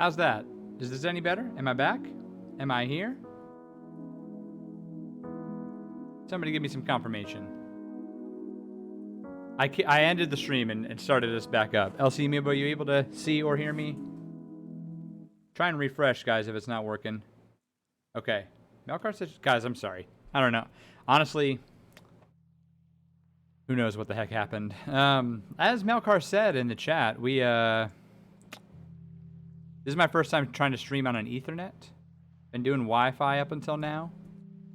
How's that? Is this any better? Am I back? Am I here? Somebody give me some confirmation. I ended the stream and started us back up. LC Amiibo, are you able to see or hear me? Try and refresh, guys, if it's not working. Okay. Melkar says, guys, I'm sorry. I don't know. Honestly, who knows what the heck happened. As Melkar said in the chat, this is my first time trying to stream on an Ethernet. Been doing Wi-Fi up until now.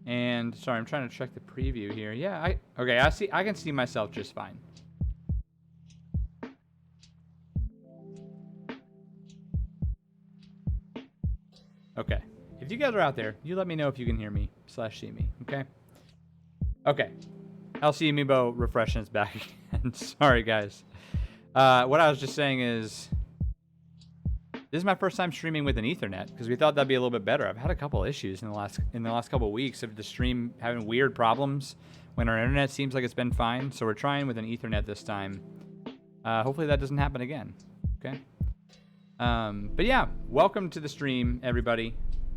And sorry, I'm trying to check the preview here. Yeah, I can see myself just fine. Okay. If you guys are out there, you let me know if you can hear me / see me, okay? Okay. LC Amiibo refreshing is back again. Sorry, guys. What I was just saying is, this is my first time streaming with an Ethernet because we thought that'd be a little bit better. I've had a couple issues in the last couple of weeks of the stream having weird problems when our internet seems like it's been fine. So we're trying with an Ethernet this time. Hopefully that doesn't happen again. Okay. But yeah, welcome to the stream, everybody.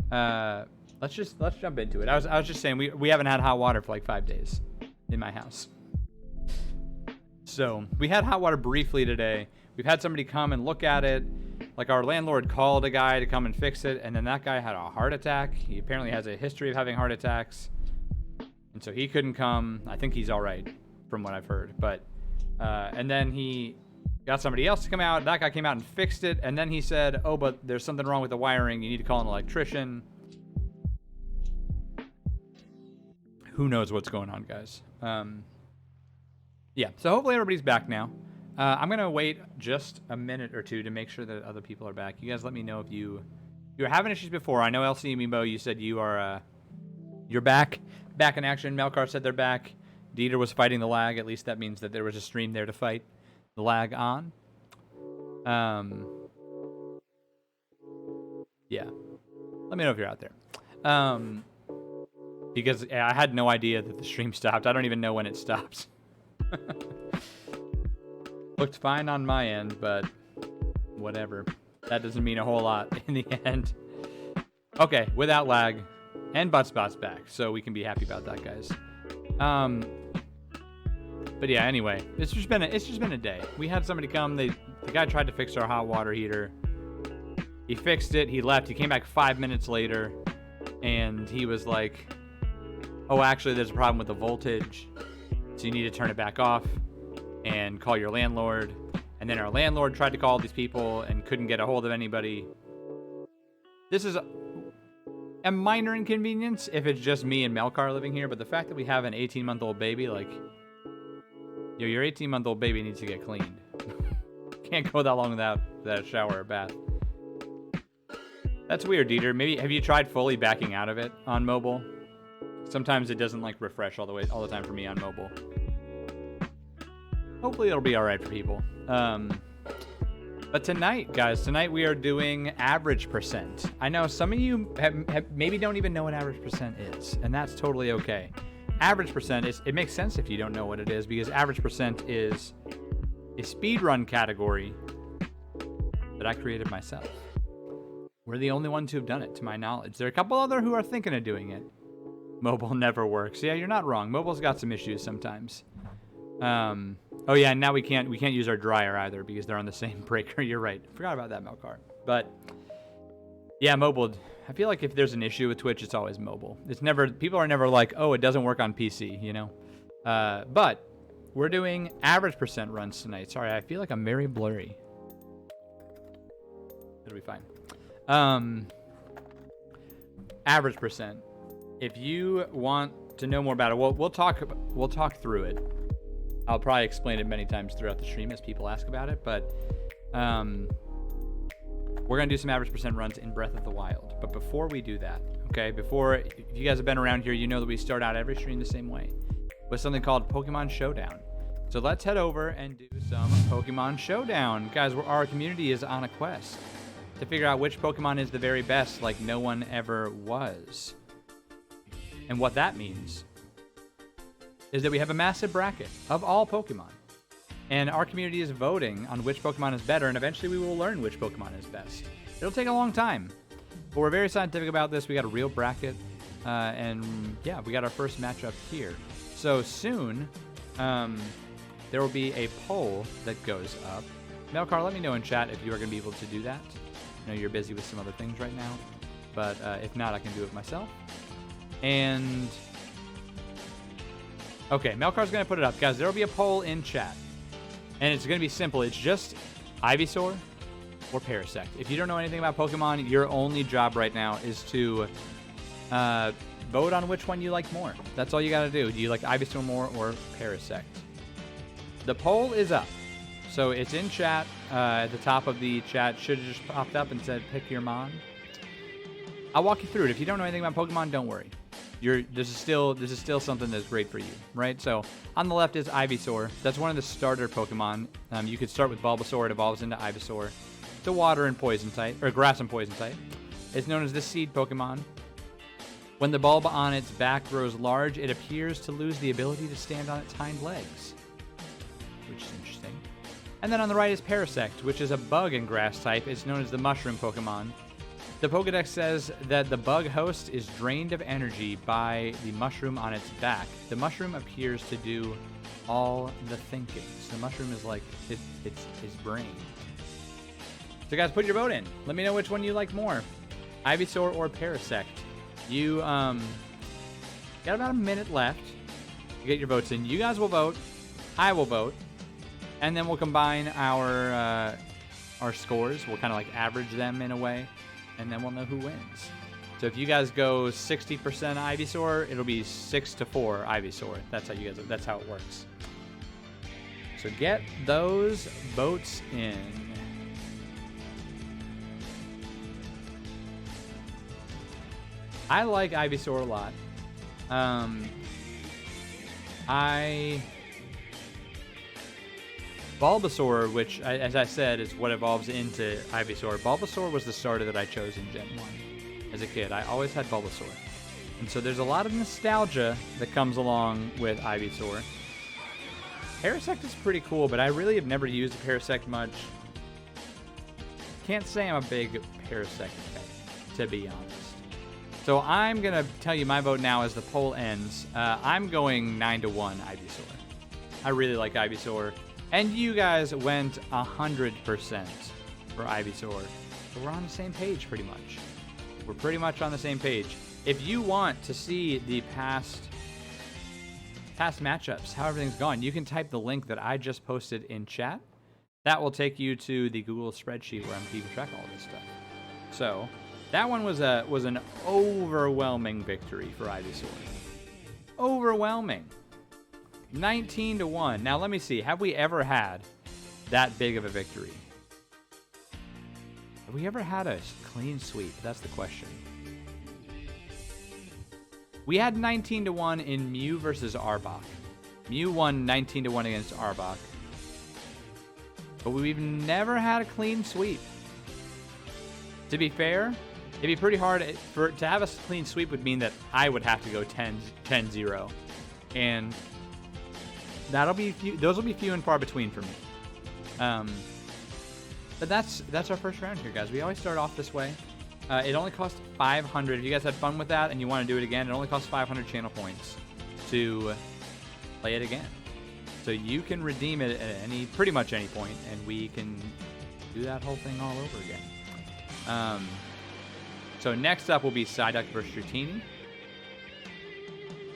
Let's jump into it. I was just saying we haven't had hot water for like 5 days in my house. So we had hot water briefly today. We've had somebody come and look at it. Like our landlord called a guy to come and fix it, and then that guy had a heart attack. He apparently has a history of having heart attacks, and so he couldn't come. I think he's all right, from what I've heard. But and then he got somebody else to come out. That guy came out and fixed it, and then he said, "Oh, but there's something wrong with the wiring. You need to call an electrician." Who knows what's going on, guys? Yeah. So hopefully everybody's back now. I'm gonna wait just a minute or two to make sure that other people are back. You guys let me know if you were having issues before. I know LC Amiibo, you said you're back in action. Melkar said they're back. Dieter was fighting the lag. At least that means that there was a stream there to fight the lag on. Yeah. Let me know if you're out there. Because I had no idea that the stream stopped. I don't even know when it stops. Looked fine on my end, but whatever. That doesn't mean a whole lot in the end. Okay, without lag, and Buttspot's back, so we can be happy about that, guys. But yeah, anyway, it's just been a day. We had somebody come. The guy tried to fix our hot water heater. He fixed it. He left. He came back 5 minutes later, and he was like, "Oh, actually, there's a problem with the voltage, so you need to turn it back off and call your landlord." And then our landlord tried to call these people and couldn't get a hold of anybody. This is a minor inconvenience if it's just me and Melkar living here, but the fact that we have an 18-month-old baby, like, yo, your 18-month-old baby needs to get cleaned. Can't go that long without a shower or bath. That's weird, Dieter. Maybe have you tried fully backing out of it on mobile? Sometimes it doesn't like refresh all the time for me on mobile. Hopefully it'll be all right for people. But tonight, guys, we are doing average percent. I know some of you have maybe don't even know what average percent is, and that's totally okay. Average percent it makes sense if you don't know what it is, because average percent is a speedrun category that I created myself. We're the only ones who have done it, to my knowledge. There are a couple other who are thinking of doing it. Mobile never works. Yeah, you're not wrong. Mobile's got some issues sometimes. Oh yeah, and now we can't use our dryer either because they're on the same breaker. You're right. Forgot about that, Melkar. But yeah, mobile. I feel like if there's an issue with Twitch, it's always mobile. It's never. People are never like, oh, it doesn't work on PC, you know. But we're doing average percent runs tonight. Sorry, I feel like I'm very blurry. It'll be fine. Average percent. If you want to know more about it, we'll talk through it. I'll probably explain it many times throughout the stream as people ask about it, but we're gonna do some average percent runs in Breath of the Wild. But before we do that, okay, if you guys have been around here, you know that we start out every stream the same way, with something called Pokemon Showdown. So let's head over and do some Pokemon Showdown. Guys, our community is on a quest to figure out which Pokemon is the very best, like no one ever was. And what that means is that we have a massive bracket of all Pokemon. And our community is voting on which Pokemon is better, and eventually we will learn which Pokemon is best. It'll take a long time, but we're very scientific about this. We got a real bracket, and yeah, we got our first matchup here. So soon, there will be a poll that goes up. Melcar, let me know in chat if you are going to be able to do that. I know you're busy with some other things right now, but if not, I can do it myself. And okay, Melcar's going to put it up. Guys, there will be a poll in chat, and it's going to be simple. It's just Ivysaur or Parasect. If you don't know anything about Pokemon, your only job right now is to vote on which one you like more. That's all you got to do. Do you like Ivysaur more or Parasect? The poll is up. So it's in chat. At the top of the chat should have just popped up and said pick your mon. I'll walk you through it. If you don't know anything about Pokemon, don't worry. This is still something that's great for you, right? So on the left is Ivysaur. That's one of the starter Pokemon. You could start with Bulbasaur. It evolves into Ivysaur. It's a water and poison type, or grass and poison type. It's known as the seed Pokemon. When the bulb on its back grows large, it appears to lose the ability to stand on its hind legs, which is interesting. And then on the right is Parasect, which is a bug and grass type. It's known as the mushroom Pokemon. The Pokedex says that the bug host is drained of energy by the mushroom on its back. The mushroom appears to do all the thinking. So the mushroom is like it's his brain. So guys, put your vote in. Let me know which one you like more, Ivysaur or Parasect. You got about a minute left to get your votes in. You guys will vote. I will vote. And then we'll combine our scores. We'll kind of like average them in a way. And then we'll know who wins. So if you guys go 60% Ivysaur, it'll be 6-4 Ivysaur. That's how it works. So get those votes in. I like Ivysaur a lot. Bulbasaur, which, as I said, is what evolves into Ivysaur. Bulbasaur was the starter that I chose in Gen 1 as a kid. I always had Bulbasaur. And so there's a lot of nostalgia that comes along with Ivysaur. Parasect is pretty cool, but I really have never used a Parasect much. Can't say I'm a big Parasect fan, to be honest. So I'm going to tell you my vote now as the poll ends. I'm going 9-1 Ivysaur. I really like Ivysaur. And you guys went 100% for Ivysaur. So we're on the same page pretty much. We're pretty much on the same page. If you want to see the past matchups, how everything's gone, you can type the link that I just posted in chat. That will take you to the Google spreadsheet where I'm keeping track of all this stuff. So that one was an overwhelming victory for Ivysaur. Overwhelming. 19-1. Now let me see. Have we ever had that big of a victory? Have we ever had a clean sweep? That's the question. We had 19-1 in Mew versus Arbok. Mew won 19-1 against Arbok. But we've never had a clean sweep. To be fair, it'd be pretty hard to have a clean sweep would mean that I would have to go 10-0. And those will be few and far between for me. But that's our first round here, guys. We always start off this way. It only costs 500. If you guys had fun with that and you want to do it again, it only costs 500 channel points to play it again. So you can redeem it at pretty much any point, and we can do that whole thing all over again. So next up will be Psyduck versus Dratini.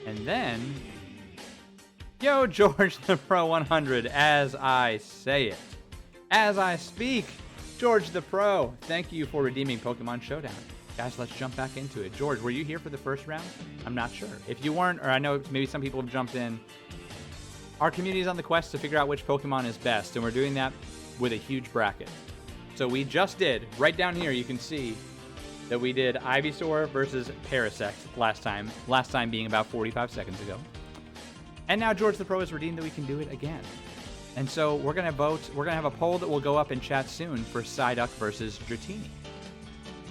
And then, yo, George the Pro 100, as I say it. As I speak, George the Pro, thank you for redeeming Pokemon Showdown. Guys, let's jump back into it. George, were you here for the first round? I'm not sure. If you weren't, or I know maybe some people have jumped in, our community is on the quest to figure out which Pokemon is best, and we're doing that with a huge bracket. So we just did, right down here, you can see that we did Ivysaur versus Parasect last time being about 45 seconds ago. And now George the Pro has redeemed that we can do it again. And so we're going to vote. We're going to have a poll that will go up in chat soon for Psyduck versus Dratini.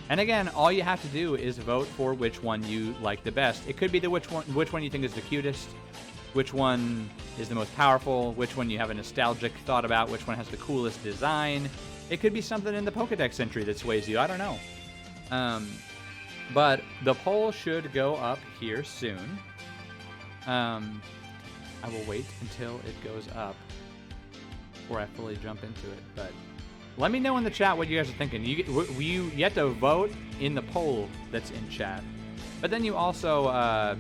And again, all you have to do is vote for which one you like the best. It could be which one you think is the cutest, which one is the most powerful, which one you have a nostalgic thought about, which one has the coolest design. It could be something in the Pokedex entry that sways you. I don't know. But the poll should go up here soon. I will wait until it goes up before I fully jump into it. But let me know in the chat what you guys are thinking. You have to vote in the poll that's in chat. But then you also...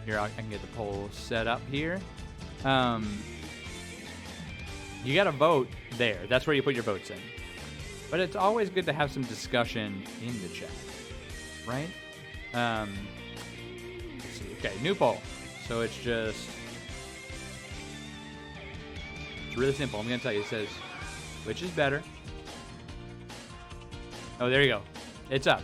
here, I can get the poll set up here. You got to vote there. That's where you put your votes in. But it's always good to have some discussion in the chat, right? Let's see. Okay, new poll. So it's just... It's really simple. I'm going to tell you. It says, which is better? Oh, there you go. It's up.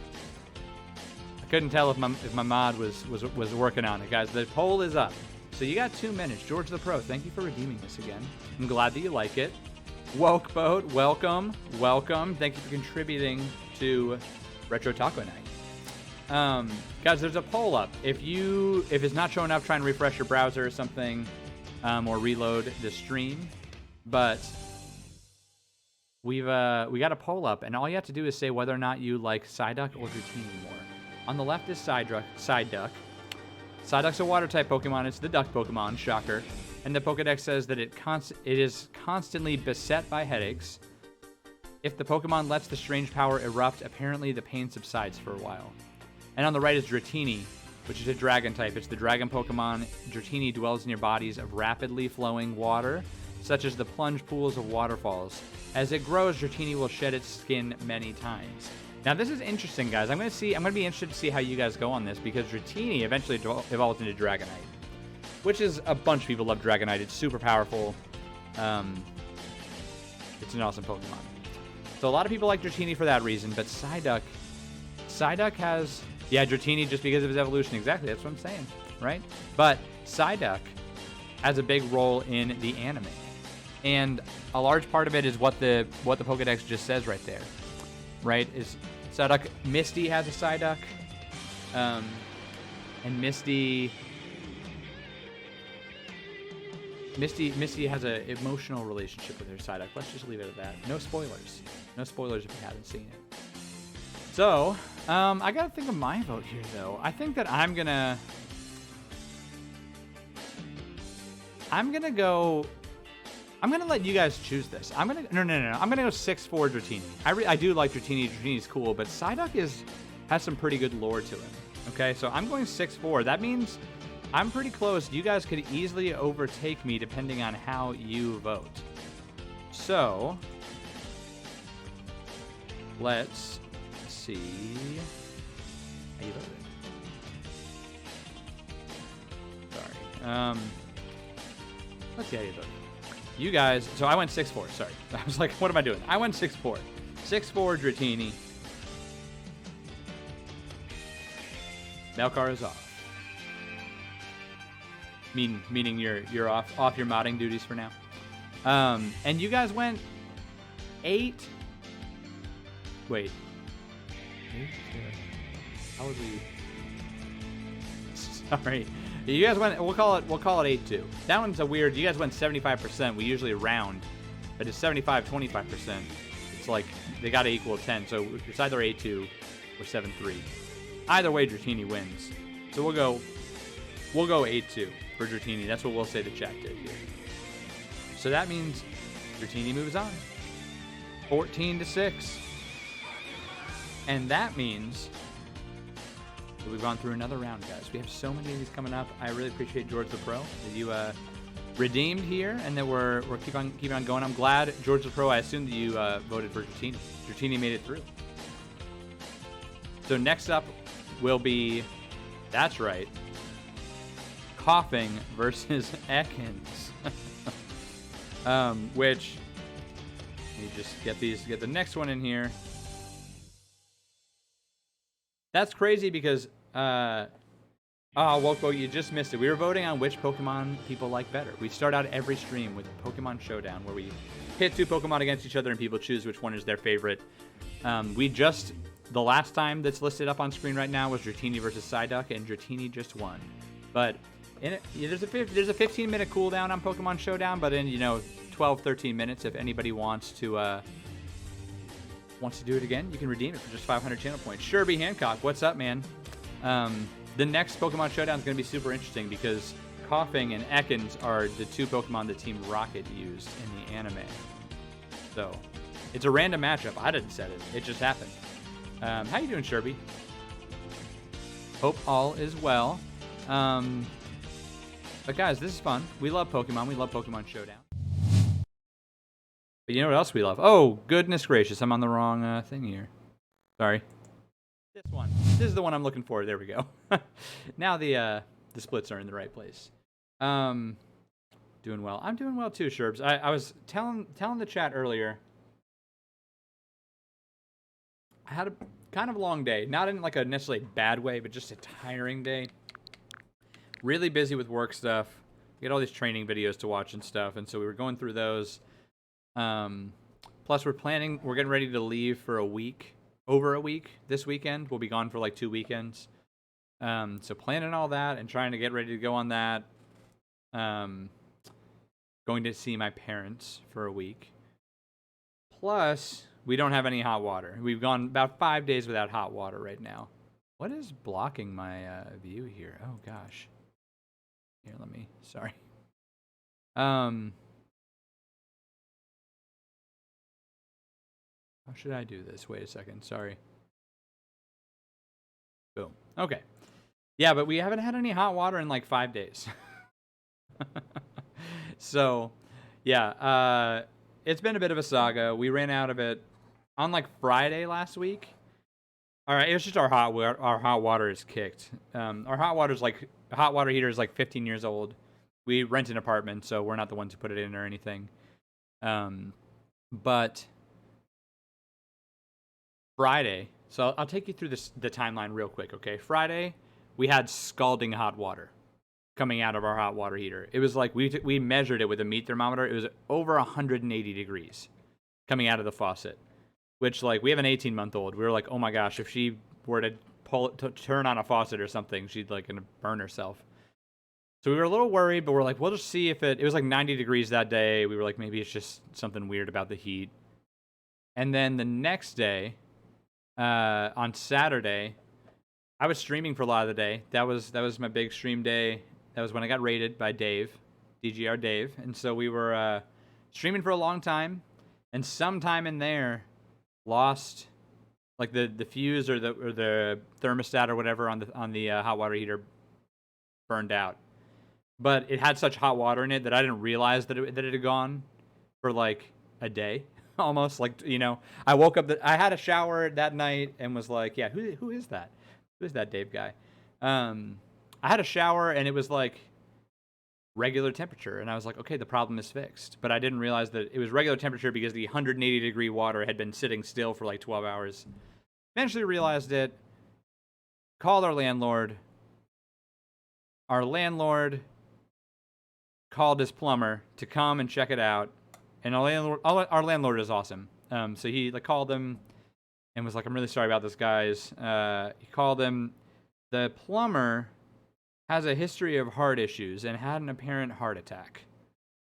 I couldn't tell if my mod was working on it, guys. The poll is up. So you got 2 minutes. George the Pro, thank you for redeeming this again. I'm glad that you like it. Woke Boat, welcome. Thank you for contributing to Retro Taco Night. Guys, there's a poll up. If it's not showing up, try and refresh your browser or something, or reload the stream. But we got a poll up, and all you have to do is say whether or not you like Psyduck or Dratini more. On the left is Psyduck. Psyduck's a water-type Pokemon. It's the duck Pokemon, shocker. And the Pokedex says that it is constantly beset by headaches. If the Pokemon lets the strange power erupt, apparently the pain subsides for a while. And on the right is Dratini, which is a dragon-type. It's the dragon Pokemon. Dratini dwells near bodies of rapidly flowing water, such as the plunge pools of waterfalls. As it grows, Dratini will shed its skin many times. Now, this is interesting, guys. I'm going to be interested to see how you guys go on this, because Dratini eventually evolves into Dragonite, which is a bunch of people love Dragonite. It's super powerful. It's an awesome Pokemon. So a lot of people like Dratini for that reason, but Psyduck has... Yeah, Dratini just because of his evolution. Exactly, that's what I'm saying, right? But Psyduck has a big role in the anime. And a large part of it is what the Pokedex just says right there. Right? Is Psyduck... Misty has a Psyduck. And Misty has an emotional relationship with her Psyduck. Let's just leave it at that. No spoilers. No spoilers if you haven't seen it. So, I gotta think of my vote here, though. I think that I'm gonna let you guys choose this. No. I'm gonna go 6-4 Dratini. I do like Dratini. Dratini's cool, but Psyduck has some pretty good lore to him. Okay, so I'm going 6-4. That means I'm pretty close. You guys could easily overtake me depending on how you vote. So, let's see how you voted. Sorry. Let's see how you voted. You guys, so I went 6-4, sorry. I was like, what am I doing? I went 6-4. 6-4 Dratini. Melkar is off. Meaning you're off your modding duties for now. And you guys went 8. Wait. How would we? Sorry. You guys went. We'll call it 8-2. That one's a weird. You guys went 75%. We usually round, but it's 75-25%. It's like they got to equal 10. So it's either 8-2 or 7-3. Either way, Dratini wins. So we'll go 8-2 for Dratini. That's what we'll say the chat did here. So that means Dratini moves on. 14-6. And that means we've gone through another round, guys. We have so many of these coming up. I really appreciate George the Pro that you redeemed here, and that we're keeping on going. I'm glad, George the Pro, I assume that you voted for Dratini. Dratini made it through. So next up will be, that's right, Coughing versus Ekans. Which, let me just get the next one in here. That's crazy because, Woko, you just missed it. We were voting on which Pokemon people like better. We start out every stream with Pokemon Showdown, where we pit 2 Pokemon against each other and people choose which one is their favorite. The last time that's listed up on screen right now was Dratini versus Psyduck, and Dratini just won. But there's a 15-minute cooldown on Pokemon Showdown, but then, 12, 13 minutes. If anybody wants to do it again, you can redeem it for just 500 channel points. Sherby Hancock, what's up, man? The next Pokemon Showdown is going to be super interesting because Koffing and Ekans are the two Pokemon that Team Rocket used in the anime. So, it's a random matchup. I didn't set it. It just happened. How you doing, Sherby? Hope all is well. But guys, this is fun. We love Pokemon. We love Pokemon Showdown. But you know what else we love? Oh, goodness gracious. I'm on the wrong thing here. Sorry. This one. This is the one I'm looking for. There we go. Now the splits are in the right place. Doing well. I'm doing well too, Sherbs. I was telling the chat earlier. I had a kind of long day. Not in like a necessarily bad way, but just a tiring day. Really busy with work stuff. We had all these training videos to watch and stuff, and so we were going through those. Plus we're getting ready to leave for over a week this weekend. We'll be gone for like 2 weekends. So planning all that and trying to get ready to go on that. Going to see my parents for a week. Plus, we don't have any hot water. We've gone about 5 days without hot water right now. What is blocking my view here? Oh gosh. Here, sorry. How should I do this? Wait a second. Sorry. Boom. Okay. Yeah, but we haven't had any hot water in like 5 days. So, yeah, it's been a bit of a saga. We ran out of it on like Friday last week. All right, it was just our hot water is kicked. Our hot water heater is like 15 years old. We rent an apartment, so we're not the ones who put it in or anything. But Friday, so I'll take you through the timeline real quick, okay? Friday, we had scalding hot water coming out of our hot water heater. It was like we measured it with a meat thermometer. It was over 180 degrees coming out of the faucet, which like we have an 18-month-old. We were like, oh my gosh, if she were to turn on a faucet or something, she'd like gonna burn herself. So we were a little worried, but we're like, we'll just see if it was like 90 degrees that day. We were like, maybe it's just something weird about the heat. And then the next day, on Saturday, I was streaming for a lot of the day. That was my big stream day. That was when I got raided by Dave, DGR Dave. And so we were streaming for a long time, and sometime in there, lost like the fuse or the thermostat or whatever on the hot water heater burned out. But it had such hot water in it that I didn't realize that it had gone for like a day. Almost like, you know, I woke up, I had a shower that night and was like, yeah, who is that? Who is that Dave guy? I had a shower and it was like regular temperature. And I was like, okay, the problem is fixed. But I didn't realize that it was regular temperature because the 180 degree water had been sitting still for like 12 hours. Eventually realized it, called our landlord. Our landlord called his plumber to come and check it out. And our landlord is awesome. So he like called him and was like, I'm really sorry about this, guys. He called him. The plumber has a history of heart issues and had an apparent heart attack.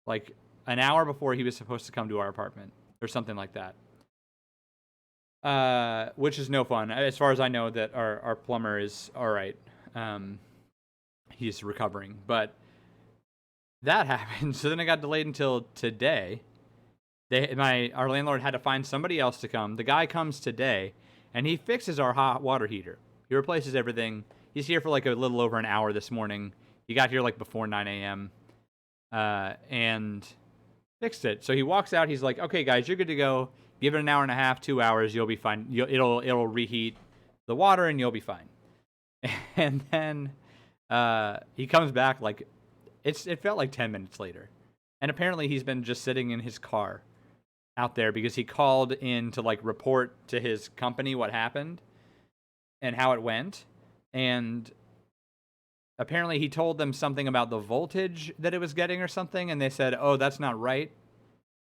Like an hour before he was supposed to come to our apartment or something like that. Which is no fun. As far as I know, that our plumber is all right. He's recovering. But that happened. So then it got delayed until today. Our landlord had to find somebody else to come. The guy comes today, and he fixes our hot water heater. He replaces everything. He's here for like a little over an hour this morning. He got here like before 9 a.m. And fixed it. So he walks out. He's like, "Okay, guys, you're good to go. Give it an hour and a half, 2 hours. You'll be fine. It'll reheat the water, and you'll be fine." And then he comes back like it felt like 10 minutes later, and apparently he's been just sitting in his car out there because he called in to like report to his company what happened and how it went. And apparently he told them something about the voltage that it was getting or something. And they said, oh, that's not right.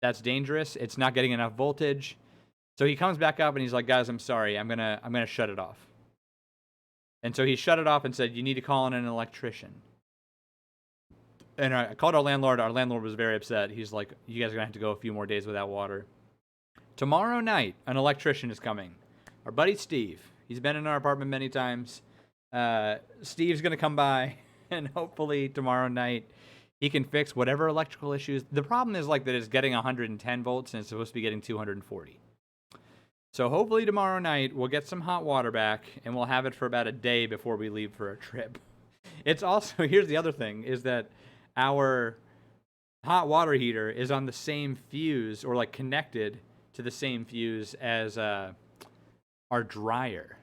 That's dangerous. It's not getting enough voltage. So he comes back up and he's like, guys, I'm sorry. I'm going to shut it off. And so he shut it off and said, you need to call in an electrician. and I called our landlord. Our landlord was very upset. He's like, you guys are going to have to go a few more days without water. Tomorrow night, an electrician is coming. Our buddy Steve. He's been in our apartment many times. Steve's going to come by, and hopefully tomorrow night he can fix whatever electrical issues. The problem is like that it's getting 110 volts and it's supposed to be getting 240. So hopefully tomorrow night we'll get some hot water back and we'll have it for about a day before we leave for a trip. It's also, here's the other thing, is that our hot water heater is on the same fuse, or like connected to the same fuse as our dryer.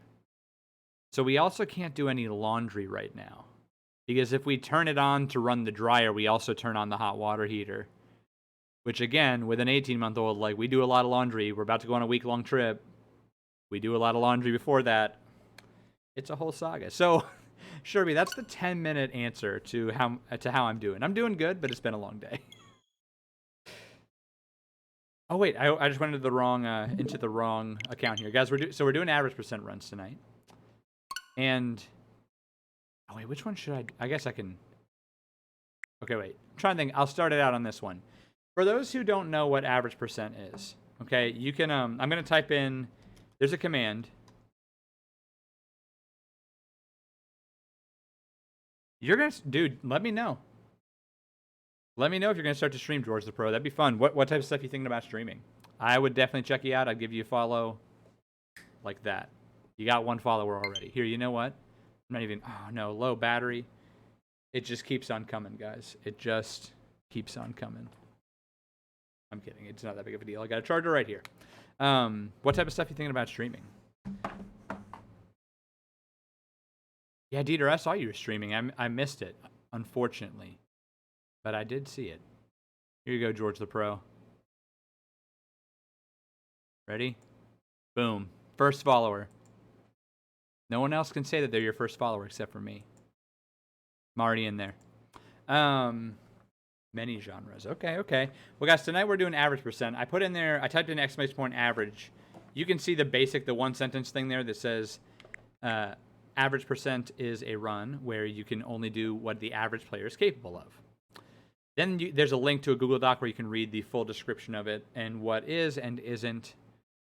So we also can't do any laundry right now. Because if we turn it on to run the dryer, we also turn on the hot water heater. Which again, with an 18-month-old, like, we do a lot of laundry. We're about to go on a week-long trip. We do a lot of laundry before that. It's a whole saga. So, Sherby, that's the 10-minute answer to how I'm doing. I'm doing good, but it's been a long day. Oh wait, I just went into the wrong account here, guys. We're doing average percent runs tonight. And oh wait, which one should I guess I can. Okay, wait. I'm trying to think. I'll start it out on this one. For those who don't know what average percent is, okay, you can I'm gonna type in. There's a command. You're gonna, dude. Let me know. Let me know if you're gonna start to stream, George the Pro. That'd be fun. What type of stuff are you thinking about streaming? I would definitely check you out. I'd give you a follow, like that. You got one follower already. Here, you know what? I'm not even. Oh no, low battery. It just keeps on coming, guys. It just keeps on coming. I'm kidding. It's not that big of a deal. I got a charger right here. What type of stuff are you thinking about streaming? Yeah, Dieter, I saw you were streaming. I missed it, unfortunately. But I did see it. Here you go, George the Pro. Ready? Boom. First follower. No one else can say that they're your first follower except for me. I'm already in there. Many genres. Okay. Well, guys, tonight we're doing average percent. I put in there, I typed in exclamation point average. You can see the basic, the one sentence thing there that says average percent is a run where you can only do what the average player is capable of. Then there's a link to a Google Doc where you can read the full description of it and what is and isn't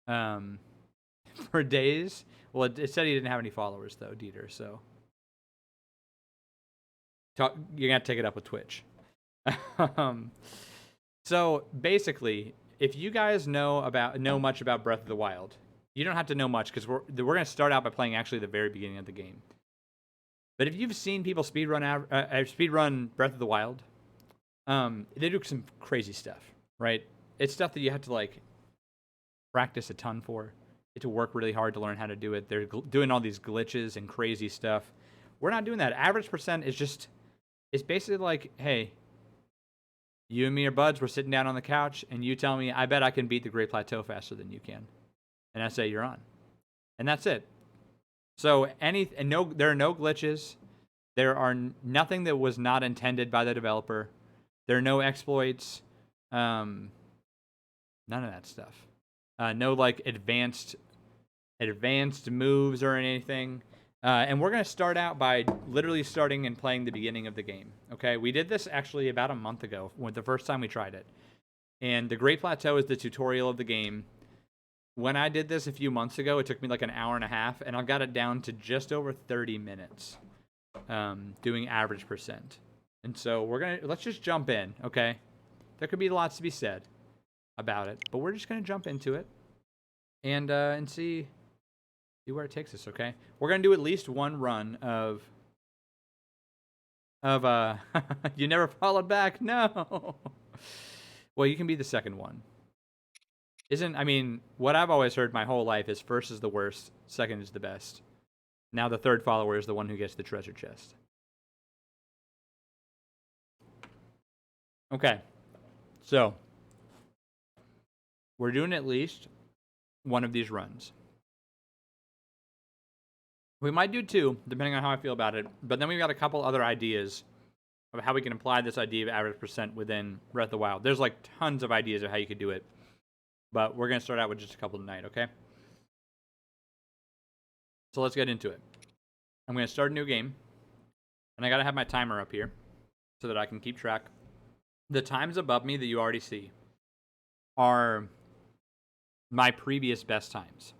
for days. Well, it said he didn't have any followers, though, Dieter, so. You're going to have to take it up with Twitch. So, basically, if you guys know much about Breath of the Wild, you don't have to know much because we're going to start out by playing actually the very beginning of the game. But if you've seen people speedrun Breath of the Wild, they do some crazy stuff, right? It's stuff that you have to, like, practice a ton for. You have to work really hard to learn how to do it. They're doing all these glitches and crazy stuff. We're not doing that. Average percent is just, it's basically like, hey, you and me are buds. We're sitting down on the couch, and you tell me, I bet I can beat the Great Plateau faster than you can. And I say, you're on. And that's it. So there are no glitches. There are nothing that was not intended by the developer. There are no exploits. None of that stuff. No like advanced moves or anything. And we're going to start out by literally starting and playing the beginning of the game. Okay, we did this actually about a month ago, the first time we tried it. And the Great Plateau is the tutorial of the game. When I did this a few months ago, it took me like an hour and a half, and I got it down to just over 30 minutes doing average percent. And so let's just jump in, okay? There could be lots to be said about it, but we're just going to jump into it and see where it takes us, okay? We're going to do at least one run of you never followed back. No. Well, you can be the second one. What I've always heard my whole life is first is the worst, second is the best. Now the third follower is the one who gets the treasure chest. Okay. So, we're doing at least one of these runs. We might do two, depending on how I feel about it. But then we've got a couple other ideas of how we can apply this idea of average percent within Breath of the Wild. There's like tons of ideas of how you could do it. But we're going to start out with just a couple tonight, okay? So let's get into it. I'm going to start a new game. And I got to have my timer up here. so that I can keep track. The times above me that you already see are my previous best times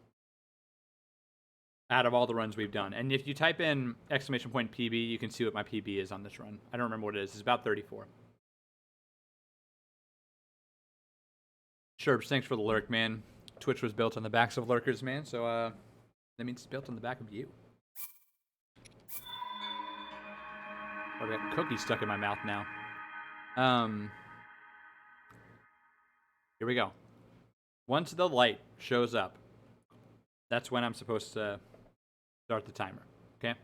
out of all the runs we've done. And if you type in exclamation point PB, you can see what my PB is on this run. I don't remember what it is. It's about 34. Sherbs, thanks for the lurk, man. Twitch was built on the backs of lurkers, man. So that means it's built on the back of you. Oh, I got cookies stuck in my mouth now. Here we go. Once the light shows up, that's when I'm supposed to start the timer. Okay?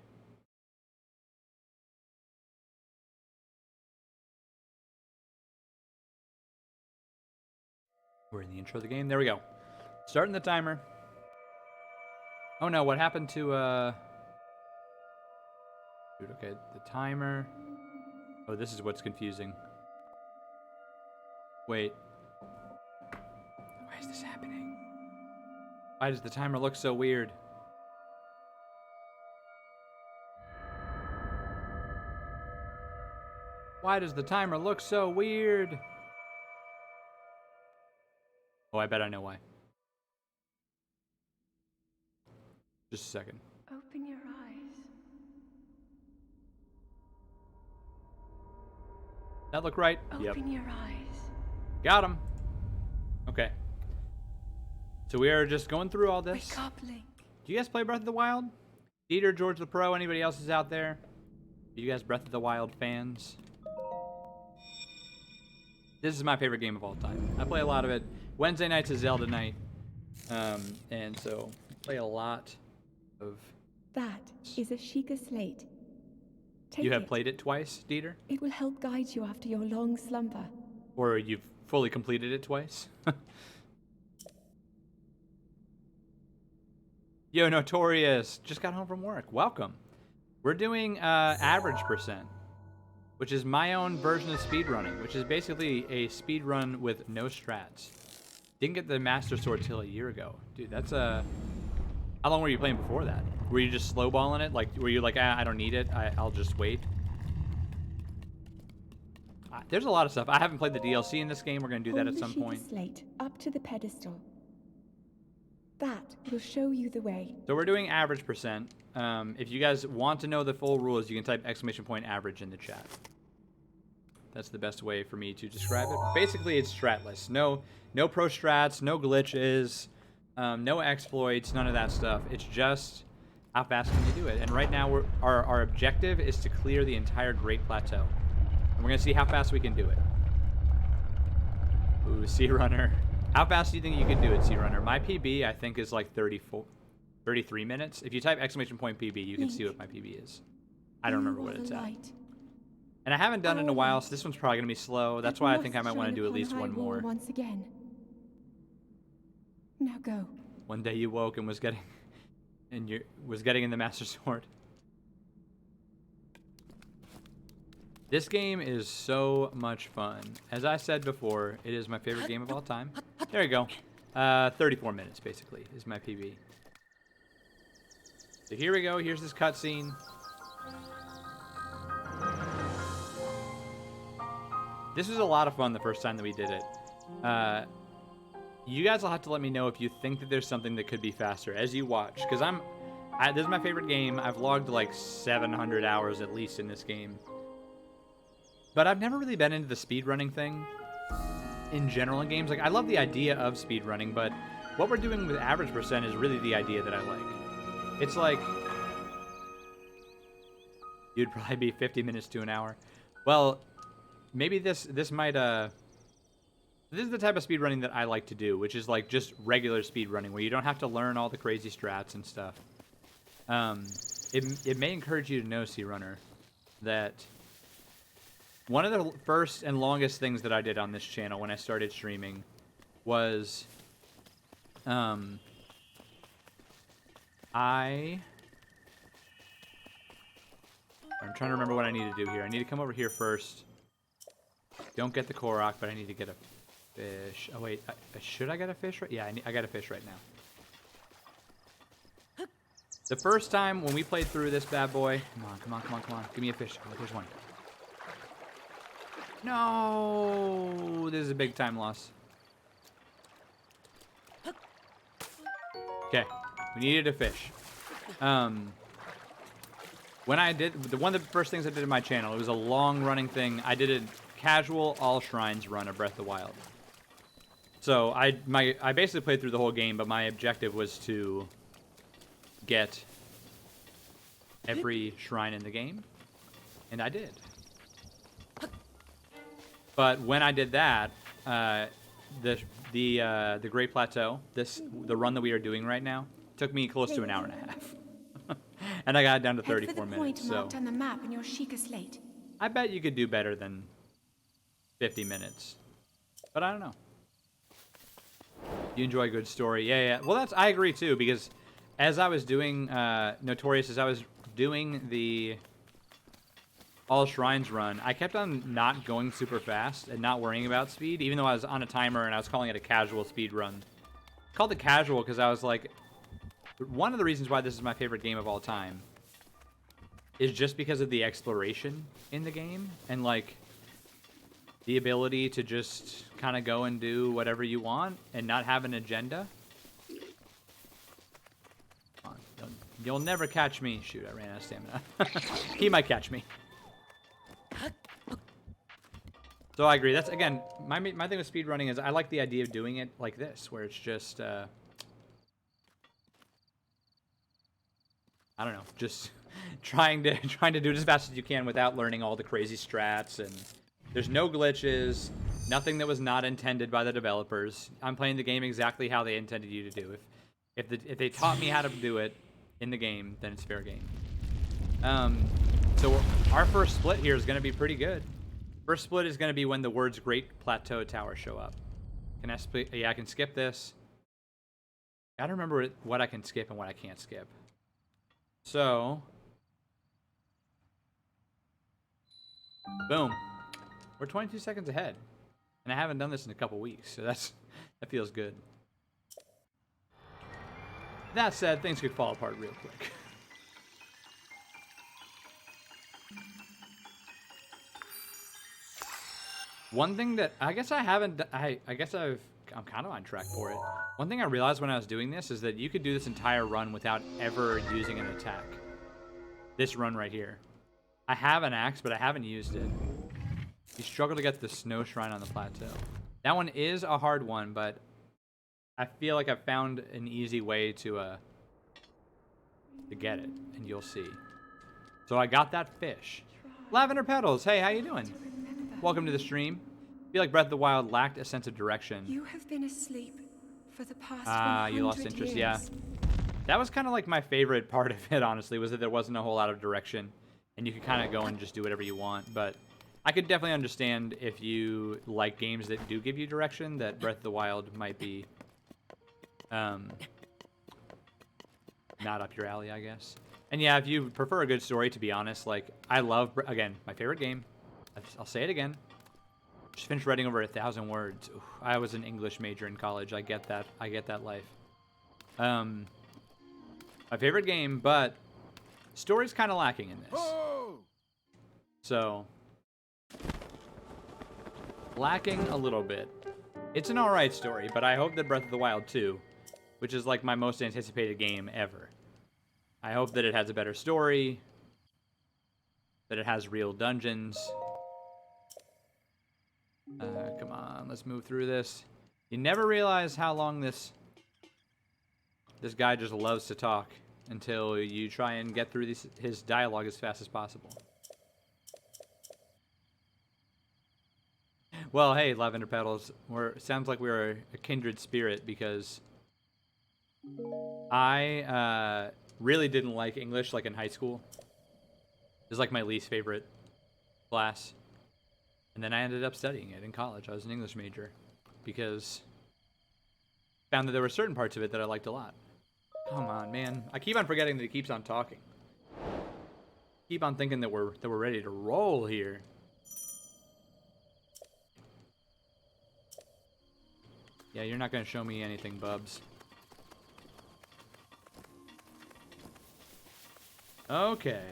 We're in the intro of the game. There we go. Starting the timer. Oh no, what happened to Dude, okay, the timer. Oh, this is what's confusing. Wait. Why is this happening? Why does the timer look so weird? Why does the timer look so weird? Oh, I bet I know why. Just a second. Open your eyes. That look right? Open your eyes. Got him. Okay. So we are just going through all this. Wake up, Link. Do you guys play Breath of the Wild? Dieter, George the Pro, anybody else is out there? Are you guys Breath of the Wild fans? This is my favorite game of all time. I play a lot of it. Wednesday night's a Zelda night. And so I play a lot of... That is a Sheikah slate. Take You have it. played it twice, Dieter? It will help guide you after your long slumber. Or you've fully completed it twice? Yo, Notorious. Just got home from work. Welcome. We're doing average percent, which is my own version of speedrunning, which is basically a speedrun with no strats. Didn't get the Master Sword till a year ago. Dude, that's a... How long were you playing before that? Were you just slowballing it? Like, were you like, I don't need it, I'll just wait? There's a lot of stuff. I haven't played the DLC in this game. We're going to do that at some point. Hold the Sheikah slate up to the pedestal. That will show you the way. So we're doing average percent. If you guys want to know the full rules, you can type exclamation point average in the chat. That's the best way for me to describe it. Basically, it's stratless. No pro strats, no glitches, no exploits, none of that stuff. It's just how fast can you do it. And right now, our objective is to clear the entire Great Plateau. And we're going to see how fast we can do it. Ooh, Sea Runner. How fast do you think you can do it, Sea Runner? My PB, I think, is like 33 minutes. If you type exclamation point PB, you can see what my PB is. I don't remember what it's at. And I haven't done it in a while, so this one's probably going to be slow. That's why I think I might want to do at least one more. Once again. Now go. One day you woke and was getting in the Master Sword. This game is so much fun. As I said before, it is my favorite game of all time. There you go. 34 minutes, basically, is my PB. So here we go. Here's this cutscene. This was a lot of fun the first time that we did it. You guys will have to let me know if you think that there's something that could be faster as you watch. Because this is my favorite game. I've logged like 700 hours at least in this game. But I've never really been into the speedrunning thing in general in games. Like, I love the idea of speedrunning, but what we're doing with average percent is really the idea that I like. It's like, you'd probably be 50 minutes to an hour. Well, maybe this might, this is the type of speedrunning that I like to do, which is like just regular speedrunning, where you don't have to learn all the crazy strats and stuff. It may encourage you to know, Sea Runner, that one of the first and longest things that I did on this channel when I started streaming was, I'm trying to remember what I need to do here. I need to come over here first. Don't get the Korok, but I need to get a fish. Oh, wait. Should I get a fish? Yeah, I got a fish right now. The first time when we played through this bad boy... Come on. Give me a fish. Oh, there's one. No, this is a big time loss. Okay, we needed a fish. When I did, one of the first things I did in my channel, it was a long-running thing. I did a casual all shrines run of Breath of the Wild. So I basically played through the whole game, but my objective was to get every shrine in the game, and I did. But when I did that, the Great Plateau, the run that we are doing right now, took me close to an hour and a half. And I got it down to 34 minutes. Head for the point So marked on the map in your Sheikah slate. I bet you could do better than 50 minutes. But I don't know. You enjoy a good story. Yeah. Well, I agree too, because as I was doing Notorious, as I was doing the All Shrines run, I kept on not going super fast and not worrying about speed, even though I was on a timer and I was calling it a casual speed run. I called it casual because I was like, one of the reasons why this is my favorite game of all time is just because of the exploration in the game and like the ability to just kind of go and do whatever you want and not have an agenda. Come on, you'll never catch me. Shoot, I ran out of stamina. He might catch me. So I agree. That's, again, my thing with speedrunning is I like the idea of doing it like this, where it's just, I don't know, just trying to do it as fast as you can without learning all the crazy strats, and there's no glitches, nothing that was not intended by the developers. I'm playing the game exactly how they intended you to do. If they taught me how to do it in the game, then it's fair game. So our first split here is going to be pretty good. First split is going to be when the words Great Plateau Tower show up. Can I split? Yeah, I can skip this. Gotta remember what I can skip and what I can't skip. So, boom. We're 22 seconds ahead. And I haven't done this in a couple weeks, so that feels good. That said, things could fall apart real quick. One thing that I guess I haven't, I'm kind of on track for it. One thing I realized when I was doing this is that you could do this entire run without ever using an attack. This run right here. I have an axe, but I haven't used it. You struggle to get the snow shrine on the plateau. That one is a hard one, but I feel like I've found an easy way to get it, and you'll see. So I got that fish. Lavender Petals, hey, how you doing? Welcome to the stream. I feel like Breath of the Wild lacked a sense of direction. You have been asleep for the past 100 you lost interest, years. yeah. That was kind of like my favorite part of it, honestly, was that there wasn't a whole lot of direction. And you could kind of go and just do whatever you want. But I could definitely understand if you like games that do give you direction, that Breath of the Wild might be not up your alley, I guess. And yeah, if you prefer a good story, to be honest, like, I love, again, my favorite game. I'll say it again. Just finished writing over 1,000 words. Oof, I was an English major in college. I get that. I get that life. My favorite game, but story's kind of lacking in this. So, lacking a little bit. It's an alright story, but I hope that Breath of the Wild 2, which is like my most anticipated game ever, I hope that it has a better story, that it has real dungeons. Come on, let's move through this. You never realize how long this guy just loves to talk until you try and get through his dialogue as fast as possible. Well, hey, Lavender Petals, sounds like we're a kindred spirit, because I really didn't like English like in high school. It was like my least favorite class. And then I ended up studying it in college. I was an English major because I found that there were certain parts of it that I liked a lot. Come on, man. I keep on forgetting that he keeps on talking. Keep on thinking that we're ready to roll here. Yeah, you're not going to show me anything, bubs. Okay.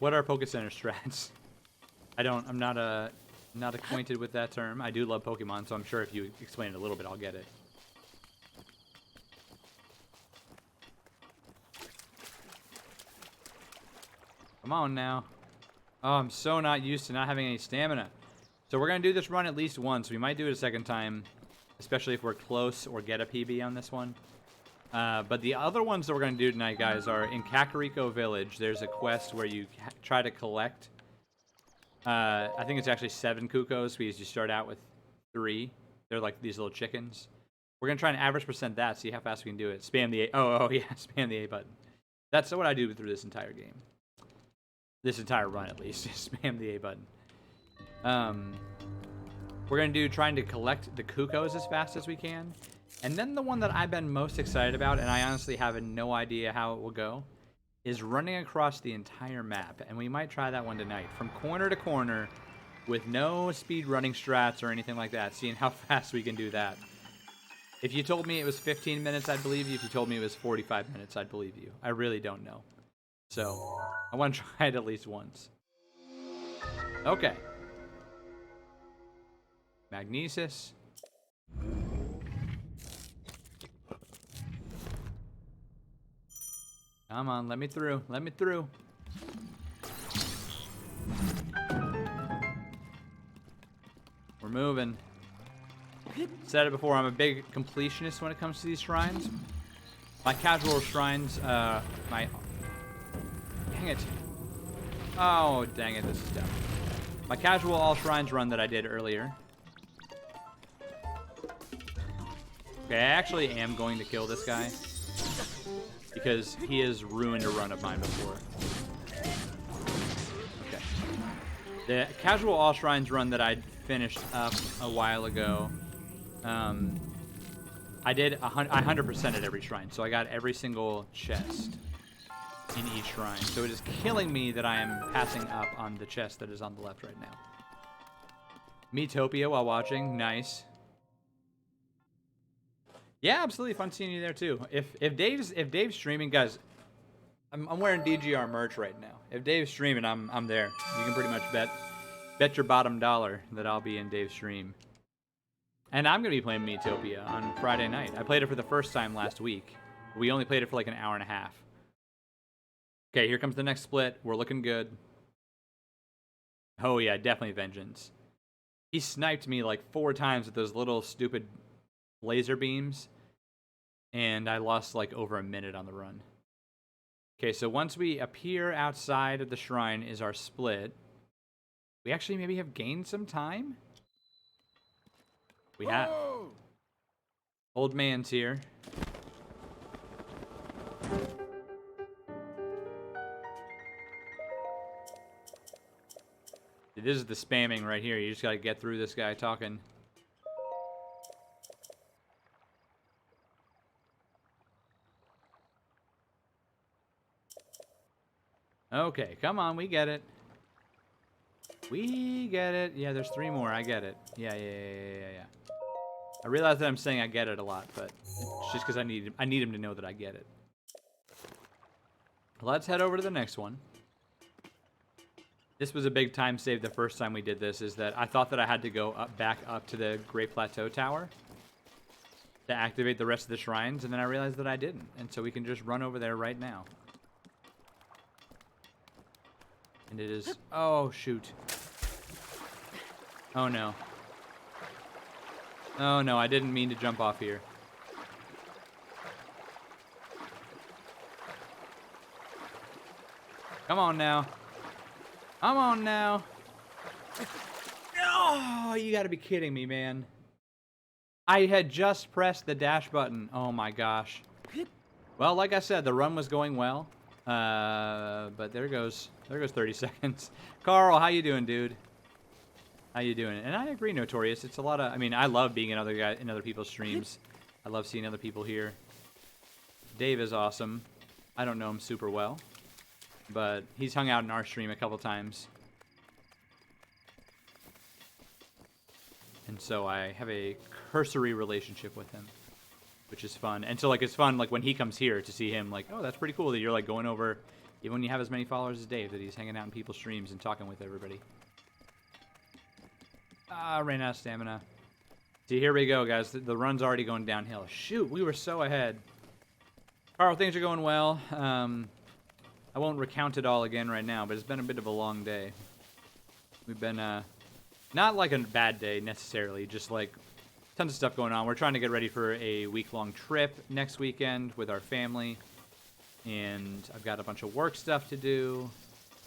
What are Poke Center strats? I'm not acquainted with that term. I do love Pokemon, so I'm sure if you explain it a little bit, I'll get it. Come on now. Oh, I'm so not used to not having any stamina. So we're going to do this run at least once. We might do it a second time, especially if we're close or get a PB on this one. But the other ones that we're going to do tonight, guys, are in Kakariko Village. There's a quest where you try to collect, I think it's actually 7 Kukos, because you start out with 3. They're like these little chickens. We're going to try and average percent that, see how fast we can do it. Spam the A. Oh, yeah, spam the A button. That's what I do through this entire game. This entire run, at least. Spam the A button. We're going to do trying to collect the Kukos as fast as we can. And then the one that I've been most excited about, and I honestly have no idea how it will go, is running across the entire map. And we might try that one tonight. From corner to corner, with no speed running strats or anything like that. Seeing how fast we can do that. If you told me it was 15 minutes, I'd believe you. If you told me it was 45 minutes, I'd believe you. I really don't know. So, I want to try it at least once. Okay. Magnesis. Come on, let me through. Let me through. We're moving. Said it before, I'm a big completionist when it comes to these shrines. My casual shrines, my... Dang it. Oh, dang it, this is dumb. My casual all shrines run that I did earlier. Okay, I actually am going to kill this guy. Because he has ruined a run of mine before. Okay. The casual all shrines run that I finished up a while ago, I did 100% at every shrine. So I got every single chest in each shrine. So it is killing me that I am passing up on the chest that is on the left right now. Metopia while watching. Nice. Yeah, absolutely fun seeing you there too. If Dave's streaming, guys, I'm wearing DGR merch right now. If Dave's streaming, I'm there. You can pretty much bet your bottom dollar that I'll be in Dave's stream. And I'm gonna be playing Metopia on Friday night. I played it for the first time last week. We only played it for like an hour and a half. Okay, here comes the next split. We're looking good. Oh yeah, definitely Vengeance. He sniped me like 4 times with those little stupid laser beams, and I lost like over a minute on the run. Okay, so once we appear outside of the shrine is our split. We actually maybe have gained some time? We have. Old man's here. Dude, this is the spamming right here. You just gotta get through this guy talking. Okay, come on, we get it. We get it. Yeah, there's 3 more. I get it. Yeah. I realize that I'm saying I get it a lot, but it's just because I need him to know that I get it. Let's head over to the next one. This was a big time save the first time we did this, is that I thought that I had to go back up to the Great Plateau Tower to activate the rest of the shrines, and then I realized that I didn't, and so we can just run over there right now. And it is... Oh, shoot. Oh, no. Oh, no, I didn't mean to jump off here. Come on now. Come on now. Oh, you gotta be kidding me, man. I had just pressed the dash button. Oh, my gosh. Well, like I said, the run was going well. But there goes 30 seconds. Carl, how you doing, dude? How you doing? And I agree, Notorious. It's a lot of... I mean, I love being in other people's streams. I love seeing other people here. Dave is awesome. I don't know him super well, but he's hung out in our stream a couple times. And so I have a cursory relationship with him, which is fun. And so, like, it's fun, like, when he comes here to see him, like, oh, that's pretty cool that you're, like, going over Even when you have as many followers as Dave, that he's hanging out in people's streams and talking with everybody. Ah, ran out of stamina. See, here we go, guys. The run's already going downhill. Shoot, we were so ahead. Carl, things are going well. I won't recount it all again right now, but it's been a bit of a long day. We've been, not like a bad day necessarily, just like tons of stuff going on. We're trying to get ready for a week-long trip next weekend with our family. And I've got a bunch of work stuff to do.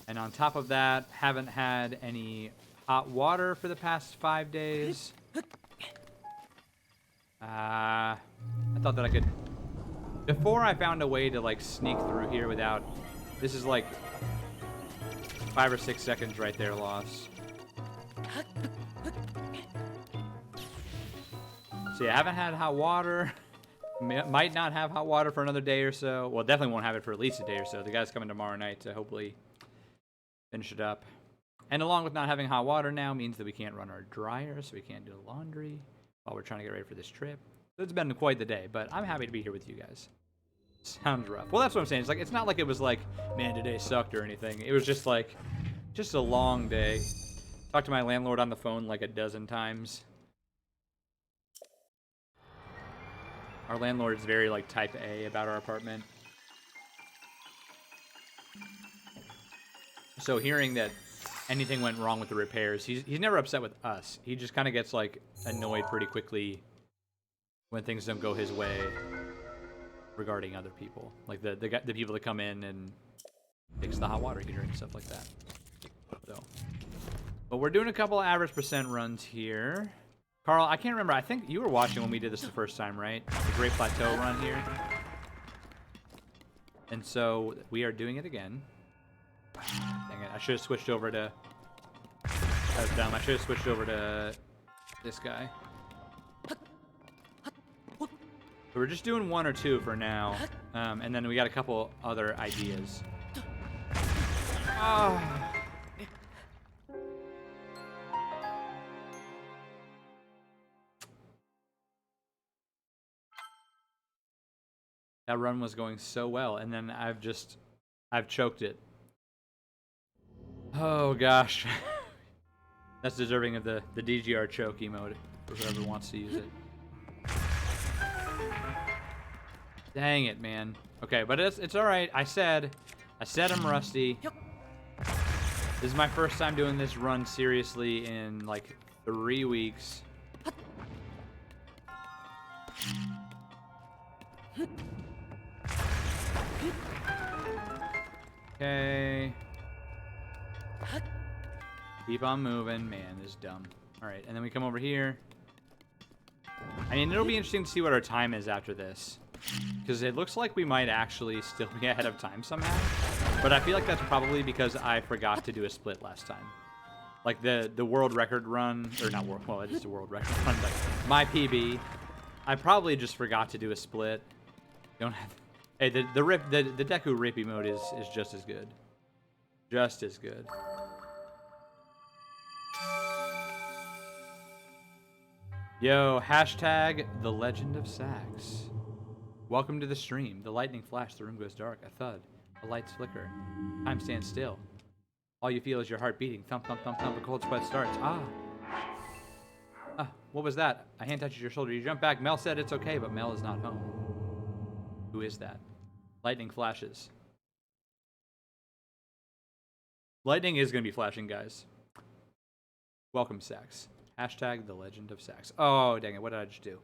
And on top of that, haven't had any hot water for the past 5 days. I thought that I could... Before I found a way to, like, sneak through here without... This is, like, 5 or 6 seconds right there lost. See, I haven't had hot water. Might not have hot water for another day or so. Well, definitely won't have it for at least a day or so. The guy's coming tomorrow night to hopefully finish it up. And along with not having hot water now means that we can't run our dryer, so we can't do the laundry while we're trying to get ready for this trip. So it's been quite the day, but I'm happy to be here with you guys. Sounds rough. Well, that's what I'm saying. It's not like it was like, man, today sucked or anything. It was just like, just a long day. Talked to my landlord on the phone like a dozen times. Our landlord's very like type A about our apartment. So hearing that anything went wrong with the repairs, he's never upset with us. He just kind of gets like annoyed pretty quickly when things don't go his way regarding other people, like the people that come in and fix the hot water heater and stuff like that. So, but we're doing a couple of average percent runs here. Carl, I can't remember. I think you were watching when we did this the first time, right? The Great Plateau run here. And so we are doing it again. Dang it! I should have switched over to. That was dumb. I should have switched over to this guy. So we're just doing 1 or 2 for now, and then we got a couple other ideas. Oh. That run was going so well, and then I've choked it. Oh gosh. That's deserving of the DGR choke emote, for whoever wants to use it. Dang it, man. Okay, but it's all right. I said I'm rusty. This is my first time doing this run seriously in like 3 weeks. Okay. Keep on moving. Man, this is dumb. All right, and then we come over here. I mean, it'll be interesting to see what our time is after this. Because it looks like we might actually still be ahead of time somehow. But I feel like that's probably because I forgot to do a split last time. Like the world record run, or not world, well, it is a world record run, but my PB, I probably just forgot to do a split. Don't have, hey, the Deku Rippy mode is just as good. Just as good. Yo, hashtag the legend of Sax. Welcome to the stream. The lightning flashed, the room goes dark. A thud. The lights flicker. Time stands still. All you feel is your heart beating. Thump, thump, thump, thump. A cold sweat starts. What was that? A hand touches your shoulder. You jump back. Mel said it's okay, but Mel is not home. Who is that? Lightning flashes. Lightning is going to be flashing, guys. Welcome, Sax. Hashtag the legend of Sax. Oh, dang it. What did I just do?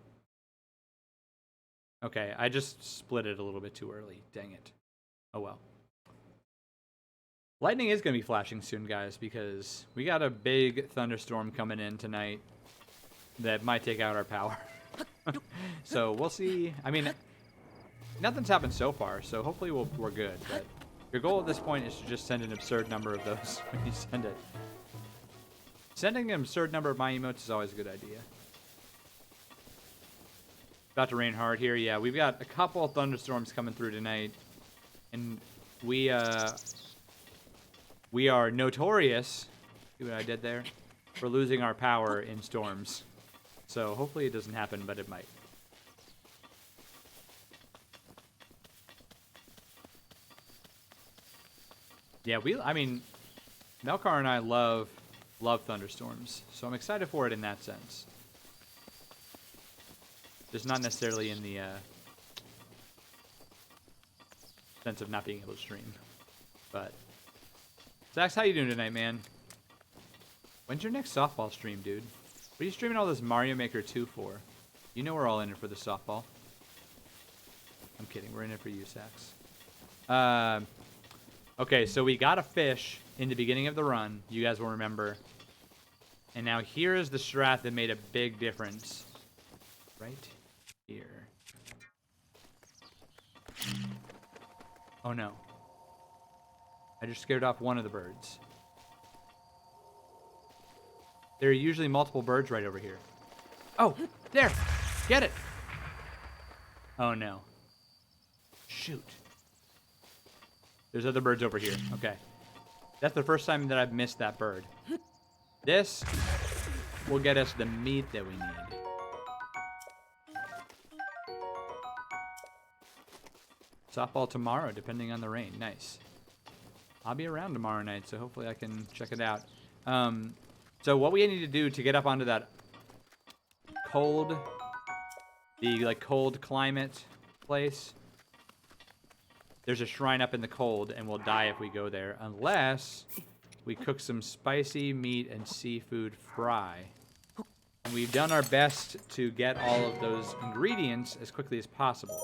Okay, I just split it a little bit too early. Dang it. Oh well. Lightning is going to be flashing soon, guys, because we got a big thunderstorm coming in tonight that might take out our power. So we'll see. I mean, nothing's happened so far, so hopefully we're good. But your goal at this point is to just send an absurd number of those when you send it. Sending an absurd number of my emotes is always a good idea. About to rain hard here. Yeah, we've got a couple of thunderstorms coming through tonight, and we are notorious. See what I did there? For losing our power in storms. So hopefully it doesn't happen, but it might. Yeah, I mean, Melkar and I love thunderstorms, so I'm excited for it in that sense. Just not necessarily in the sense of not being able to stream. But Zax, how you doing tonight, man? When's your next softball stream, dude? What are you streaming all this Mario Maker 2 for? You know we're all in it for the softball. I'm kidding. We're in it for you, Zax. Okay, so we got a fish in the beginning of the run. You guys will remember. And now here is the strat that made a big difference. Right here. Oh no. I just scared off one of the birds. There are usually multiple birds right over here. Oh, there! Get it! Oh no. Shoot. There's other birds over here. Okay. That's the first time that I've missed that bird. This will get us the meat that we need. Softball tomorrow, depending on the rain. Nice. I'll be around tomorrow night, so hopefully I can check it out. So what we need to do to get up onto that cold climate place, there's a shrine up in the cold, and we'll die if we go there, unless we cook some spicy meat and seafood fry. And we've done our best to get all of those ingredients as quickly as possible.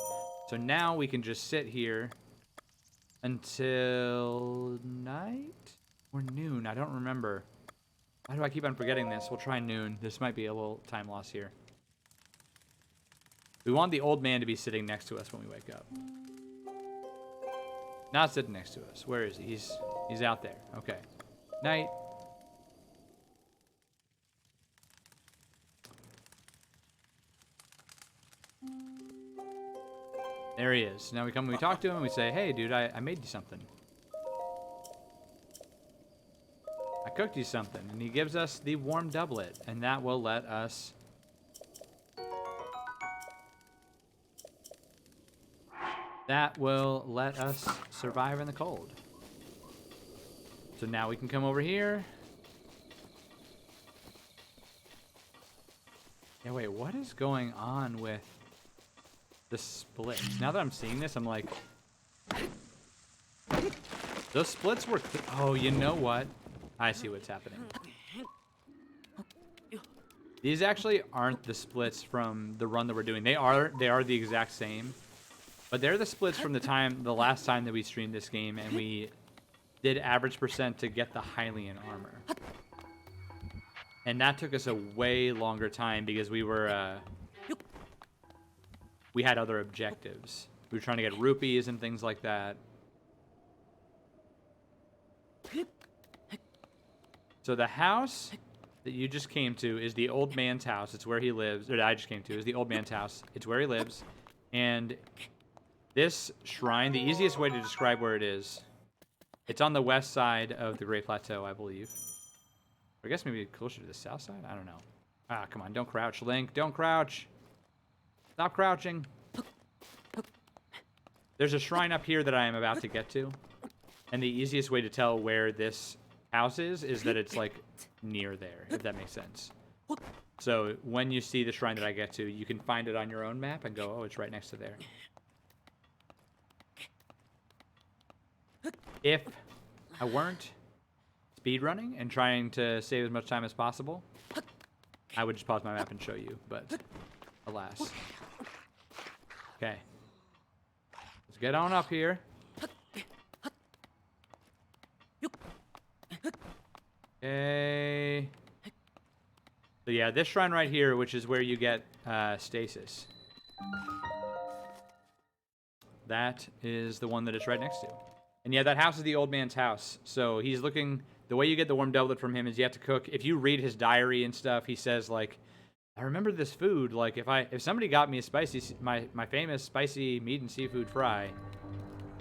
So now we can just sit here until night or noon. I don't remember. Why do I keep on forgetting this? We'll try noon. This might be a little time loss here. We want the old man to be sitting next to us when we wake up. Not sitting next to us. Where is he? He's out there. Okay. Night. There he is. Now we come and we talk to him and we say, hey, dude, I made you something. I cooked you something. And he gives us the warm doublet. And that will let us... survive in the cold. So now we can come over here. Yeah, wait, what is going on with the splits? Now that I'm seeing this, I'm like... Those splits were... Oh, you know what? I see what's happening. These actually aren't the splits from the run that we're doing. They are the exact same. But they're the splits from the last time that we streamed this game, and we did average percent to get the Hylian armor. And that took us a way longer time because we had other objectives. We were trying to get rupees and things like that. So the house that you just came to is the old man's house. It's where he lives. Or that I just came to is the old man's house. It's where he lives. And this shrine, the easiest way to describe where it is, it's on the west side of the Great Plateau, I believe. I guess maybe closer to the south side? I don't know. Ah, come on. Don't crouch, Link. Don't crouch. Stop crouching. There's a shrine up here that I am about to get to. And the easiest way to tell where this house is that it's, like, near there, if that makes sense. So when you see the shrine that I get to, you can find it on your own map and go, oh, it's right next to there. If I weren't speedrunning and trying to save as much time as possible, I would just pause my map and show you, but alas. Okay. Let's get on up here. Okay. So yeah, this shrine right here, which is where you get stasis. That is the one that it's right next to. And yeah, that house is the old man's house. So he's looking... The way you get the warm doublet from him is you have to cook. If you read his diary and stuff, he says, like, I remember this food. Like, if somebody got me a my famous spicy meat and seafood fry,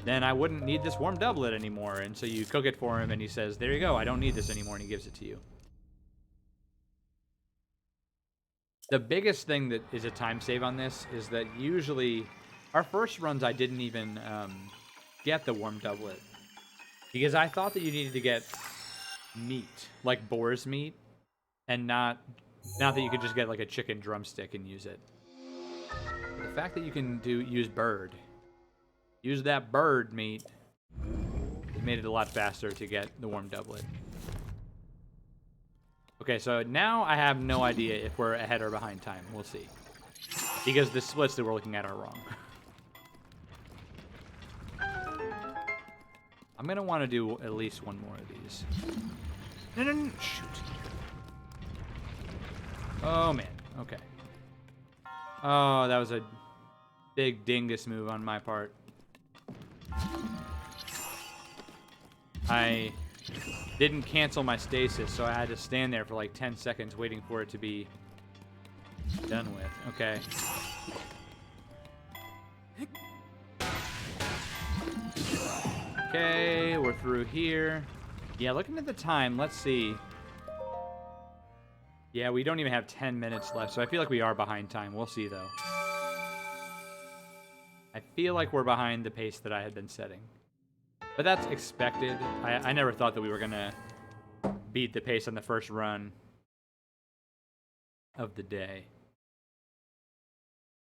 then I wouldn't need this warm doublet anymore. And so you cook it for him, and he says, there you go. I don't need this anymore. And he gives it to you. The biggest thing that is a time save on this is that usually... Our first runs, I didn't even... get the warm doublet. Because I thought that you needed to get meat, like boar's meat, and not that you could just get like a chicken drumstick and use it. The fact that you can use that bird meat, made it a lot faster to get the warm doublet. Okay, so now I have no idea if we're ahead or behind time. We'll see. Because the splits that we're looking at are wrong. I'm going to want to do at least one more of these. No, shoot. Oh, man. Okay. Oh, that was a big dingus move on my part. I didn't cancel my stasis, so I had to stand there for like 10 seconds waiting for it to be done with. Okay. Okay, we're through here. Yeah, looking at the time, let's see. Yeah, we don't even have 10 minutes left, so I feel like we are behind time. We'll see, though. I feel like we're behind the pace that I had been setting. But that's expected. I never thought that we were going to beat the pace on the first run of the day.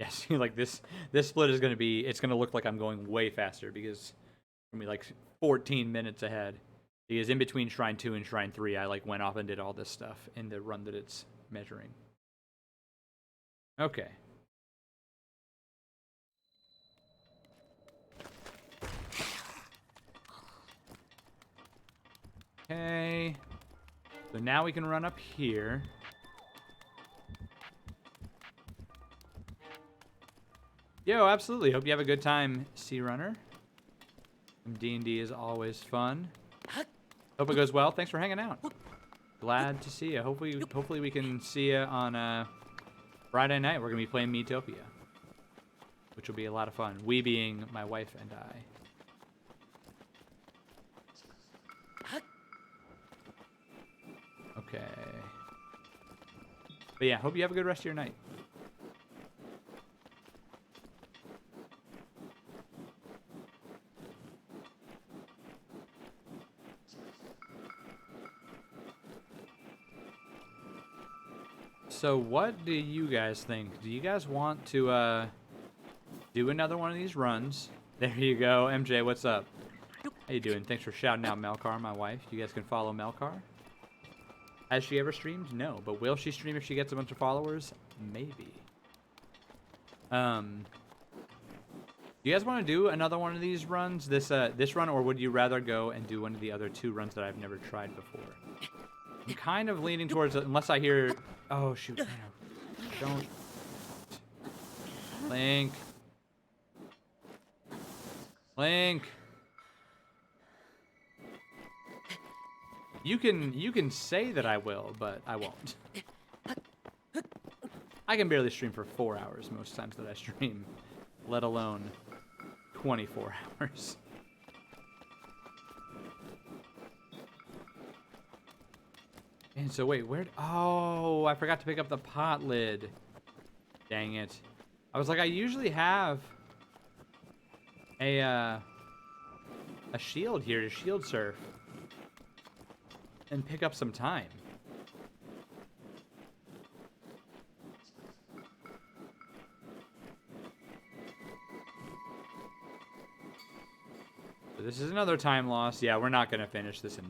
Yeah, see, like this split is going to be, it's going to look like I'm going way faster because I'm going to be like 14 minutes ahead. Because in between Shrine 2 and Shrine 3, I like went off and did all this stuff in the run that it's measuring. Okay. Okay. So now we can run up here. Yo, absolutely. Hope you have a good time, Sea Runner. D&D is always fun. Hope it goes well. Thanks for hanging out. Glad to see you. Hopefully we can see you on Friday night. We're going to be playing Metopia, which will be a lot of fun. We being my wife and I. Okay. But yeah, hope you have a good rest of your night. So what do you guys think? Do you guys want to do another one of these runs? There you go. MJ, what's up? How you doing? Thanks for shouting out Melkar, my wife. You guys can follow Melkar. Has she ever streamed? No. But will she stream if she gets a bunch of followers? Maybe. Do you guys want to do another one of these runs? This run, or would you rather go and do one of the other two runs that I've never tried before? I'm kind of leaning towards, unless I hear... Oh, shoot. No. Don't. Link. Link. You can say that I will, but I won't. I can barely stream for 4 hours most times that I stream, let alone 24 hours. And so wait, oh, I forgot to pick up the pot lid. Dang it. I was like, I usually have a shield here to shield surf and pick up some time. So this is another time loss. Yeah, we're not going to finish this in...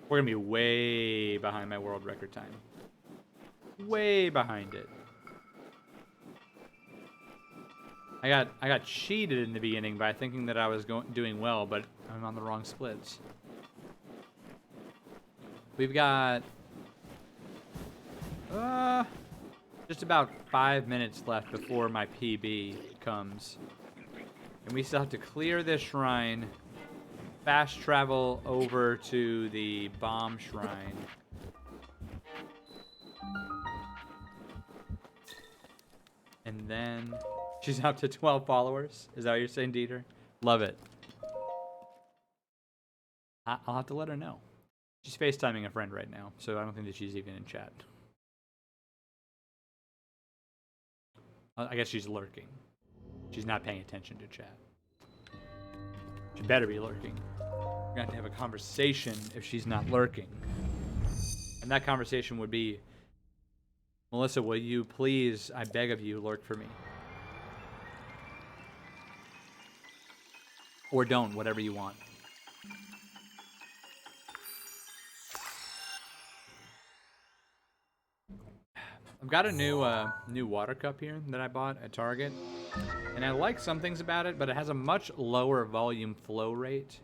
We're going to be way behind my world record time. Way behind it. I got cheated in the beginning by thinking that I was doing well, but I'm on the wrong splits. We've got just about 5 minutes left before my PB comes. And we still have to clear this shrine, fast travel over to the bomb shrine. And then she's up to 12 followers. Is that what you're saying, Dieter? Love it. I'll have to let her know. She's FaceTiming a friend right now, so I don't think that she's even in chat. I guess she's lurking. She's not paying attention to chat. She better be lurking. We're going to have a conversation if she's not lurking. And that conversation would be, Melissa, will you please, I beg of you, lurk for me? Or don't, whatever you want. I've got a new water cup here that I bought at Target. And I like some things about it, but it has a much lower volume flow rate.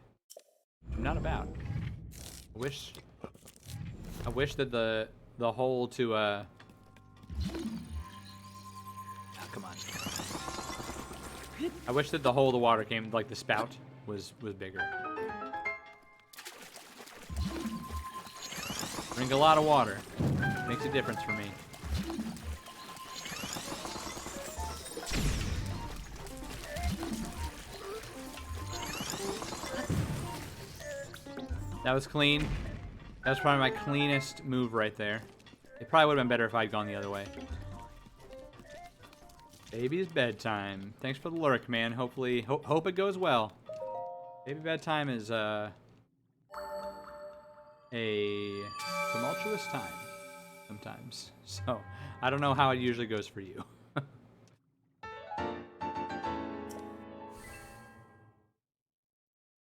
I'm not about. I wish that the hole to oh, come on. I wish that the hole the water came, like the spout was bigger. Drink a lot of water. Makes a difference for me. That was clean. That was probably my cleanest move right there. It probably would have been better if I'd gone the other way. Baby's bedtime. Thanks for the lurk, man. Hopefully, hope it goes well. Baby bedtime is a tumultuous time sometimes. So I don't know how it usually goes for you.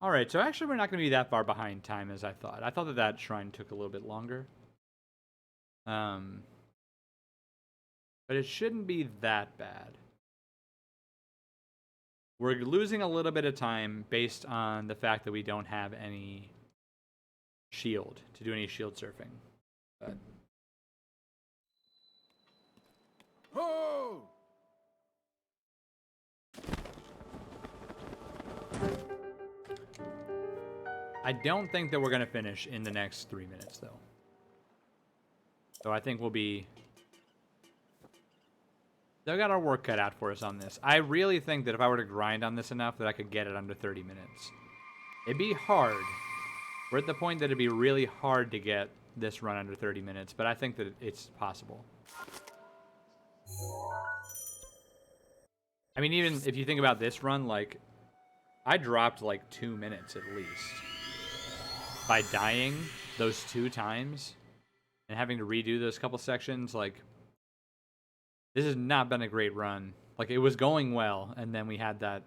All right, so actually we're not going to be that far behind time as I thought. I thought that shrine took a little bit longer. But it shouldn't be that bad. We're losing a little bit of time based on the fact that we don't have any shield to do any shield surfing. But Ho! I don't think that we're going to finish in the next 3 minutes, though. So I think we'll be... They've got our work cut out for us on this. I really think that if I were to grind on this enough that I could get it under 30 minutes. It'd be hard. We're at the point that it'd be really hard to get this run under 30 minutes, but I think that it's possible. I mean, even if you think about this run, like, I dropped like 2 minutes at least. By dying those 2 times and having to redo those couple sections, like, this has not been a great run. Like, it was going well, and then we had that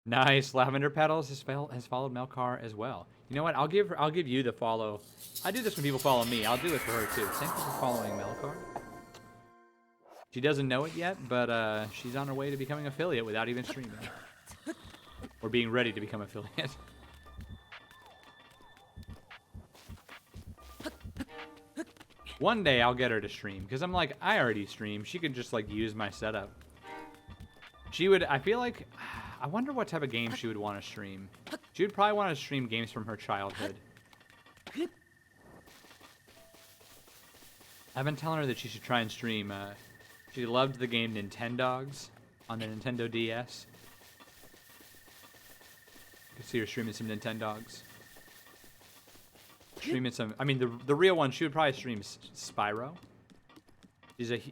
nice Lavender Petals has followed Melkar as well. You know what? I'll give you the follow. I do this when people follow me. I'll do it for her too. Thank you for following Melkar. She doesn't know it yet, but she's on her way to becoming affiliate without even streaming. Or being ready to become affiliate. One day I'll get her to stream, because I'm like, I already stream. She could just, like, use my setup. She would, I feel like, I wonder what type of games she would want to stream. She would probably want to stream games from her childhood. I've been telling her that she should try and stream, she loved the game Nintendogs on the Nintendo DS. You can see her streaming some Nintendogs. Streaming some, I mean, the real one, she would probably stream Spyro.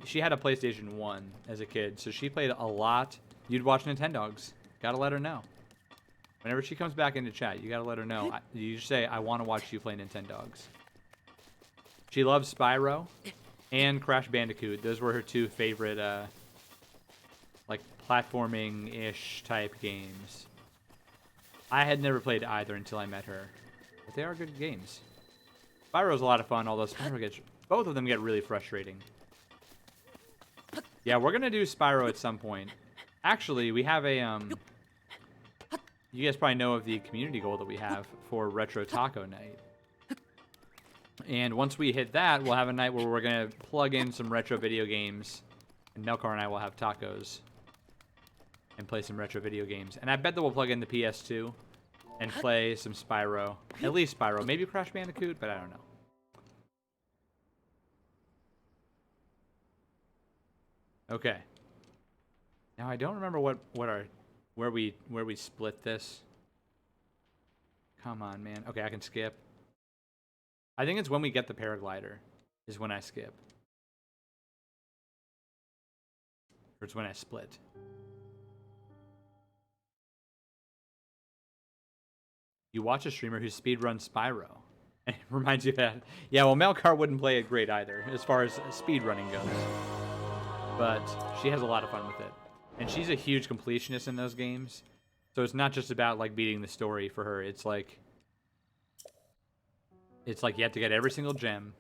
She had a PlayStation 1 as a kid, so she played a lot. You'd watch Nintendogs. Gotta let her know. Whenever she comes back into chat, you gotta let her know. You just say, I want to watch you play Nintendogs. She loves Spyro and Crash Bandicoot. Those were her 2 favorite, like, platforming-ish type games. I had never played either until I met her. But they are good games. Spyro's a lot of fun, although both of them get really frustrating. Yeah, we're gonna do Spyro at some point. Actually, we have a, you guys probably know of the community goal that we have for Retro Taco Night. And once we hit that, we'll have a night where we're gonna plug in some retro video games, and Melkar and I will have tacos and play some retro video games. And I bet that we'll plug in the PS2 and play some Spyro. At least Spyro. Maybe Crash Bandicoot, but I don't know. Okay. Now I don't remember where we split this. Come on, man. Okay, I can skip. I think it's when we get the paraglider is when I skip. Or it's when I split. You watch a streamer who speedruns Spyro. And it reminds you of that. Yeah, well, Melkar wouldn't play it great either, as far as speedrunning goes. But she has a lot of fun with it. And she's a huge completionist in those games. So it's not just about, like, beating the story for her. It's like you have to get every single gem.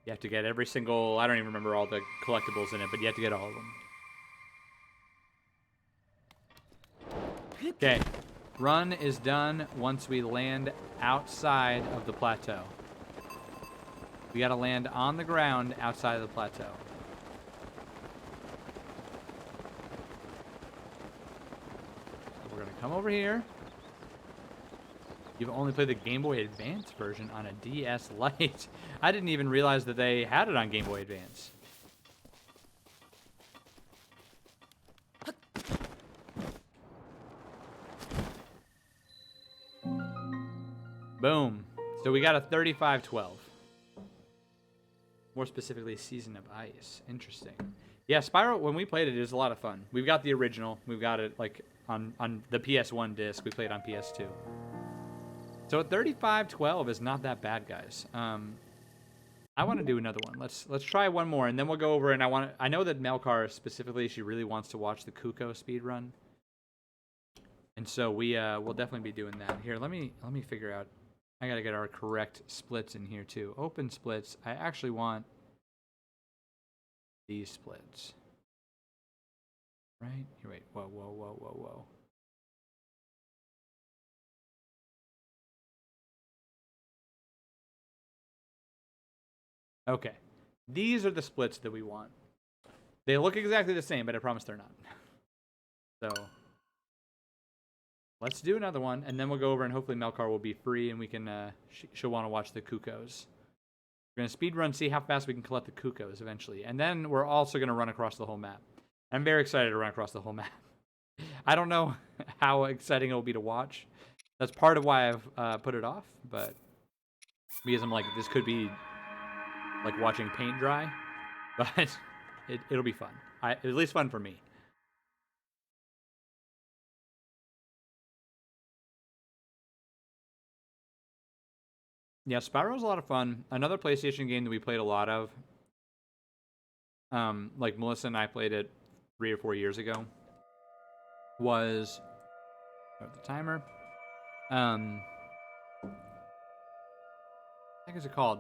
You have to get every single... I don't even remember all the collectibles in it, but you have to get all of them. Okay. Run is done once we land outside of the plateau. We gotta land on the ground outside of the plateau. So we're gonna come over here. You've only played the Game Boy Advance version on a DS Lite. I didn't even realize that they had it on Game Boy Advance. Boom. So we got a 3512. More specifically, Season of Ice. Interesting. Yeah, Spyro, when we played it, it was a lot of fun. We've got the original. We've got it like on the PS1 disc. We played on PS2. So a 3512 is not that bad, guys. I want to do another one. Let's try one more, and then we'll go over. And I know that Melkar specifically, she really wants to watch the Kuko speedrun. And so we'll definitely be doing that. Here, let me figure out. I gotta get our correct splits in here too. Open splits. I actually want these splits. Right? Here, wait. Whoa, whoa, whoa, whoa, whoa. Okay. These are the splits that we want. They look exactly the same, but I promise they're not. So let's do another one, and then we'll go over, and hopefully Melkar will be free, and we can. She'll want to watch the Kukos. We're gonna speed run, see how fast we can collect the Kukos eventually, and then we're also gonna run across the whole map. I'm very excited to run across the whole map. I don't know how exciting it will be to watch. That's part of why I've put it off, but because I'm like, this could be like watching paint dry, but it'll be fun. At least fun for me. Yeah, Spyro's a lot of fun. Another PlayStation game that we played a lot of, like Melissa and I played it 3 or 4 years ago, was start the timer. What the heck is it called?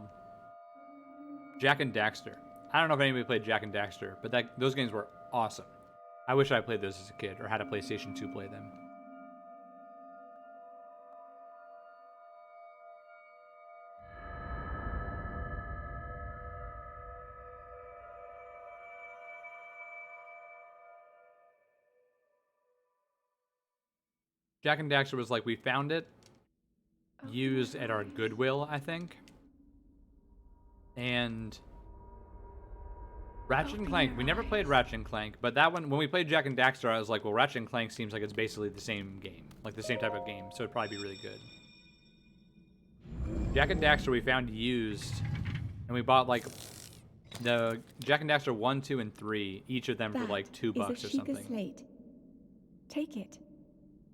Jak and Daxter. I don't know if anybody played Jak and Daxter, but those games were awesome. I wish I played those as a kid or had a PlayStation 2 play them. Jak and Daxter was like, we found it, used at our Goodwill, I think. And Ratchet and Clank, we never played Ratchet and Clank, but that one, when we played Jak and Daxter, I was like, well, Ratchet and Clank seems like it's basically the same game, like the same type of game, so it'd probably be really good. Jak and Daxter we found used, and we bought like the Jak and Daxter 1, 2, and 3, each of them for like $2 or something. Slate. Take it.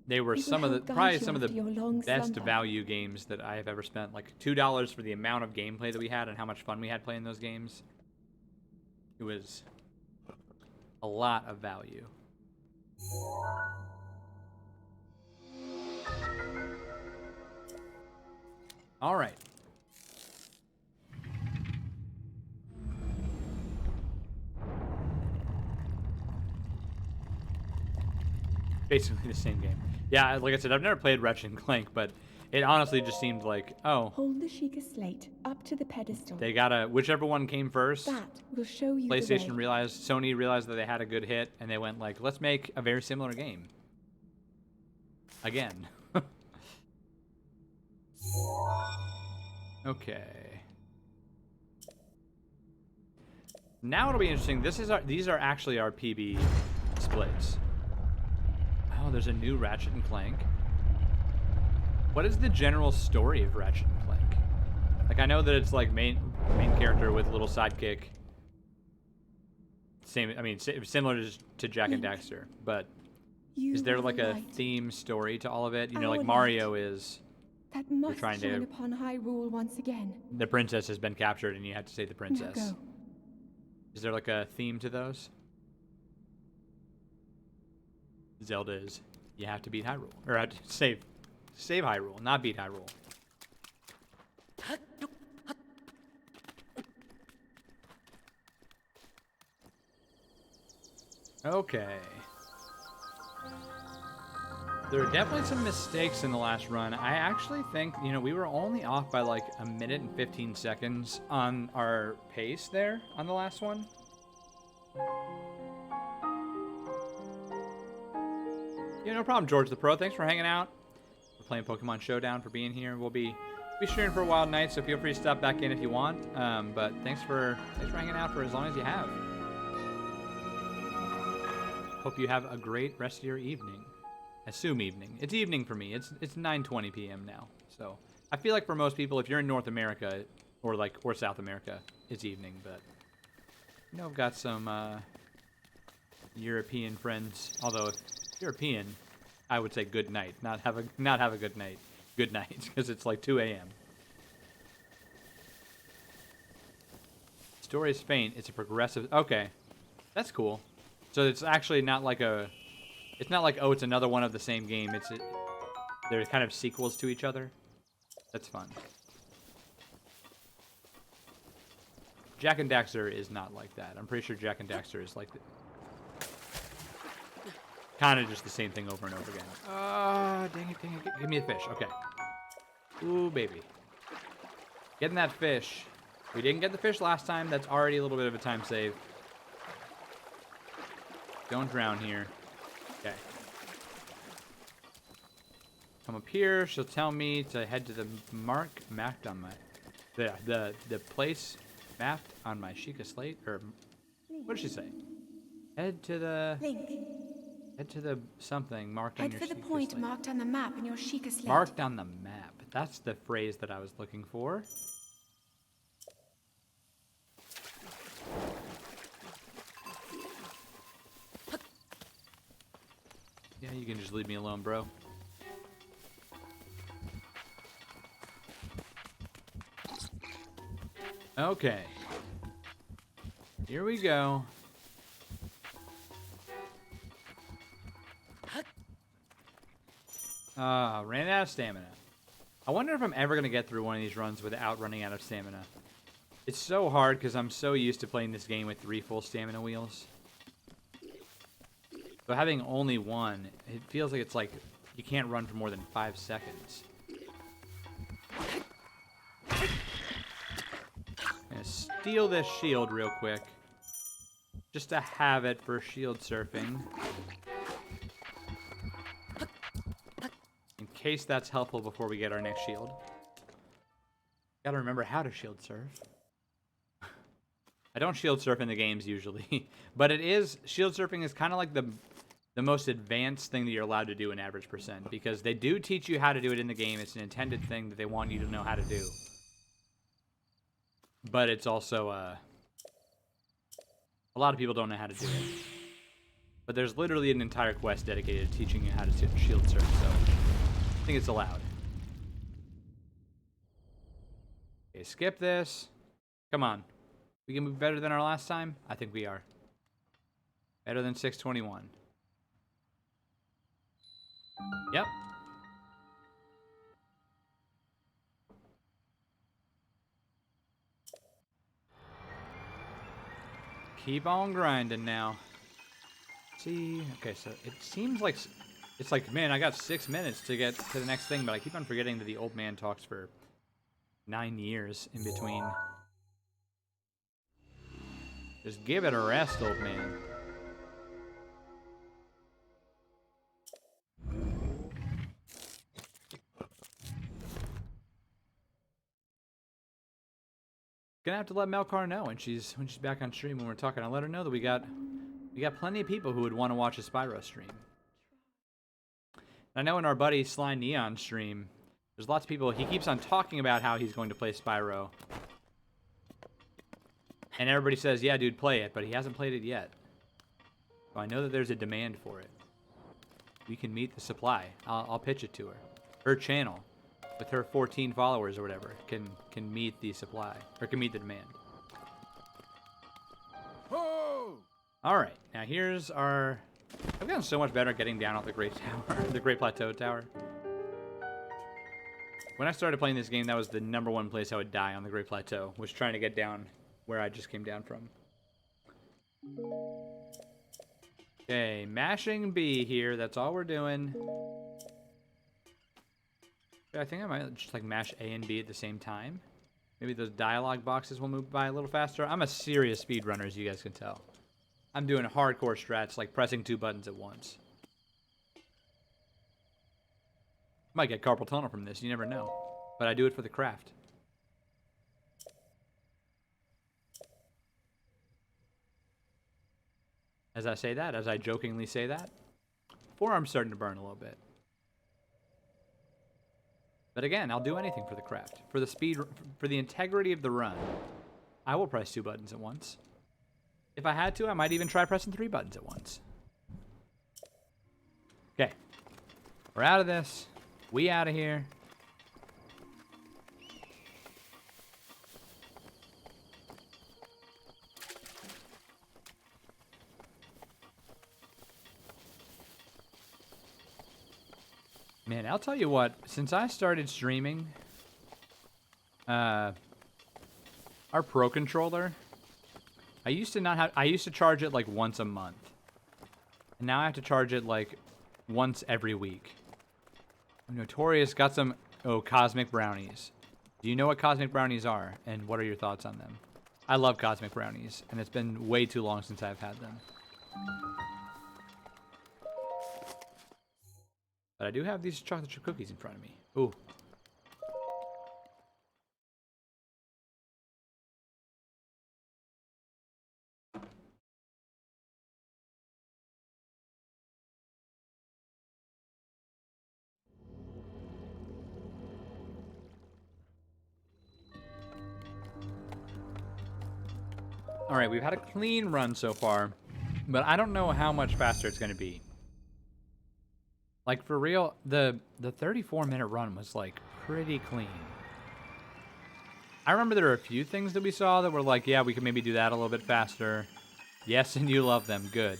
They were It some will of the help guide probably you some of the after your long best slumber. value games that I have ever spent. Like $2 for the amount of gameplay that we had and how much fun we had playing those games. It was a lot of value. All right. Basically the same game. Yeah, like I said, I've never played Ratchet and Clank, but it honestly just seemed like, oh, Hold the Sheikah slate up to the pedestal. they gotta, whichever one came first. That will show you PlayStation the way. realized, Sony realized that they had a good hit, and they went like, let's make a very similar game. Again. Okay. Now it'll be interesting. These are actually our PB splits. Oh, there's a new Ratchet and Clank. What is the general story of Ratchet and Clank? Like, I know that it's like main character with a little sidekick. Same, I mean, similar to Jak and Daxter, but You Is there are like the a light theme story to all of it? You know, Our like light. Mario is that must trying shine to- upon Hyrule once again. the princess has been captured and you have to save the Now princess. go. Is there like a theme to those? Zelda is you have to beat Hyrule. Or have to save Hyrule, not beat Hyrule. Okay. There are definitely some mistakes in the last run. I actually think, you know, we were only off by like a minute and 15 seconds on our pace there on the last one. Yeah, no problem, George the Pro. Thanks for hanging out. We're playing Pokemon Showdown, for being here. We'll be streaming for a wild night, so feel free to stop back in if you want. But thanks for hanging out for as long as you have. Hope you have a great rest of your evening. Assume evening. It's evening for me. It's 9:20 p.m. now. So I feel like for most people, if you're in North America or South America, it's evening. But you know, I've got some European friends. Although if European, I would say good night, not have a good night. Good night, because it's like 2 a.m. Story is faint. It's a progressive. Okay, that's cool. So it's actually not like a. It's not like, oh, it's another one of the same game. They're kind of sequels to each other. That's fun. Jak and Daxter is not like that. I'm pretty sure Jak and Daxter is like kind of just the same thing over and over again. Dang it. Give me the fish. Okay. Ooh, baby. Getting that fish. We didn't get the fish last time. That's already a little bit of a time save. Don't drown here. Okay. Come up here. She'll tell me to head to the mark mapped on my the place mapped on my Sheikah slate. Or what did she say? Head to the Link. Head to the something marked on Head your for the Sheikah point slate. marked on the map in your Sheikah slate. Marked on the map. That's the phrase that I was looking for. Yeah, you can just leave me alone, bro. Okay. Here we go. Ran out of stamina. I wonder if I'm ever going to get through one of these runs without running out of stamina. It's so hard because I'm so used to playing this game with 3 full stamina wheels. So having only one, it feels like it's like you can't run for more than 5 seconds. I'm going to steal this shield real quick. Just to have it for shield surfing. In case that's helpful before we get our next shield. Gotta remember how to shield surf. I don't shield surf in the games usually, but shield surfing is kind of like the most advanced thing that you're allowed to do in average percent, because they do teach you how to do it in the game. It's an intended thing that they want you to know how to do. But it's also, a lot of people don't know how to do it. But there's literally an entire quest dedicated to teaching you how to shield surf, so I think it's allowed. Okay, skip this. Come on. We can move better than our last time? I think we are. Better than 621. Yep. Keep on grinding now. See, okay, so it seems like it's like, man, I got 6 minutes to get to the next thing, but I keep on forgetting that the old man talks for 9 years in between. Just give it a rest, old man. Gonna have to let Melkar know when she's back on stream when we're talking. I'll let her know that we got plenty of people who would want to watch a Spyro stream. I know in our buddy Sly Neon stream, there's lots of people. He keeps on talking about how he's going to play Spyro, and everybody says, "Yeah, dude, play it," but he hasn't played it yet. So I know that there's a demand for it. we can meet the supply. I'll pitch it to her. Her channel, with her 14 followers or whatever, can meet the supply, or can meet the demand. All right, now here's our... I've gotten so much better at getting down off the Great Tower, the Great Plateau Tower. When I started playing this game, that was the #1 place I would die on the Great Plateau, was trying to get down where I just came down from. Okay, mashing B here, that's all we're doing. I think I might just like mash A and B at the same time. Maybe those dialogue boxes will move by a little faster. I'm a serious speedrunner, as you guys can tell. I'm doing hardcore strats, like pressing 2 buttons at once. Might get carpal tunnel from this, you never know. But I do it for the craft. As I say that, as I jokingly say that, forearm's starting to burn a little bit. But again, I'll do anything for the craft. For the speed, for the integrity of the run, I will press 2 buttons at once. If I had to, I might even try pressing 3 buttons at once. Okay. We're out of this. We out of here. Man, I'll tell you what, since I started streaming, our Pro Controller, I used to charge it like once a month. And now I have to charge it like once every week. Notorious got some, Cosmic Brownies. Do you know what Cosmic Brownies are? And what are your thoughts on them? I love Cosmic Brownies, and it's been way too long since I've had them. But I do have these chocolate chip cookies in front of me. Ooh. All right, we've had a clean run so far, but I don't know how much faster it's going to be. Like, for real, the 34-minute run was, like, pretty clean. I remember there were a few things that we saw that were like, yeah, we could maybe do that a little bit faster. Yes, and you love them. Good.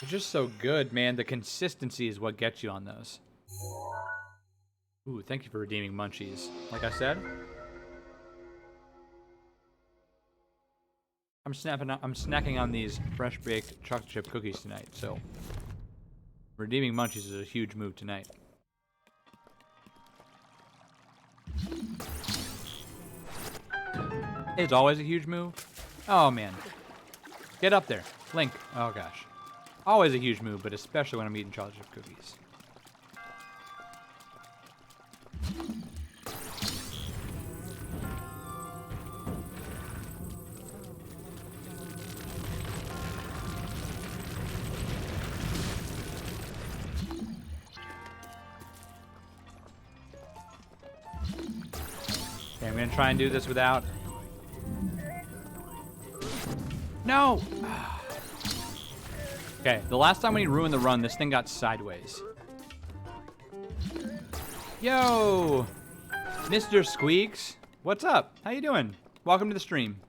They're just so good, man. The consistency is what gets you on those. Ooh, thank you for redeeming munchies. Like I said, I'm snacking on these fresh-baked chocolate chip cookies tonight, so redeeming munchies is a huge move tonight. It's always a huge move. Oh, man. Get up there. Link. Oh, gosh. Always a huge move, but especially when I'm eating chocolate chip cookies. Okay, I'm going to try and do this without... No! Okay, the last time when he ruined the run, this thing got sideways. Yo! Mr. Squeaks, what's up? How you doing? Welcome to the stream.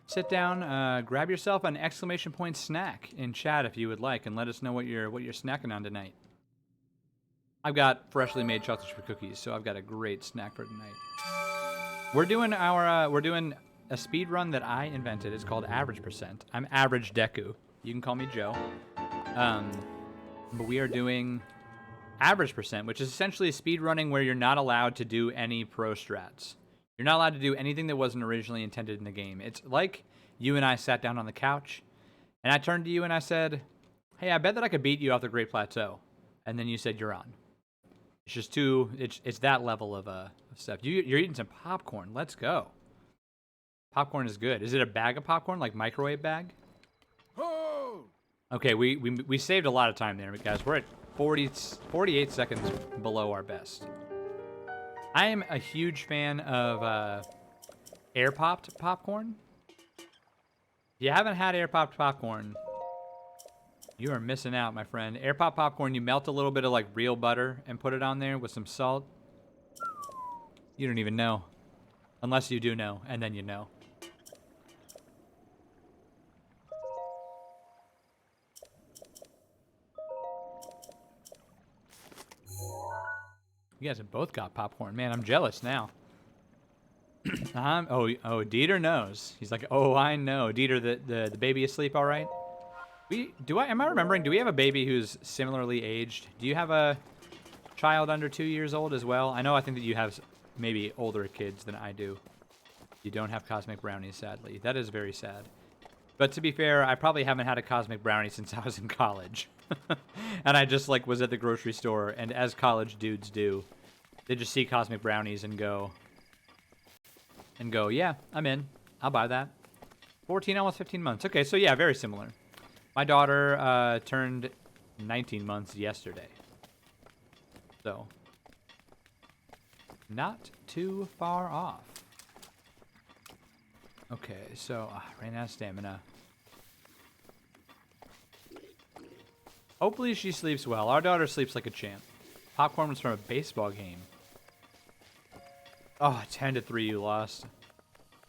Sit down, grab yourself an exclamation point snack in chat if you would like, and let us know what you're snacking on tonight. I've got freshly made chocolate chip cookies, so I've got a great snack for tonight. We're doing a speed run that I invented. It's called Average Percent. I'm Average Deku. You can call me Joe. But we are doing Average Percent, which is essentially speed running where you're not allowed to do any pro strats. You're not allowed to do anything that wasn't originally intended in the game. It's like you and I sat down on the couch, and I turned to you and I said, hey, I bet that I could beat you off the Great Plateau. And then you said, you're on. It's just it's that level of stuff. You're eating some popcorn. Let's go. Popcorn is good. Is it a bag of popcorn, like microwave bag? Okay, we saved a lot of time there, guys. We're at 48 seconds below our best. I am a huge fan of air-popped popcorn. If you haven't had air-popped popcorn, You are missing out, my friend. Air pop popcorn, you melt a little bit of like real butter and put it on there with some salt. You don't even know. Unless you do know, and then you know. You guys have both got popcorn. Man, I'm jealous now. Oh, Dieter knows. He's like, oh, I know. Dieter, the baby asleep all right? Am I remembering, do we have a baby who's similarly aged? Do you have a child under 2 years old as well? I think that you have maybe older kids than I do. You don't have cosmic brownies, sadly. That is very sad. But to be fair, I probably haven't had a cosmic brownie since I was in college. And I just like was at the grocery store, and as college dudes do, they just see cosmic brownies and go, yeah, I'm in. I'll buy that. 14, almost 15 months. Okay, so yeah, very similar. My daughter turned 19 months yesterday. So, not too far off. Okay, so ran out of stamina. Hopefully she sleeps well. Our daughter sleeps like a champ. Popcorn was from a baseball game. Oh, 10-3 you lost.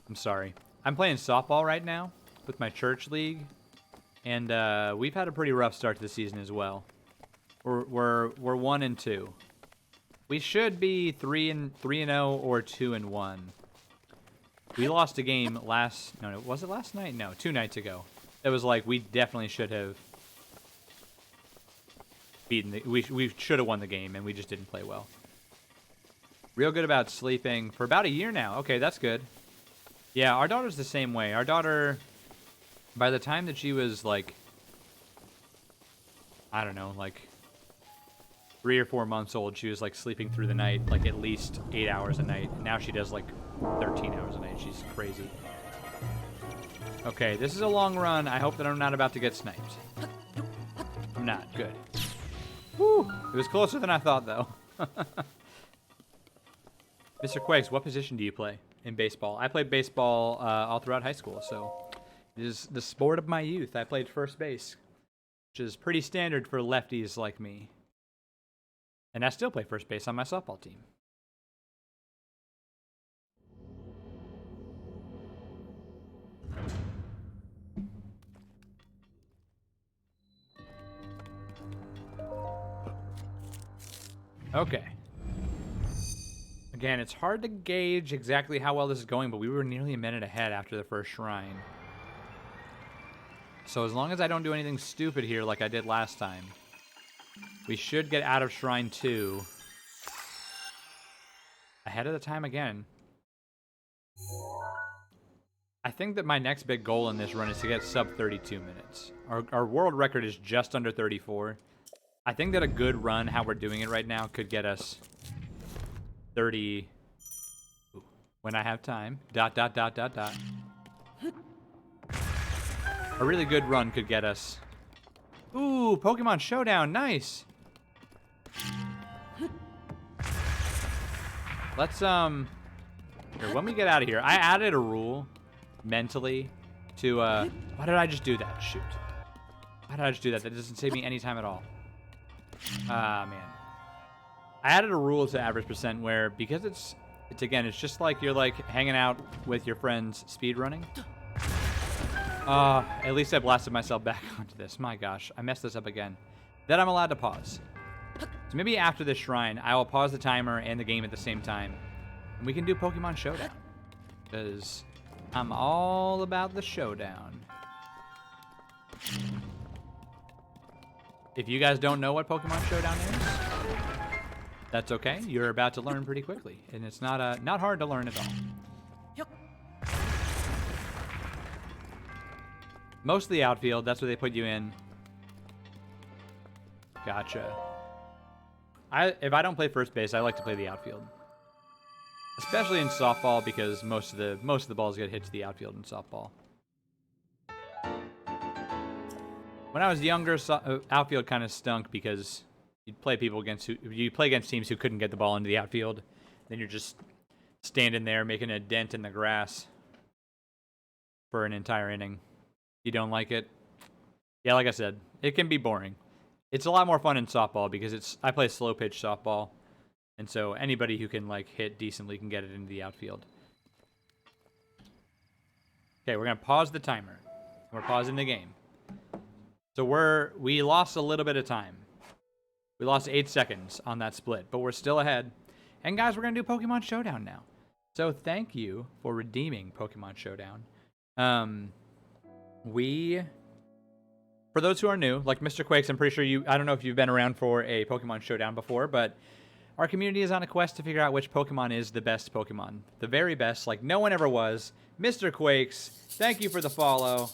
I'm sorry. I'm playing softball right now with my church league. And we've had a pretty rough start to the season as well. We're 1-2. We should be 3-0 or 2-1. We lost a game was it last night? No, 2 nights ago. It was like we definitely should have beaten we should have won the game, and we just didn't play well. Real good about sleeping for about a year now. Okay, that's good. Yeah, our daughter's the same way. Our daughter, by the time that she was like, I don't know, like 3 or 4 months old, she was like sleeping through the night, like at least 8 hours a night. And now she does like 13 hours a night. She's crazy. Okay, this is a long run. I hope that I'm not about to get sniped. I'm not. Good. Whew. It was closer than I thought, though. Mr. Quakes, what position do you play in baseball? I played baseball all throughout high school, so it is the sport of my youth. I played first base, which is pretty standard for lefties like me. And I still play first base on my softball team. Okay. Again, it's hard to gauge exactly how well this is going, but we were nearly a minute ahead after the first shrine. So as long as I don't do anything stupid here like I did last time, we should get out of Shrine 2 ahead of the time again. I think that my next big goal in this run is to get sub 32 minutes. Our world record is just under 34. I think that a good run, how we're doing it right now, could get us 30... Ooh, when I have time. ... A really good run could get us... Ooh, Pokemon Showdown, nice! Let's, here, when we get out of here, I added a rule mentally to, why did I just do that? Shoot. Why did I just do that? That doesn't save me any time at all. Ah, man. I added a rule to average percent where, because it's just like you're, like, hanging out with your friends speedrunning. At least I blasted myself back onto this. My gosh, I messed this up again. Then I'm allowed to pause. So maybe after this shrine, I will pause the timer and the game at the same time. And we can do Pokemon Showdown. Because I'm all about the showdown. If you guys don't know what Pokemon Showdown is, that's okay. You're about to learn pretty quickly. And it's not hard to learn at all. Most of the outfield, that's where they put you in. Gotcha. If I don't play first base, I like to play the outfield. Especially in softball, because most of the balls get hit to the outfield in softball. When I was younger, outfield kind of stunk because you'd play against teams who couldn't get the ball into the outfield. Then you're just standing there making a dent in the grass for an entire inning. You don't like it? Yeah, like I said, It can be boring. It's a lot more fun in softball because I play slow pitch softball, and so anybody who can like hit decently can get it into the outfield. Okay, we're gonna pause the timer. We're pausing the game. So we lost a little bit of time. We lost 8 seconds on that split, but we're still ahead. And guys, we're gonna do Pokemon Showdown now. So thank you for redeeming Pokemon Showdown. For those who are new, like Mr. Quakes, I'm pretty sure I don't know if you've been around for a Pokemon Showdown before, but our community is on a quest to figure out which Pokemon is the best Pokemon. The very best, like no one ever was. Mr. Quakes, thank you for the follow.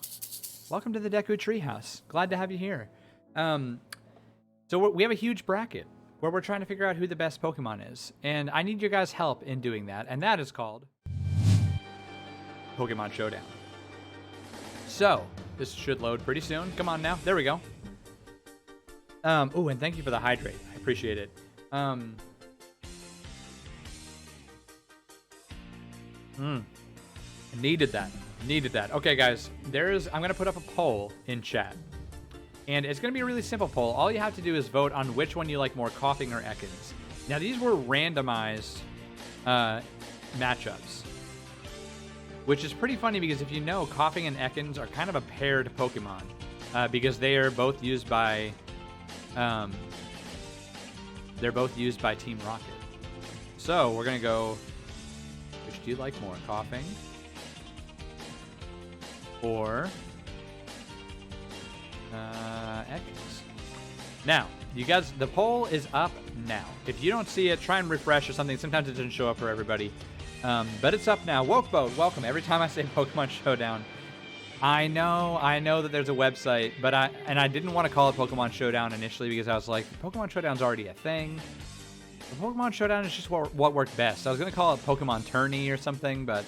Welcome to the Deku Treehouse. Glad to have you here. So we have a huge bracket where we're trying to figure out who the best Pokemon is. And I need your guys' help in doing that, and that is called Pokemon Showdown. So, this should load pretty soon. Come on now. There we go. Oh, and thank you for the hydrate. I appreciate it. Needed that. Okay, guys. I'm going to put up a poll in chat. And it's going to be a really simple poll. All you have to do is vote on which one you like more, Coughing or Ekans. Now, these were randomized matchups. Which is pretty funny because if you know, Coughing and Ekans are kind of a paired Pokemon. Because they are both used by... they're both used by Team Rocket. So, we're going to go... Which do you like more, Coughing? Or... Ekans. Now, you guys, the poll is up now. If you don't see it, try and refresh or something. Sometimes it doesn't show up for everybody. But it's up now. Wokeboat, welcome. Every time I say Pokemon Showdown, I know that there's a website, but I didn't want to call it Pokemon Showdown initially because I was like, Pokemon Showdown's already a thing. The Pokemon Showdown is just what worked best. I was gonna call it Pokemon Tourney or something, but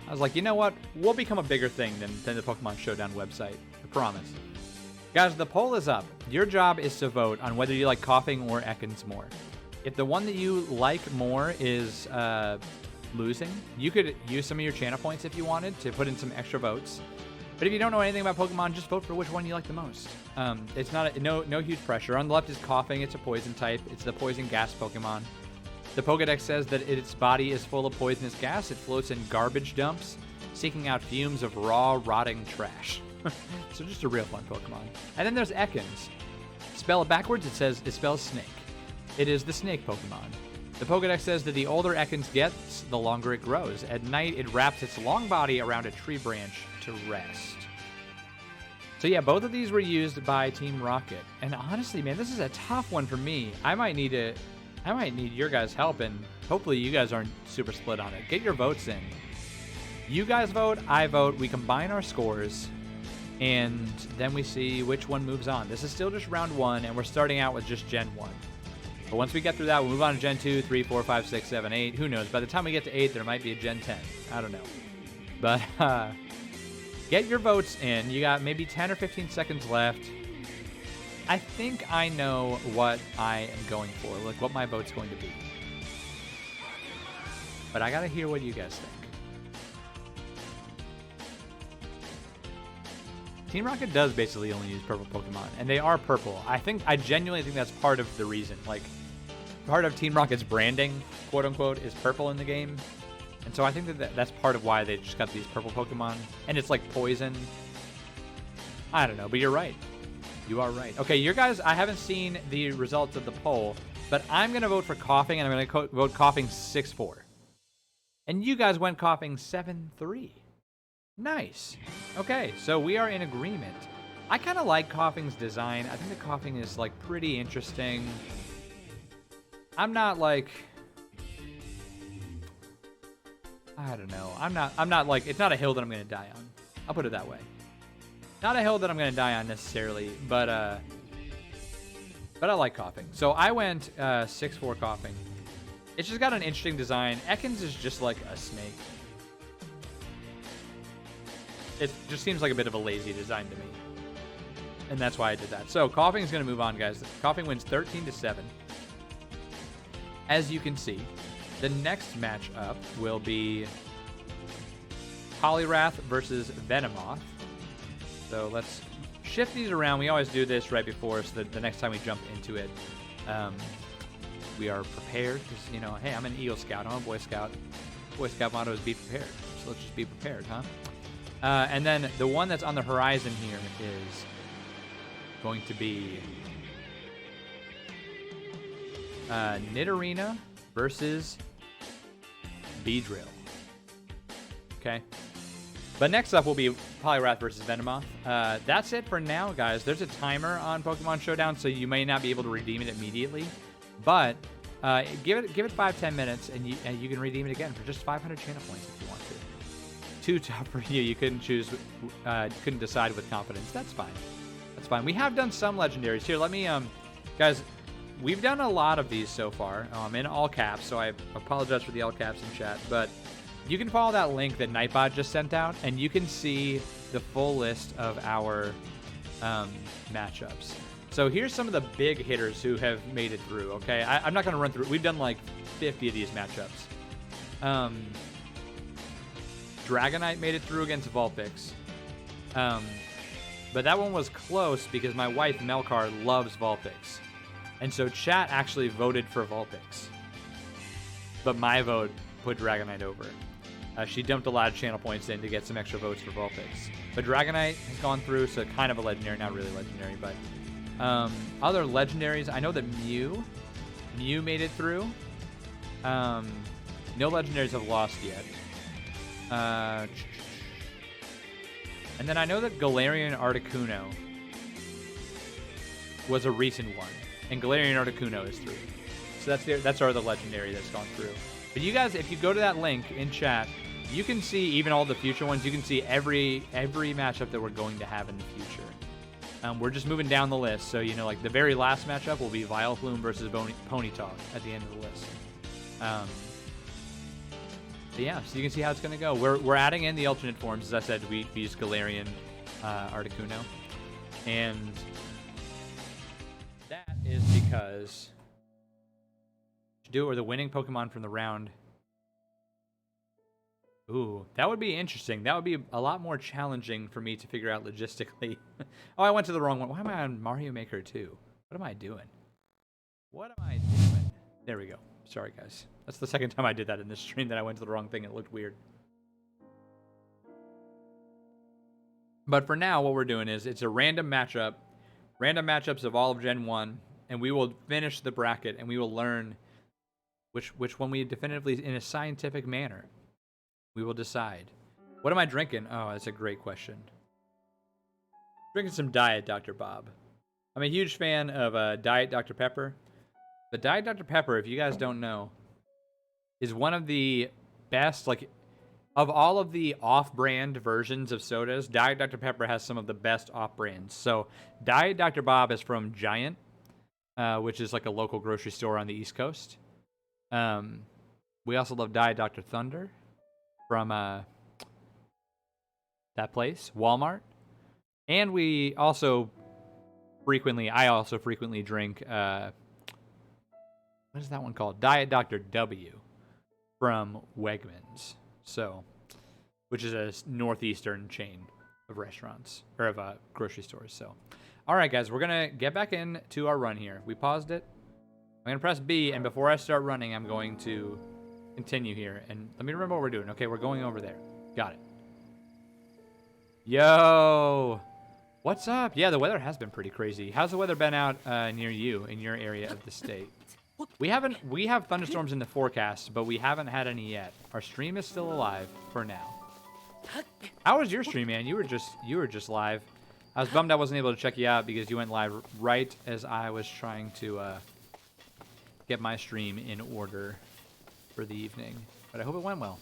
I was like, you know what? We'll become a bigger thing than the Pokemon Showdown website. I promise. Guys, the poll is up. Your job is to vote on whether you like Coughing or Ekans more. If the one that you like more is losing, you could use some of your channel points if you wanted to put in some extra votes. But if you don't know anything about Pokemon, just vote for which one you like the most. It's not no huge pressure. On the left is Coughing. It's a poison type. It's the poison gas Pokemon. The Pokedex says that its body is full of poisonous gas. It floats in garbage dumps, seeking out fumes of raw, rotting trash. So just a real fun Pokemon. And then there's Ekans. Spell it backwards, it spells snake. It is the snake Pokemon. The Pokedex says that the older Ekans gets, the longer it grows. At night, it wraps its long body around a tree branch to rest. So yeah, both of these were used by Team Rocket. And honestly, man, this is a tough one for me. I might need your guys' help, and hopefully you guys aren't super split on it. Get your votes in. You guys vote, I vote, we combine our scores, and then we see which one moves on. This is still just round 1, and we're starting out with just Gen 1. But once we get through that, we'll move on to Gen 2, 3, 4, 5, 6, 7, 8. Who knows? By the time we get to 8, there might be a Gen 10. I don't know. But get your votes in. You got maybe 10 or 15 seconds left. I think I know what I am going for, like what my vote's going to be. But I gotta hear what you guys think. Team Rocket does basically only use purple Pokemon, and they are purple. I genuinely think that's part of the reason. Like, part of Team Rocket's branding, quote unquote, is purple in the game. And so I think that's part of why they just got these purple Pokemon. And it's like poison. I don't know, but you're right. You are right. Okay, you guys, I haven't seen the results of the poll, but I'm going to vote for Coughing, and I'm going to vote Coughing 6-4. And you guys went Coughing 7-3. Nice. Okay, so we are in agreement. I kind of like Coughing's design. I think the Coughing is, like, pretty interesting. I'm not, like... I don't know. I'm not, like... It's not a hill that I'm going to die on. I'll put it that way. Not a hill that I'm going to die on necessarily, but I like Coughing. So I went 6-4 Coughing. It's just got an interesting design. Ekans is just like a snake. It just seems like a bit of a lazy design to me. And that's why I did that. So Coughing is going to move on, guys. Coughing wins 13-7. As you can see, the next matchup will be Poliwrath versus Venomoth. So let's shift these around. We always do this right before, so that the next time we jump into it, we are prepared. Because, you know, hey, I'm an Eagle Scout. I'm a Boy Scout. Boy Scout motto is be prepared. So let's just be prepared, huh? And then the one that's on the horizon here is going to be Nidorina versus Beedrill. Okay. But next up will be Poliwrath versus Venomoth. That's it for now, guys. There's a timer on Pokemon Showdown, so you may not be able to redeem it immediately. But give it 5-10 minutes, and you can redeem it again for just 500 channel points if you want to. Too tough for you. You couldn't choose, couldn't decide with confidence. That's fine. That's fine. We have done some legendaries here. Let me, guys, we've done a lot of these so far. In all caps, so I apologize for the all caps in chat, but you can follow that link that Nightbot just sent out, and you can see the full list of our matchups. So here's some of the big hitters who have made it through, okay? I'm not going to run through. We've done like 50 of these matchups. Dragonite made it through against Vulpix. But that one was close because my wife, Melkar, loves Vulpix. And so chat actually voted for Vulpix. But my vote put Dragonite over. She dumped a lot of channel points in to get some extra votes for Vulpix. But Dragonite has gone through, so kind of a legendary, not really legendary, but other legendaries, I know that Mew made it through. No legendaries have lost yet. And then I know that Galarian Articuno was a recent one, and Galarian Articuno is through. So that's our other legendary that's gone through. But you guys, if you go to that link in chat, you can see even all the future ones. You can see every matchup that we're going to have in the future. We're just moving down the list, so you know, like the very last matchup will be Vileplume versus Ponyta at the end of the list. But yeah, so you can see how it's going to go. We're adding in the alternate forms. As I said, we use Galarian Articuno. And that is because or the winning Pokemon from the round. Ooh, that would be interesting. That would be a lot more challenging for me to figure out logistically. Oh, I went to the wrong one. Why am I on Mario Maker 2? What am I doing? What am I doing? There we go. Sorry, guys. That's the second time I did that in this stream that I went to the wrong thing. It looked weird. But for now, what we're doing is it's a random matchup. Random matchups of all of Gen 1. And we will finish the bracket and we will learn which one we definitively, in a scientific manner, we will decide. What am I drinking? Oh, that's a great question. Drinking some Diet Dr. Bob. I'm a huge fan of Diet Dr. Pepper. The Diet Dr. Pepper, if you guys don't know, is one of the best, like, of all of the off-brand versions of sodas, Diet Dr. Pepper has some of the best off-brands. So Diet Dr. Bob is from Giant, which is like a local grocery store on the East Coast. We also love Diet Dr. Thunder from that place, Walmart. And I also frequently drink, what is that one called? Diet Dr. W from Wegmans. So, which is a northeastern chain of restaurants, or of grocery stores. So, all right, guys, we're going to get back into our run here. We paused it. I'm going to press B, and before I start running, I'm going to continue here. And let me remember what we're doing. Okay, we're going over there. Got it. Yo! What's up? Yeah, the weather has been pretty crazy. How's the weather been out near you, in your area of the state? We have thunderstorms in the forecast, but we haven't had any yet. Our stream is still alive for now. How was your stream, man? You were just live. I was bummed I wasn't able to check you out because you went live right as I was trying to get my stream in order for the evening. But I hope it went well.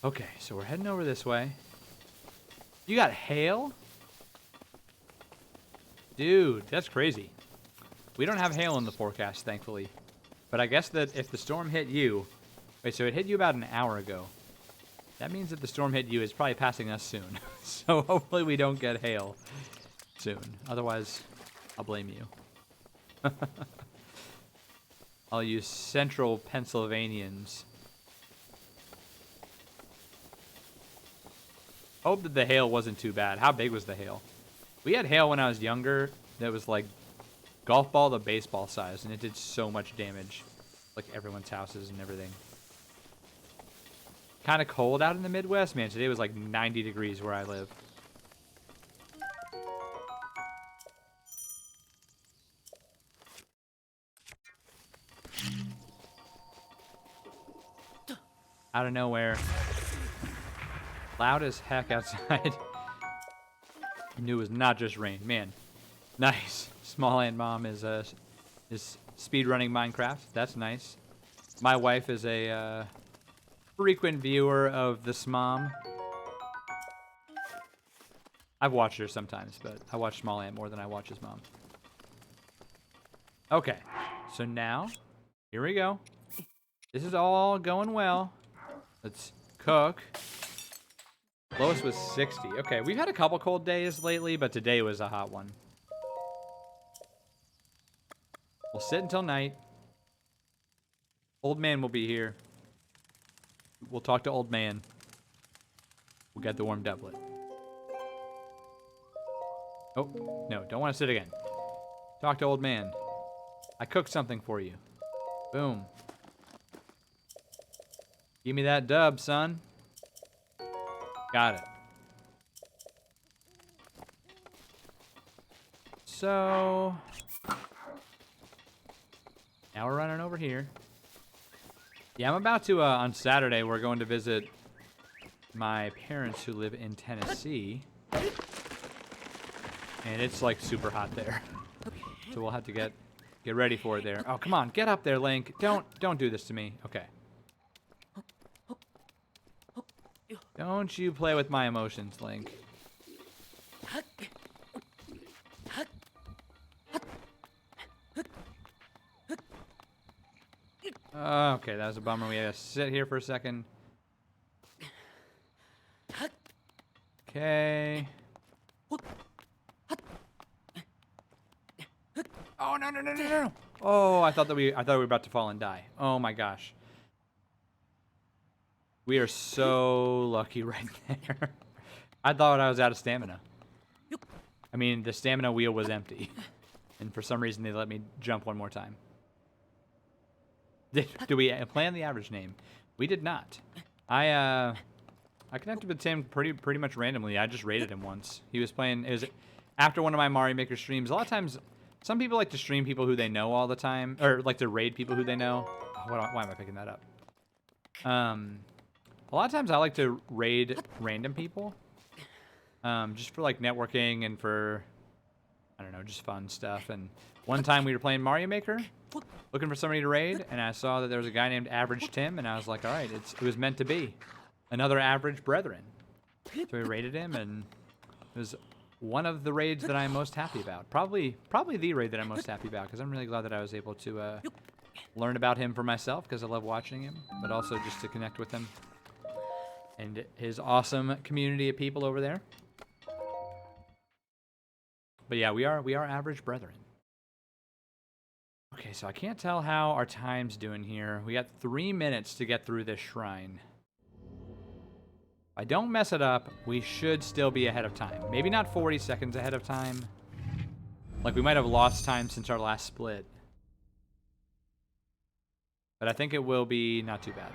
Okay, so we're heading over this way. You got hail? Dude, that's crazy. We don't have hail in the forecast, thankfully. But I guess that if the storm hit you... Wait, so it hit you about an hour ago. That means that the storm hit you is probably passing us soon. So hopefully we don't get hail soon. Otherwise, I'll blame you. All you central Pennsylvanians. Hope that the hail wasn't too bad. How big was the hail? We had hail when I was younger that was like golf ball to baseball size, and it did so much damage. Like everyone's houses and everything. Kind of cold out in the Midwest, man. Today was like 90 degrees where I live. Out of nowhere. Loud as heck outside. Knew it was not just rain. Man, nice. Small Ant Mom is speed running Minecraft. That's nice. My wife is a frequent viewer of this mom. I've watched her sometimes, but I watch Small Ant more than I watch his mom. Okay, so now, here we go. This is all going well. Let's cook. Lowest was 60. Okay, we've had a couple cold days lately, but today was a hot one. We'll sit until night. Old man will be here. We'll talk to old man. We'll get the warm doublet. Oh, no, don't want to sit again. Talk to old man. I cooked something for you. Boom. Give me that dub, son. Got it. So now we're running over here. Yeah, I'm about to, on Saturday, we're going to visit my parents who live in Tennessee. And it's like super hot there. So we'll have to get ready for it there. Oh, come on, get up there, Link. Don't do this to me. Okay. Don't you play with my emotions, Link. Okay, that was a bummer. We had to sit here for a second. Okay. Oh no. Oh, I thought we were about to fall and die. Oh my gosh. We are so lucky right there. I thought I was out of stamina. I mean, the stamina wheel was empty. And for some reason, they let me jump one more time. Did we plan the average name? We did not. I connected with Tim pretty much randomly. I just raided him once. He was playing. It was after one of my Mario Maker streams. A lot of times, some people like to stream people who they know all the time, or like to raid people who they know. Oh, why am I picking that up? A lot of times I like to raid random people, just for like networking and for, I don't know, just fun stuff. And one time we were playing Mario Maker, looking for somebody to raid, and I saw that there was a guy named Average Tim, and I was like, all right, it was meant to be. Another average brethren. So we raided him, and it was one of the raids that I'm most happy about. Probably the raid that I'm most happy about, because I'm really glad that I was able to learn about him for myself, because I love watching him, but also just to connect with him and his awesome community of people over there. But yeah, we are average brethren. Okay, so I can't tell how our time's doing here. We got 3 minutes to get through this shrine. If I don't mess it up, we should still be ahead of time. Maybe not 40 seconds ahead of time. Like, we might have lost time since our last split. But I think it will be not too bad.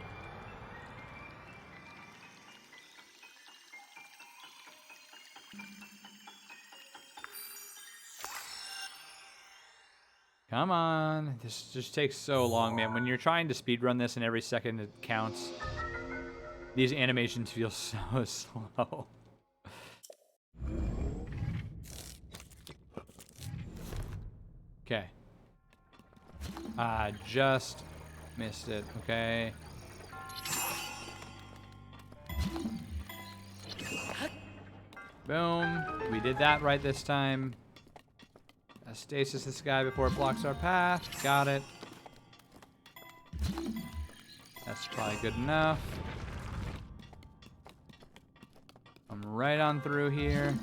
Come on. This just takes so long, man. When you're trying to speedrun this and every second it counts, these animations feel so slow. Okay. I just missed it, okay? Boom. We did that right this time. Stasis this guy before it blocks our path. Got it. That's probably good enough. I'm right on through here.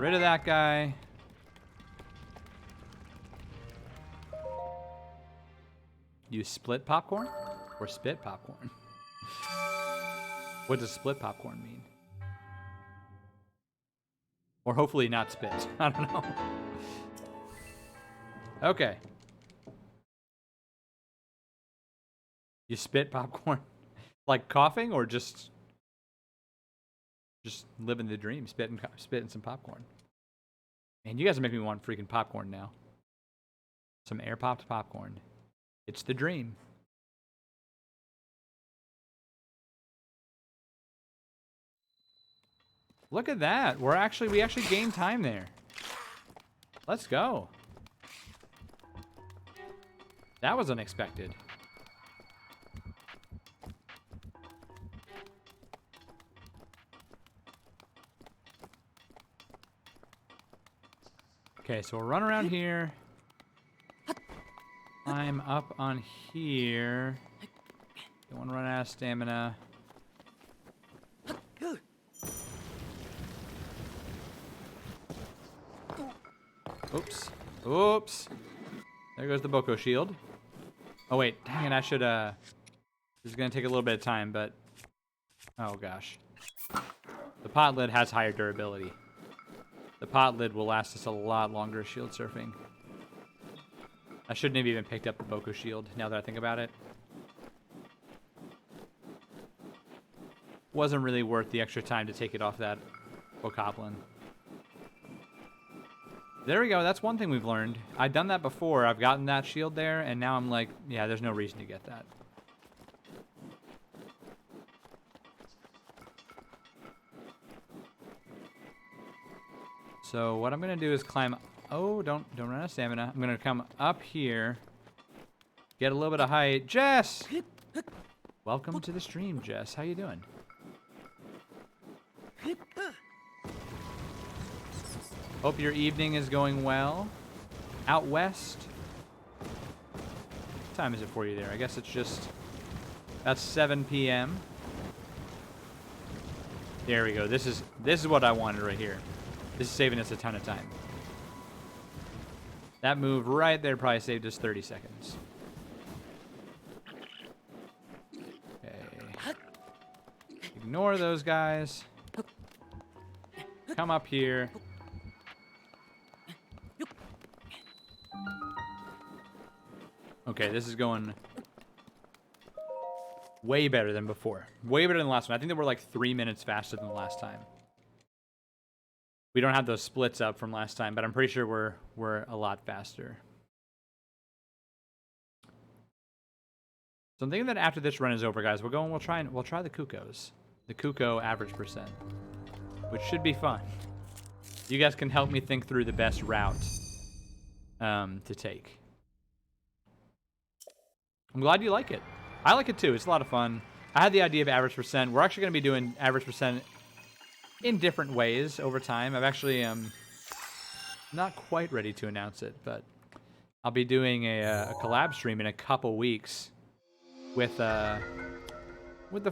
rid of that guy. You split popcorn? Or spit popcorn? What does split popcorn mean? Or hopefully not spit. I don't know. Okay. You spit popcorn? Like coughing or just living the dream, spitting some popcorn. Man, you guys are making me want freaking popcorn now. Some air popped popcorn. It's the dream. Look at that. We actually gained time there. Let's go. That was unexpected. Okay, so we'll run around here. Climb up on here. Don't want to run out of stamina. Oops. Oops. There goes the Boko shield. Oh, wait. Dang it, I should, This is going to take a little bit of time, but... Oh, gosh. The pot lid has higher durability. The pot lid will last us a lot longer shield surfing. I shouldn't have even picked up the Boko shield, now that I think about it. Wasn't really worth the extra time to take it off that Bokoblin. There we go, that's one thing we've learned. I've done that before, I've gotten that shield there, and now I'm like, yeah, there's no reason to get that. So what I'm gonna do is climb. Oh, don't run out of stamina. I'm gonna come up here, get a little bit of height. Jess, welcome to the stream, Jess. How you doing? Hope your evening is going well. Out west. What time is it for you there? I guess it's just about 7 p.m. There we go. This is what I wanted right here. This is saving us a ton of time. That move right there probably saved us 30 seconds. Okay. Ignore those guys. Come up here. Okay, this is going way better than before. Way better than the last one. I think that we're like 3 minutes faster than the last time. We don't have those splits up from last time, but I'm pretty sure we're a lot faster. So I'm thinking that after this run is over, guys, we'll try the Kukos. The Kuko average percent. Which should be fun. You guys can help me think through the best route to take. I'm glad you like it. I like it too. It's a lot of fun. I had the idea of average percent. We're actually going to be doing average percent in different ways over time. I've actually not quite ready to announce it, but I'll be doing a collab stream in a couple weeks with a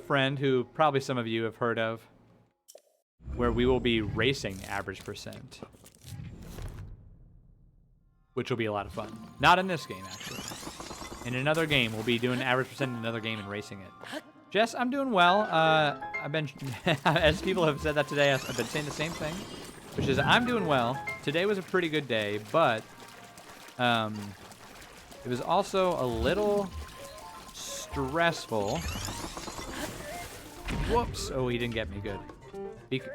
friend who probably some of you have heard of, where we will be racing average percent, which will be a lot of fun. Not in this game, actually. In another game, we'll be doing average percent in another game and racing it. Jess, I'm doing well. I've been, as people have said that today, I've been saying the same thing, which is I'm doing well. Today was a pretty good day, but it was also a little stressful. Whoops. Oh, he didn't get me good.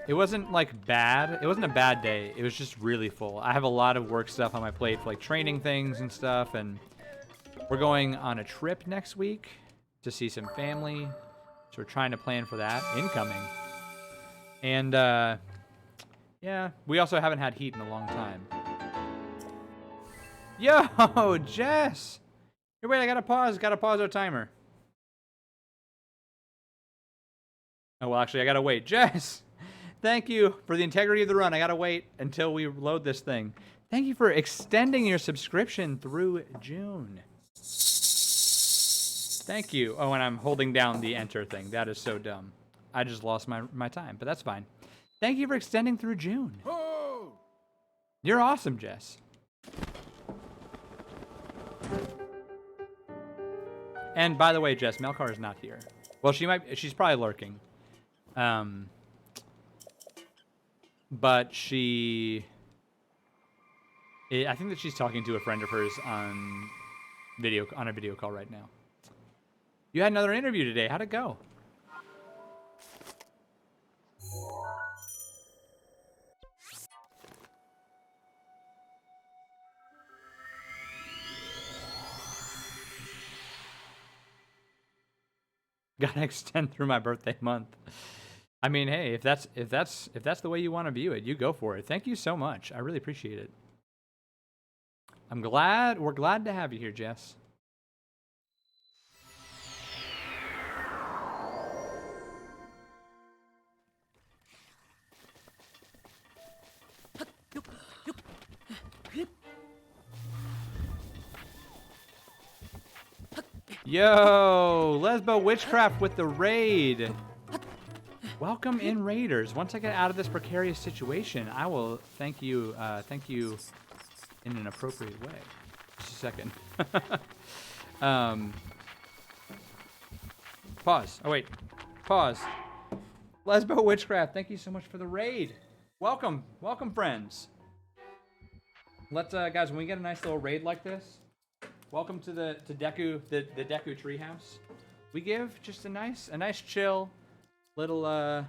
It wasn't like bad. It wasn't a bad day. It was just really full. I have a lot of work stuff on my plate for like training things and stuff, and we're going on a trip next week to see some family. So we're trying to plan for that. Incoming. And, yeah, we also haven't had heat in a long time. Yo, Jess! Here, wait, I gotta pause. Gotta pause our timer. Oh, well, actually, I gotta wait. Jess! Thank you for the integrity of the run. I gotta wait until we load this thing. Thank you for extending your subscription through June. Thank you. Oh, and I'm holding down the enter thing. That is so dumb. I just lost my time, but that's fine. Thank you for extending through June. You're awesome, Jess. And by the way, Jess, Melkar is not here. Well, she's probably lurking. But I think that she's talking to a friend of hers on a video call right now. You had another interview today. How'd it go? Gotta extend through my birthday month. I mean, hey, if that's the way you want to view it, you go for it. Thank you so much. I really appreciate it. We're glad to have you here, Jess. Yo, Lesbo Witchcraft with the raid. Welcome in, Raiders. Once I get out of this precarious situation, I will thank you in an appropriate way. Just a second. Pause. Oh, wait. Pause. Lesbo Witchcraft, thank you so much for the raid. Welcome. Welcome, friends. Let's, guys, when we get a nice little raid like this, welcome to the Deku treehouse. We give just a nice chill little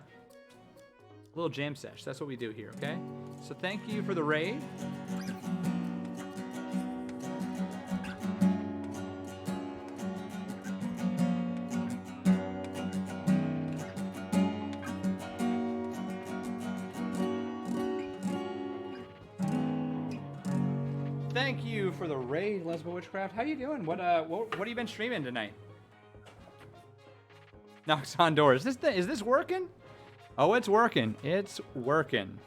jam sesh. That's what we do here, okay? So thank you for the raid. Thank you for the raid, Lesbo Witchcraft. How you doing? What have you been streaming tonight? Knocks on doors. Is this working? Oh, it's working. It's working.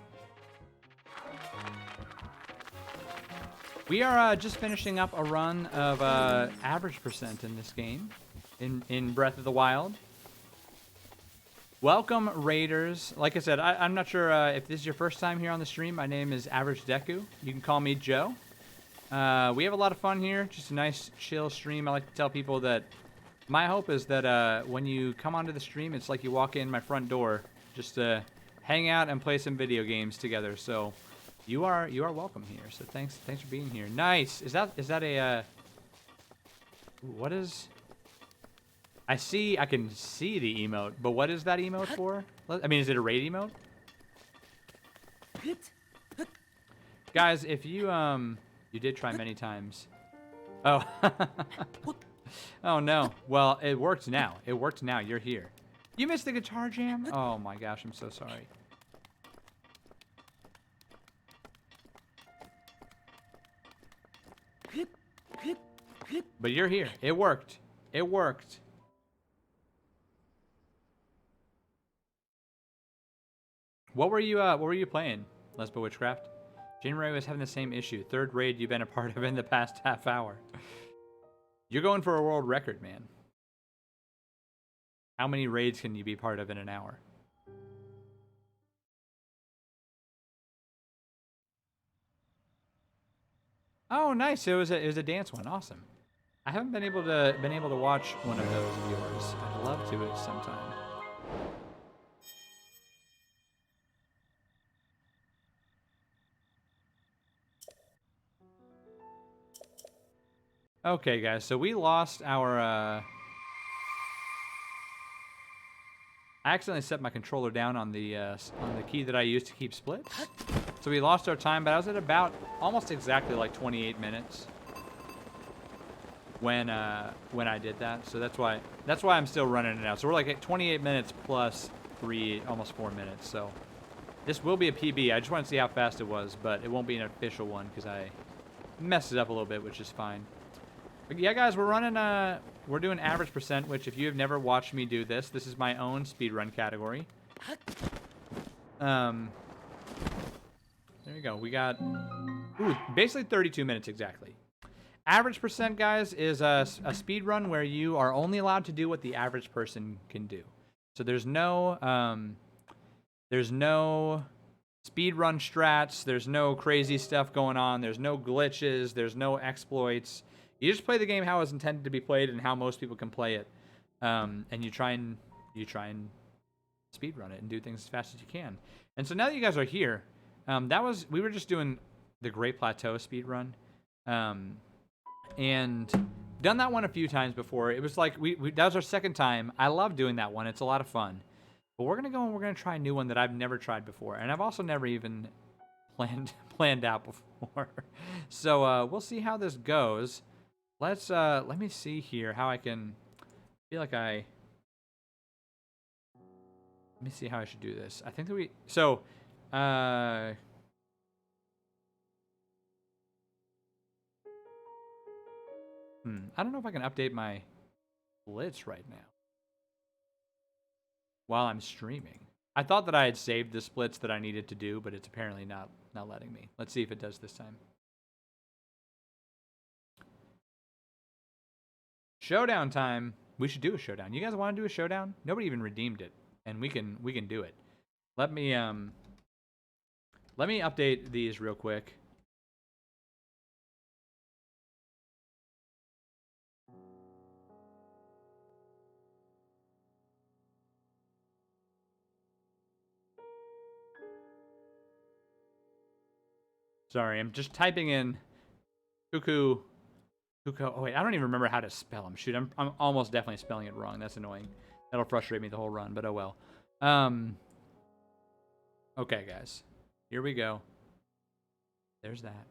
We are just finishing up a run of average percent in this game, in Breath of the Wild. Welcome, Raiders. Like I said, I'm not sure if this is your first time here on the stream. My name is Average Deku. You can call me Joe. We have a lot of fun here. Just a nice, chill stream. I like to tell people that my hope is that when you come onto the stream, it's like you walk in my front door, just to hang out and play some video games together. So you are welcome here. So thanks for being here. Nice. Is that a what is? I can see the emote, but what is that emote for? I mean, is it a raid emote? Guys, if you did try many times. Oh. Oh no. Well, it worked now. It worked now. You're here. You missed the guitar jam? Oh my gosh, I'm so sorry. But you're here. It worked. It worked. What were you playing, Lesbo Witchcraft? January was having the same issue. Third raid you've been a part of in the past half hour. You're going for a world record, man. How many raids can you be part of in an hour? Oh, nice. It was a dance one. Awesome. I haven't been able to watch one of those of yours. I'd love to at some time. Okay, guys. So we lost our. I accidentally set my controller down on the key that I use to keep splits. So we lost our time, but I was at about almost exactly like 28 minutes when I did that. So that's why I'm still running it out. So we're like at 28 minutes plus 3, almost 4 minutes. So this will be a PB. I just want to see how fast it was, but it won't be an official one because I messed it up a little bit, which is fine. But yeah, guys, we're doing average percent, which if you have never watched me do this is my own speedrun category. There you go. We got basically 32 minutes exactly. Average percent, guys, is a speed run where you are only allowed to do what the average person can do. So there's no speedrun strats. There's no crazy stuff going on. There's no glitches. There's no exploits. You just play the game how it's intended to be played and how most people can play it. And you try and speedrun it and do things as fast as you can. And so now that you guys are here, we were just doing the Great Plateau speedrun. And done that one a few times before. It was like that was our second time. I love doing that one. It's a lot of fun. But we're gonna go and we're gonna try a new one that I've never tried before, and I've also never even planned out before. So we'll see how this goes. Let me see here how I can feel like let me see how I should do this. I think that I don't know if I can update my splits right now while I'm streaming. I thought that I had saved the splits that I needed to do, but it's apparently not letting me. Let's see if it does this time. Showdown time. We should do a showdown. You guys want to do a showdown? Nobody even redeemed it, and we can do it. Let me update these real quick. Sorry, I'm just typing in cuckoo. Oh wait, I don't even remember how to spell them. Shoot, I'm almost definitely spelling it wrong. That's annoying. That'll frustrate me the whole run, but oh well. Okay, guys, here we go. There's that.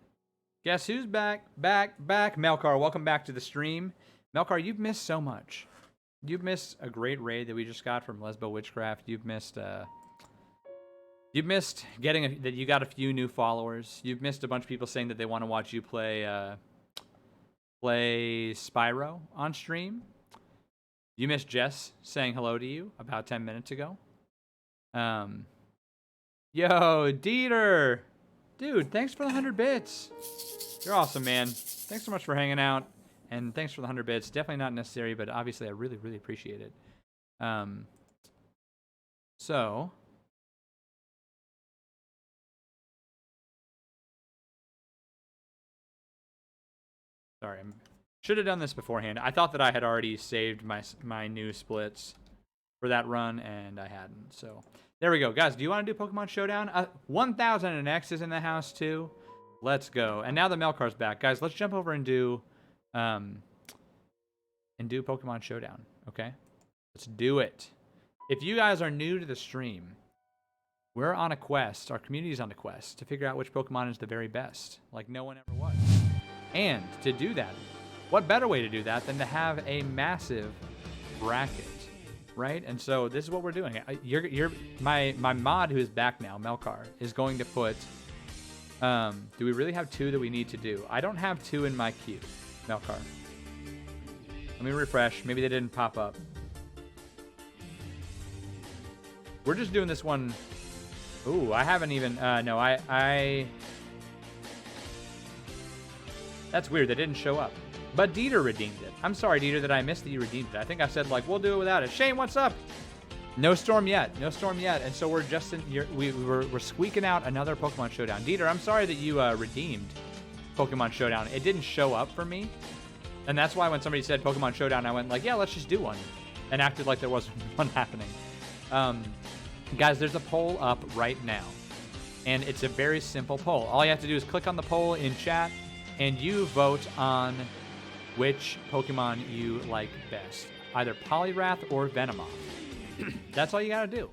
Guess who's back? Back. Melkar, welcome back to the stream. Melkar, you've missed so much. You've missed a great raid that we just got from Lesbo Witchcraft. You've missed getting that you got a few new followers. You've missed a bunch of people saying that they want to watch you play Spyro on stream. You missed Jess saying hello to you about 10 minutes ago. Yo, Dieter! Dude, thanks for the 100 bits. You're awesome, man. Thanks so much for hanging out. And thanks for the 100 bits. Definitely not necessary, but obviously I really, really appreciate it. So... Sorry, I should have done this beforehand. I thought that I had already saved my new splits for that run, and I hadn't. So there we go. Guys, do you want to do Pokemon Showdown? 1000 and X is in the house, too. Let's go. And now the Melkar's back. Guys, let's jump over and do Pokemon Showdown, okay? Let's do it. If you guys are new to the stream, we're on a quest. Our community's on a quest to figure out which Pokemon is the very best, like no one ever was. And to do that, what better way to do that than to have a massive bracket, right? And so this is what we're doing. My mod who is back now, Melkar, is going to put. Do we really have 2 that we need to do? I don't have 2 in my queue, Melkar. Let me refresh. Maybe they didn't pop up. We're just doing this one. Ooh, I haven't even. No, I. That's weird. They didn't show up. But Dieter redeemed it. I'm sorry, Dieter, that I missed that you redeemed it. I think I said, like, we'll do it without it. Shane, what's up? No storm yet. No storm yet. And so we're just we're squeaking out another Pokemon Showdown. Dieter, I'm sorry that you redeemed Pokemon Showdown. It didn't show up for me. And that's why when somebody said Pokemon Showdown, I went like, yeah, let's just do one. And acted like there wasn't one happening. Guys, there's a poll up right now. And it's a very simple poll. All you have to do is click on the poll in chat. And you vote on which Pokemon you like best. Either Poliwrath or Venomoth. That's all you gotta do.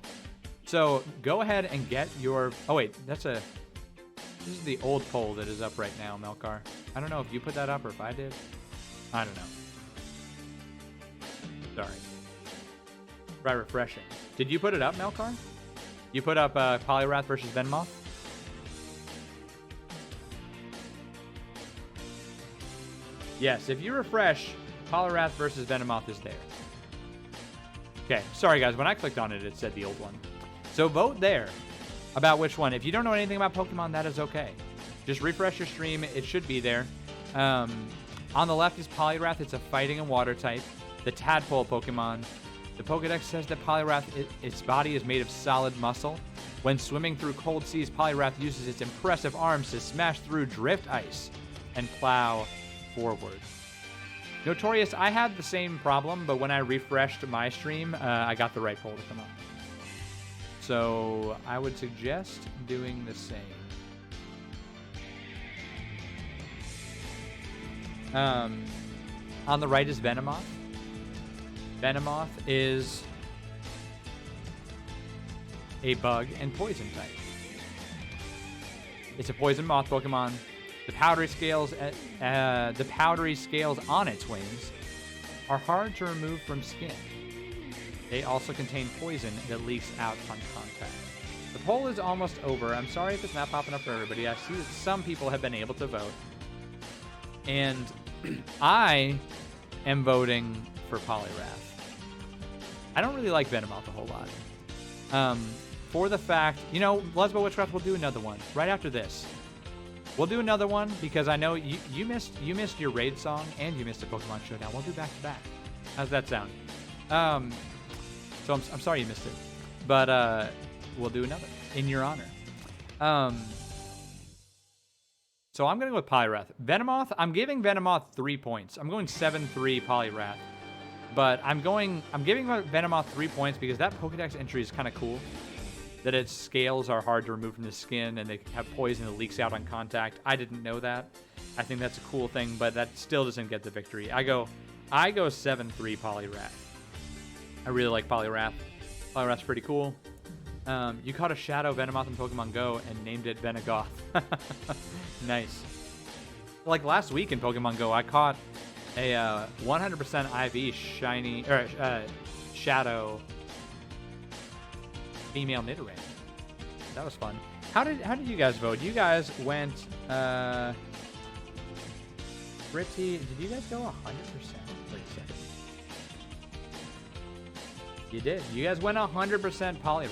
So go ahead and get your... Oh wait, this is the old poll that is up right now, Melkar. I don't know if you put that up or if I did. I don't know. Sorry. Try refreshing. Did you put it up, Melkar? You put up Poliwrath versus Venomoth? Yes, if you refresh, Poliwrath versus Venomoth is there. Okay, sorry guys, when I clicked on it, it said the old one. So vote there about which one. If you don't know anything about Pokemon, that is okay. Just refresh your stream, it should be there. On the left is Poliwrath, it's a fighting and water type. The tadpole Pokemon. The Pokedex says that Poliwrath, its body is made of solid muscle. When swimming through cold seas, Poliwrath uses its impressive arms to smash through drift ice and plow forward. Notorious, I had the same problem, but when I refreshed my stream, I got the right poll to come up. So I would suggest doing the same. On the right is Venomoth. Venomoth is a bug and poison type. It's a poison moth Pokemon. The powdery scales on its wings are hard to remove from skin. They also contain poison that leaks out on contact. The poll is almost over. I'm sorry if it's not popping up for everybody. I see that some people have been able to vote. And I am voting for Poliwrath. I don't really like Venomoth a whole lot. For the fact, Lesbo Witchcraft will do another one right after this. We'll do another one because I know you missed your raid song and you missed a Pokemon Showdown. We'll do back to back. How's that sound? So I'm sorry you missed it, but we'll do another in your honor. So I'm gonna go with Poliwrath. Venomoth, I'm giving Venomoth 3 points. I'm going 7-3 Poliwrath, but I'm giving Venomoth 3 points because that Pokedex entry is kind of cool. That its scales are hard to remove from the skin and they have poison that leaks out on contact. I didn't know that. I think that's a cool thing, but that still doesn't get the victory. I go 7-3 Poliwrath. I really like Poliwrath. Poliwrath's pretty cool. You caught a Shadow Venomoth in Pokemon Go and named it Venegoth. Nice. Like last week in Pokemon Go, I caught a 100% IV shiny Shadow female Nidoran. That was fun. How did you guys vote? You guys went pretty. Did you guys go 100%? Wait a second. You did. You guys went 100% Poliwrath.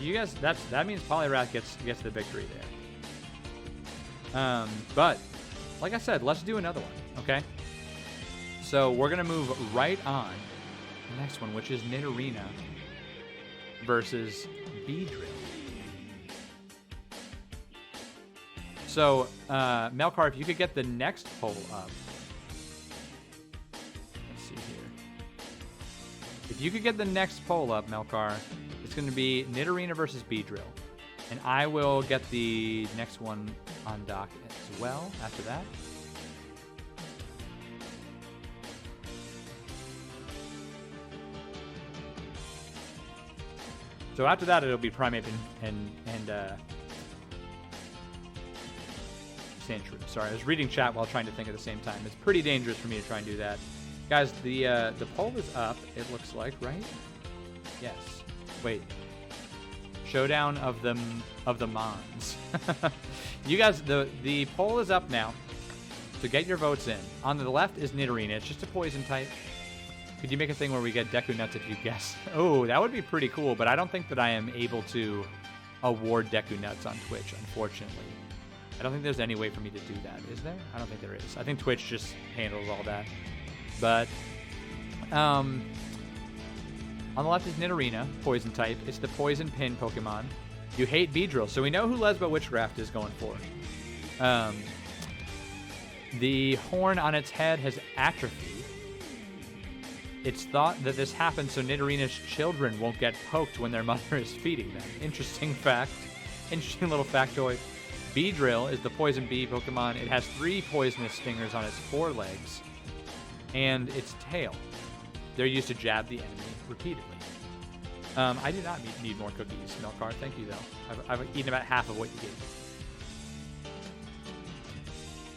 You guys, that means Poliwrath gets the victory there. But like I said, let's do another one. Okay. So we're gonna move right on the next one, which is Nidorina versus Beedrill. So, Melkar, if you could get the next poll up. Let's see here. If you could get the next poll up, Melkar, it's going to be Nidorina versus Beedrill. And I will get the next one on dock as well after that. So after that, it'll be Primeape and Sandshrew. Sorry, I was reading chat while trying to think at the same time. It's pretty dangerous for me to try and do that. Guys, the poll is up, it looks like, right? Yes. Wait. Showdown of the Mons. You guys, the poll is up now. So get your votes in. On the left is Nidorina. It's just a poison type. Could you make a thing where we get Deku Nuts if you guess? Oh, that would be pretty cool, but I don't think that I am able to award Deku Nuts on Twitch, unfortunately. I don't think there's any way for me to do that. Is there? I don't think there is. I think Twitch just handles all that. But, on the left is Nidorina, poison type. It's the poison pin Pokemon. You hate Beedrill, so we know who Lesbo Witchcraft is going for. The horn on its head has atrophied. It's thought that this happens so Nidorina's children won't get poked when their mother is feeding them. Interesting fact. Interesting little factoid. Beedrill is the poison bee Pokemon. It has 3 poisonous stingers on its forelegs and its tail. They're used to jab the enemy repeatedly. I do not need more cookies, Melkar. Thank you, though. I've eaten about half of what you gave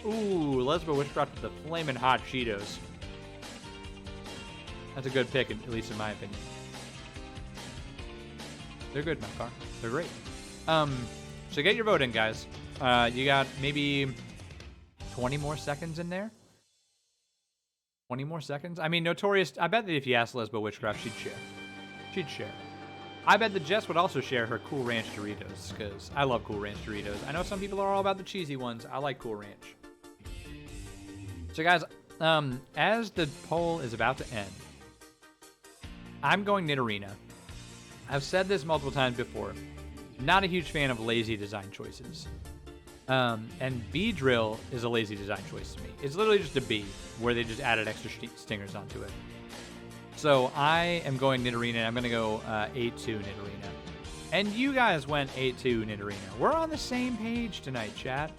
me. Ooh, Lesbo Witchcraft with the flaming hot Cheetos. That's a good pick, at least in my opinion. They're good, Melkar. They're great. So get your vote in, guys. You got maybe 20 more seconds in there. 20 more seconds? I mean, Notorious, I bet that if you asked Lesbo Witchcraft, she'd share. She'd share. I bet that Jess would also share her Cool Ranch Doritos, because I love Cool Ranch Doritos. I know some people are all about the cheesy ones. I like Cool Ranch. So, guys, as the poll is about to end, I'm going Nidorina. I've said this multiple times before. Not a huge fan of lazy design choices. And bee drill is a lazy design choice to me. It's literally just a bee where they just added extra stingers onto it. So I am going Nidorina, and I'm going to go A2 Nidorina. And you guys went A2 Nidorina. We're on the same page tonight, chat.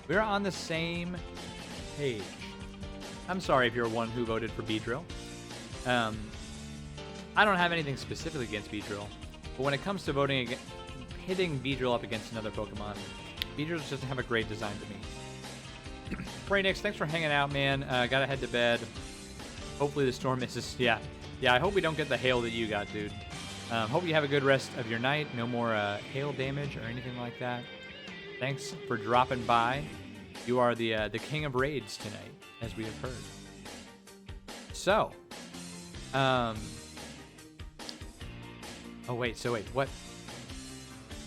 We're on the same page. I'm sorry if you're one who voted for bee drill. I don't have anything specifically against bee drill, but when it comes to voting hitting bee drill up against another Pokemon, bee drill just doesn't have a great design to me. Brainix, thanks for hanging out, man. Gotta head to bed. Hopefully the storm misses. Yeah, I hope we don't get the hail that you got, dude. Hope you have a good rest of your night. No more hail damage or anything like that. Thanks for dropping by. You are the king of raids tonight, as we have heard. So, wait, what?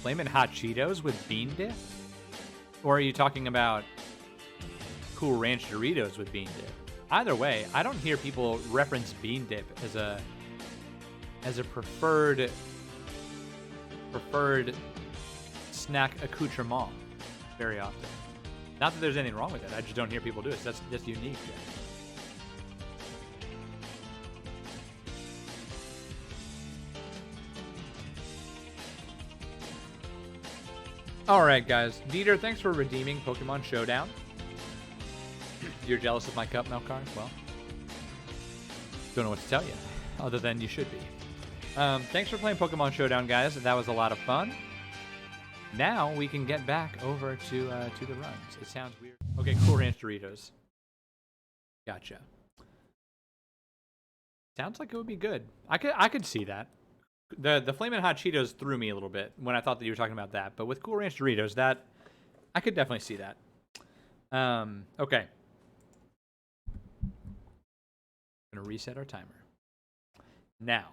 Flamin' Hot Cheetos with bean dip? Or are you talking about Cool Ranch Doritos with bean dip? Either way, I don't hear people reference bean dip as a preferred snack accoutrement very often. Not that there's anything wrong with it. I just don't hear people do it. So that's unique. Yeah. All right, guys. Dieter, thanks for redeeming Pokemon Showdown. You're jealous of my cup, Melkar? Well, don't know what to tell you, other than you should be. Thanks for playing Pokemon Showdown, guys. That was a lot of fun. Now we can get back over to the runs. It sounds weird. Okay, Cool Ranch Doritos. Gotcha. Sounds like it would be good. I could see that. The Flamin' Hot Cheetos threw me a little bit when I thought that you were talking about that, but with Cool Ranch Doritos, that I could definitely see that. Okay. I'm gonna reset our timer. Now.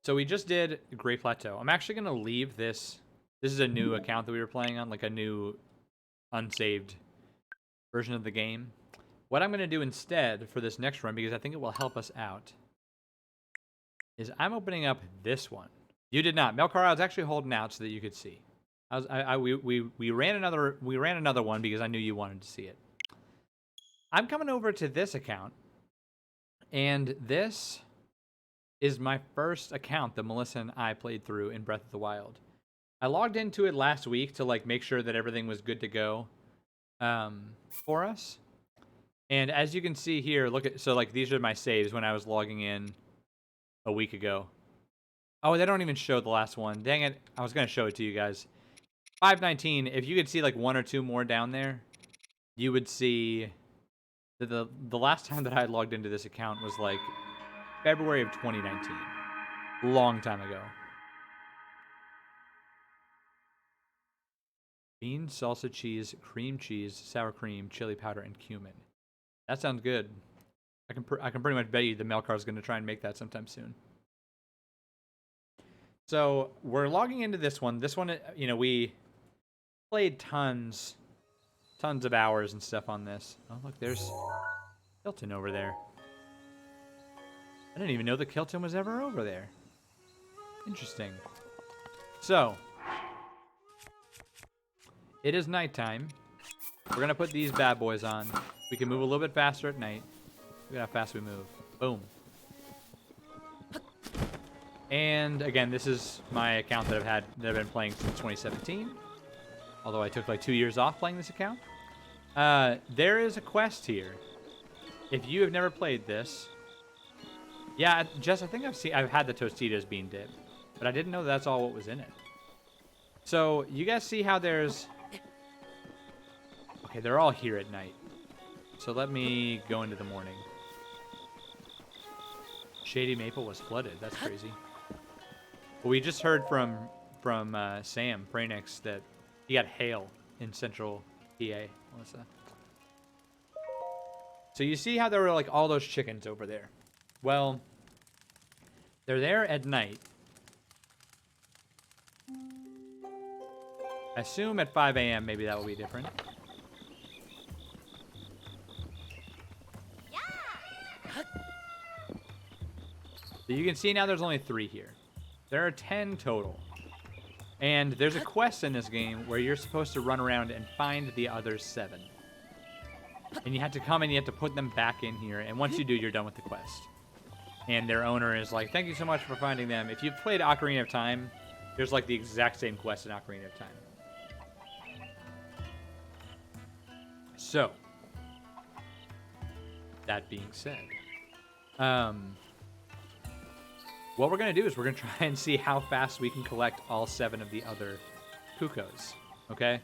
So we just did Great Plateau. I'm actually gonna leave this. This is a new account that we were playing on, like a new unsaved version of the game. What I'm gonna do instead for this next run, because I think it will help us out, is I'm opening up this one. You did not. Melkar, I was actually holding out so that you could see. We ran another one because I knew you wanted to see it. I'm coming over to this account, and this is my first account that Melissa and I played through in Breath of the Wild. I logged into it last week to like make sure that everything was good to go for us. And as you can see here, look at, so like these are my saves when I was logging in a week ago. Oh, they don't even show the last one. Dang it. I was going to show it to you guys. 519, if you could see like one or two more down there, you would see that the last time that I had logged into this account was like February of 2019. Long time ago. Beans, salsa, cheese, cream cheese, sour cream, chili powder, and cumin. That sounds good. I can pretty much bet you the Melkar is going to try and make that sometime soon. So we're logging into this one. This one, you know, we played tons of hours and stuff on this. Oh, look, there's Kilton over there. I didn't even know that Kilton was ever over there. Interesting. So, it is nighttime. We're going to put these bad boys on. We can move a little bit faster at night. Look at how fast we move. Boom. And again, this is my account that I've been playing since 2017. Although I took like 2 years off playing this account. There is a quest here. If you have never played this, yeah, Jess, I think I've had the Tostitos bean dip, but I didn't know that's all what was in it. So you guys see how there's, okay, they're all here at night. So let me go into the morning. Shady Maple was flooded. That's crazy. But we just heard from Sam Prainix that he got hail in central PA, Melissa. So you see how there were like all those chickens over there? Well, they're there at night. I assume at 5 a.m. maybe that will be different. So you can see now there's only 3 here. There are 10 total. And there's a quest in this game where you're supposed to run around and find the other 7. And you have to come and you have to put them back in here. And once you do, you're done with the quest. And their owner is like, thank you so much for finding them. If you've played Ocarina of Time, there's like the exact same quest in Ocarina of Time. So, that being said, what we're going to do is we're going to try and see how fast we can collect all 7 of the other Cuckoos, okay?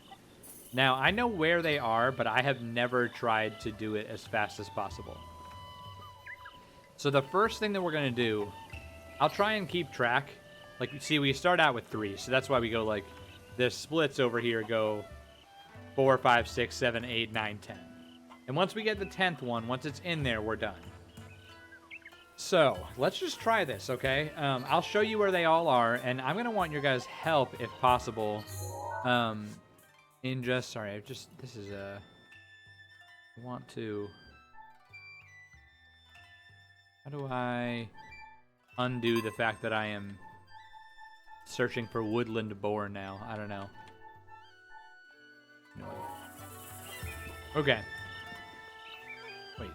Now, I know where they are, but I have never tried to do it as fast as possible. So the first thing that we're going to do, I'll try and keep track. Like, see, we start out with 3, so that's why we go, like, the splits over here go 4, 5, 6, 7, 8, 9, 10. And once we get the 10th one, once it's in there, we're done. So, let's just try this, okay? I'll show you where they all are, and I'm going to want your guys' help, if possible, in just... Sorry, this is a... I want to... How do I undo the fact that I am searching for woodland boar now? I don't know. No. Okay. Wait,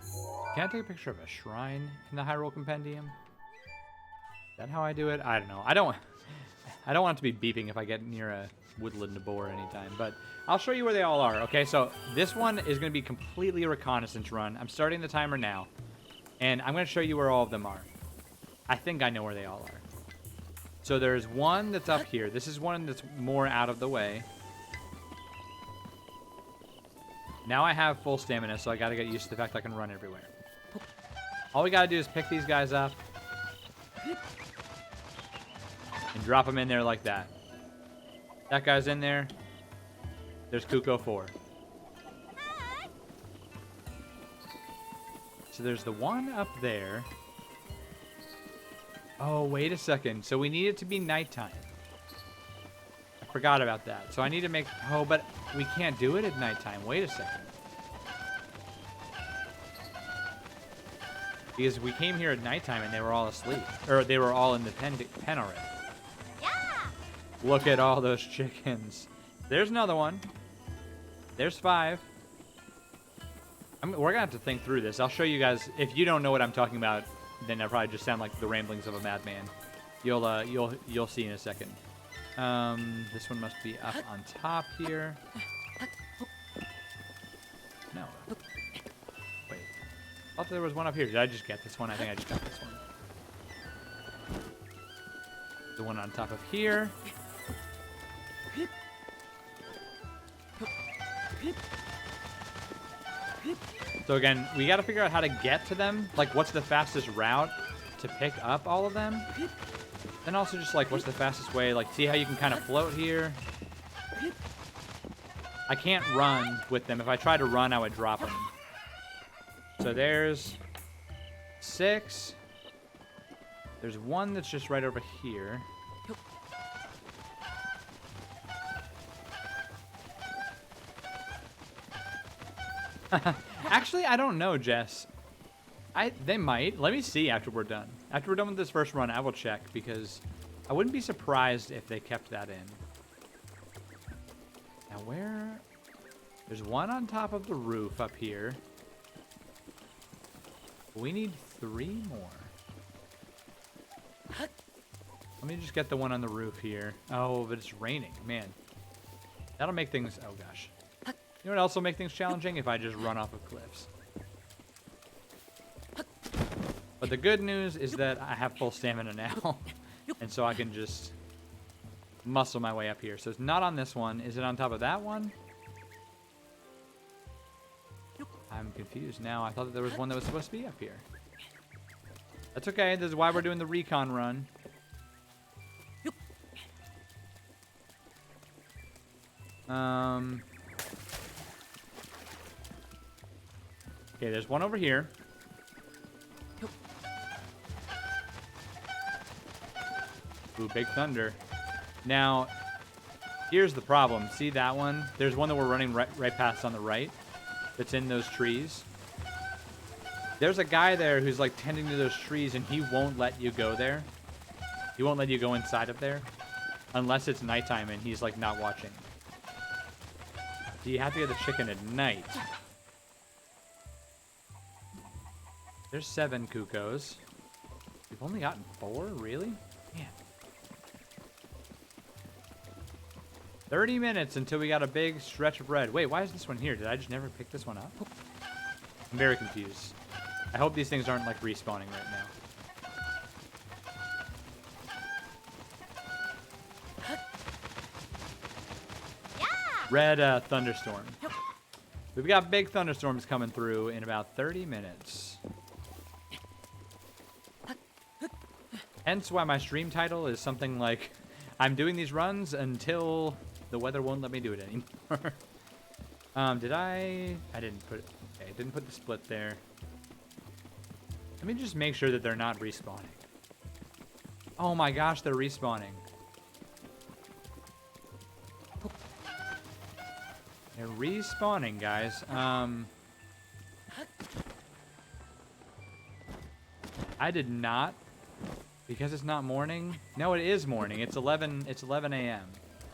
can I take a picture of a shrine in the Hyrule Compendium? Is that how I do it? I don't know. I don't want it to be beeping if I get near a woodland boar anytime, but I'll show you where they all are. Okay, so this one is going to be completely a reconnaissance run. I'm starting the timer now, and I'm going to show you where all of them are. I think I know where they all are. So there's one that's up here. This is one that's more out of the way. Now I have full stamina, so I gotta get used to the fact I can run everywhere. All we gotta do is pick these guys up and drop them in there like that. That guy's in there. There's Cucco 4. So there's the one up there. Oh, wait a second. So we need it to be nighttime. I forgot about that. So I need to make... Oh, but we can't do it at nighttime. Wait a second. Because we came here at nighttime and they were all asleep. Or they were all in the pen already. Yeah! Look at all those chickens. There's another one. There's 5. We're going to have to think through this. I'll show you guys. If you don't know what I'm talking about, then I probably just sound like the ramblings of a madman. You'll see in a second. This one must be up on top here. No. Wait. I thought there was one up here. Did I just get this one? I think I just got this one. The one on top of here. So again, we got to figure out how to get to them. Like, what's the fastest route to pick up all of them? And also just, like, what's the fastest way? Like, see how you can kind of float here? I can't run with them. If I tried to run, I would drop them. So there's 6. There's one that's just right over here. Actually, I don't know, Jess. They might. Let me see after we're done. After we're done with this first run, I will check, because I wouldn't be surprised if they kept that in. Now, where... There's one on top of the roof up here. We need 3 more. Let me just get the one on the roof here. Oh, but it's raining. Man. That'll make things... Oh, gosh. You know what else will make things challenging? If I just run off of cliffs. But the good news is that I have full stamina now. And so I can just muscle my way up here. So it's not on this one. Is it on top of that one? I'm confused now. I thought that there was one that was supposed to be up here. That's okay. This is why we're doing the recon run. Okay, there's one over here. Ooh, big thunder. Now, here's the problem. See that one? There's one that we're running right past on the right that's in those trees. There's a guy there who's like tending to those trees, and he won't let you go there. He won't let you go inside of there Unless it's nighttime and he's like not watching. So you have to get the chicken at night. There's 7 cuckoos. We've only gotten 4? Really? Man. 30 minutes until we got a big stretch of red. Wait, why is this one here? Did I just never pick this one up? I'm very confused. I hope these things aren't like respawning right now. Red thunderstorm. We've got big thunderstorms coming through in about 30 minutes. Hence why my stream title is something like, I'm doing these runs until the weather won't let me do it anymore. I didn't put it. Okay, didn't put the split there. Let me just make sure that they're not respawning. Oh my gosh, they're respawning. They're respawning, guys. I did not, because it's not morning. No, it is morning. It's 11 a.m.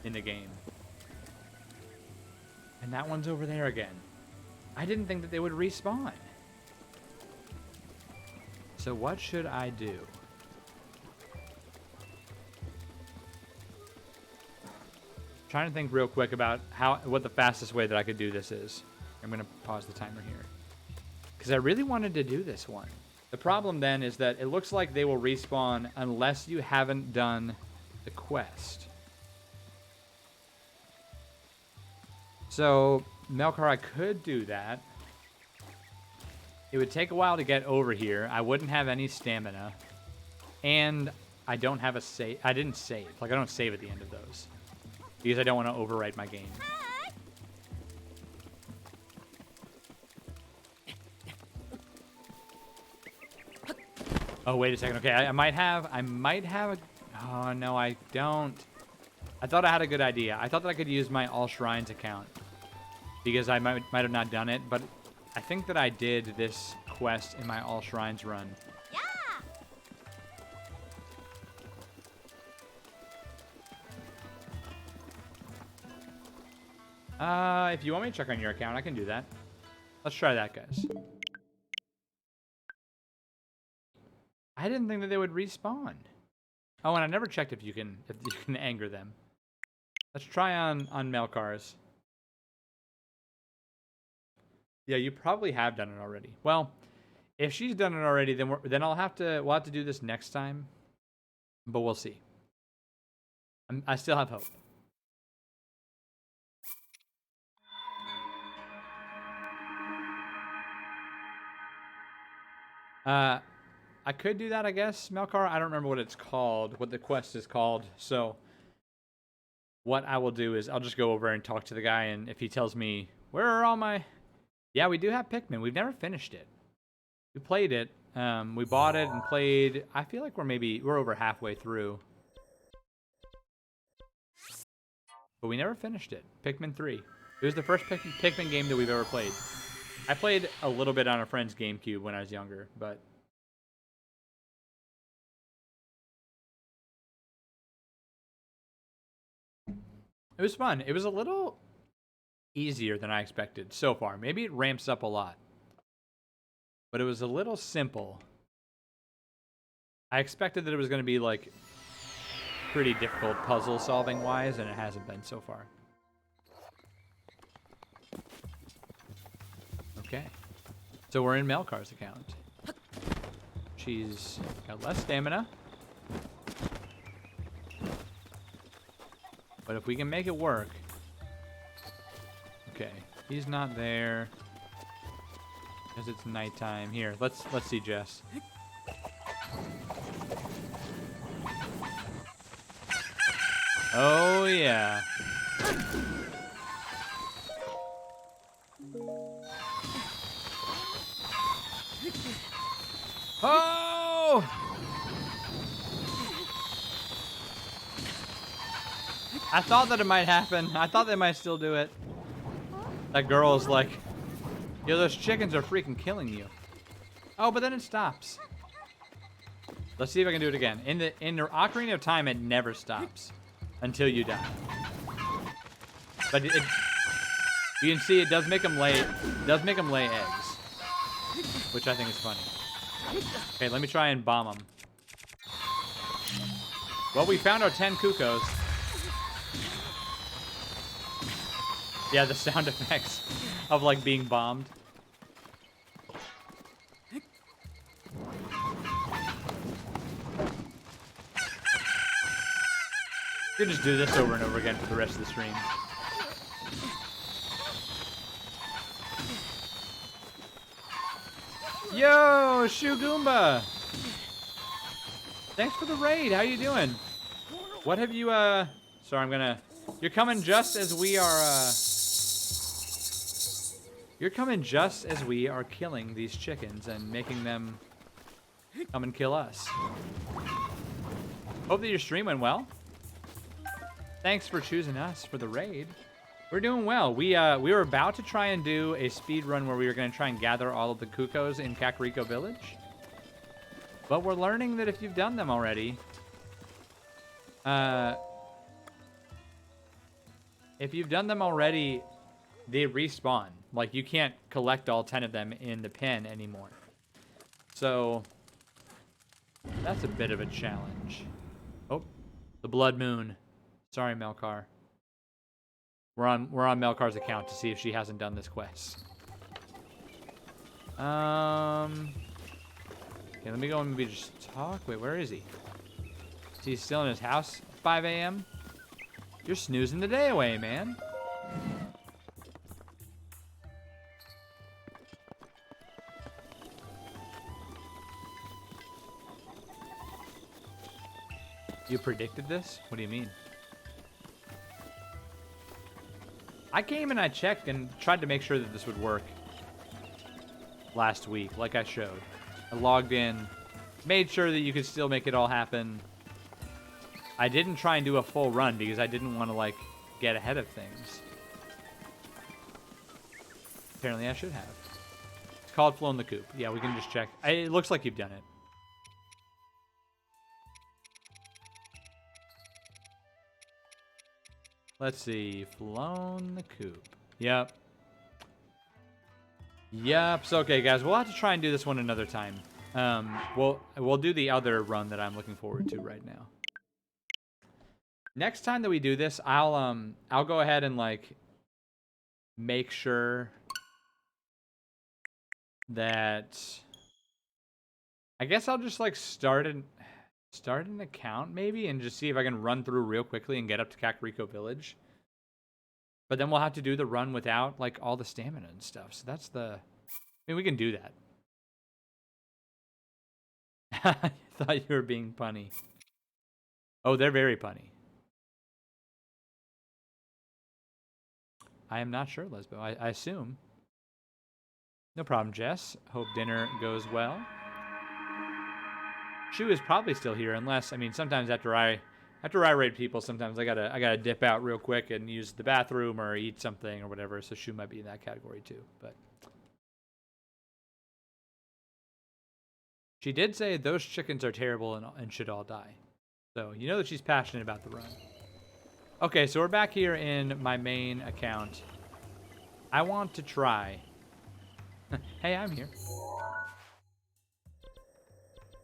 in the game. And that one's over there again. I didn't think that they would respawn. So what should I do? Trying to think real quick about what the fastest way that I could do this is. I'm gonna pause the timer here because I really wanted to do this one. The problem then is that it looks like they will respawn unless you haven't done the quest. So Melkar, I could do that. It would take a while to get over here. I wouldn't have any stamina, and I don't have a save. I didn't save. Like I don't save at the end of those. Because I don't want to overwrite my game. Oh, wait a second. Okay, I might have a... Oh, no, I don't. I thought I had a good idea. I thought that I could use my All Shrines account. Because I might have not done it, but I think that I did this quest in my All Shrines run. If you want me to check on your account, I can do that. Let's try that, guys. I didn't think that they would respawn. Oh, and I never checked if you can anger them. Let's try on Melkar's. Yeah, you probably have done it already. Well, if she's done it already, then we'll have to do this next time. But we'll see. I still have hope. I could do that, I guess, Melkar. I don't remember what it's called, what the quest is called. So what I will do is I'll just go over and talk to the guy, and if he tells me, where are all my... Yeah, we do have Pikmin. We've never finished it. We played it. We bought it and played... I feel like we're over halfway through. But we never finished it. Pikmin 3. It was the first Pikmin game that we've ever played. I played a little bit on a friend's GameCube when I was younger, but... It was fun. It was a little easier than I expected so far. Maybe it ramps up a lot. But it was a little simple. I expected that it was going to be, like, pretty difficult puzzle solving wise, and it hasn't been so far. Okay. So we're in Melkar's account. She's got less stamina. But if we can make it work. Okay. He's not there. Because it's nighttime. Here, let's see Jess. Oh yeah. Oh! I thought that it might happen. I thought they might still do it. That girl is like, yo, those chickens are freaking killing you. Oh, but then it stops. Let's see if I can do it again. In the Ocarina of Time, it never stops. until you die. But you can see it does make them lay eggs, which I think is funny. Okay, let me try and bomb them. Well, we found our 10 cuckoos. Yeah, the sound effects of like being bombed. You can just do this over and over again for the rest of the stream. Yo, Shugoomba! Thanks for the raid. How you doing? What have you, sorry, you're coming just as we are, You're coming just as we are killing these chickens and making them come and kill us. Hope that your stream went well. Thanks for choosing us for the raid. We're doing well. We were about to try and do a speed run where we were going to try and gather all of the cuckoos in Kakariko Village. But we're learning that if you've done them already, they respawn. Like, you can't collect all 10 of them in the pen anymore. So, that's a bit of a challenge. Oh, the Blood Moon. Sorry, Melkar. We're on Melkar's account to see if she hasn't done this quest. Okay, let me go and maybe just talk. Wait, where is he? Is he still in his house at 5 a.m.? You're snoozing the day away, man. You predicted this? What do you mean? I came and I checked and tried to make sure that this would work last week, like I showed. I logged in, made sure that you could still make it all happen. I didn't try and do a full run because I didn't want to, like, get ahead of things. Apparently I should have. It's called Flown the Coop. Yeah, we can just check. It looks like you've done it. Let's see. Flown the Coop. Yep. Yep. So, okay, guys. We'll have to try and do this one another time. We'll do the other run that I'm looking forward to right now. Next time that we do this, I'll go ahead and, like, make sure that... I guess I'll just, like, start an account, maybe, and just see if I can run through real quickly and get up to Kakariko Village. But then we'll have to do the run without, like, all the stamina and stuff. So that's the... I mean, we can do that. I thought you were being punny. Oh, they're very punny. I am not sure, Lesbo. I assume. No problem, Jess. Hope dinner goes well. Shu is probably still here, unless, I mean, sometimes after I raid people, sometimes I gotta dip out real quick and use the bathroom or eat something or whatever. So Shu might be in that category too. But she did say those chickens are terrible and should all die. So you know that she's passionate about the run. Okay, so we're back here in my main account. I want to try. Hey, I'm here.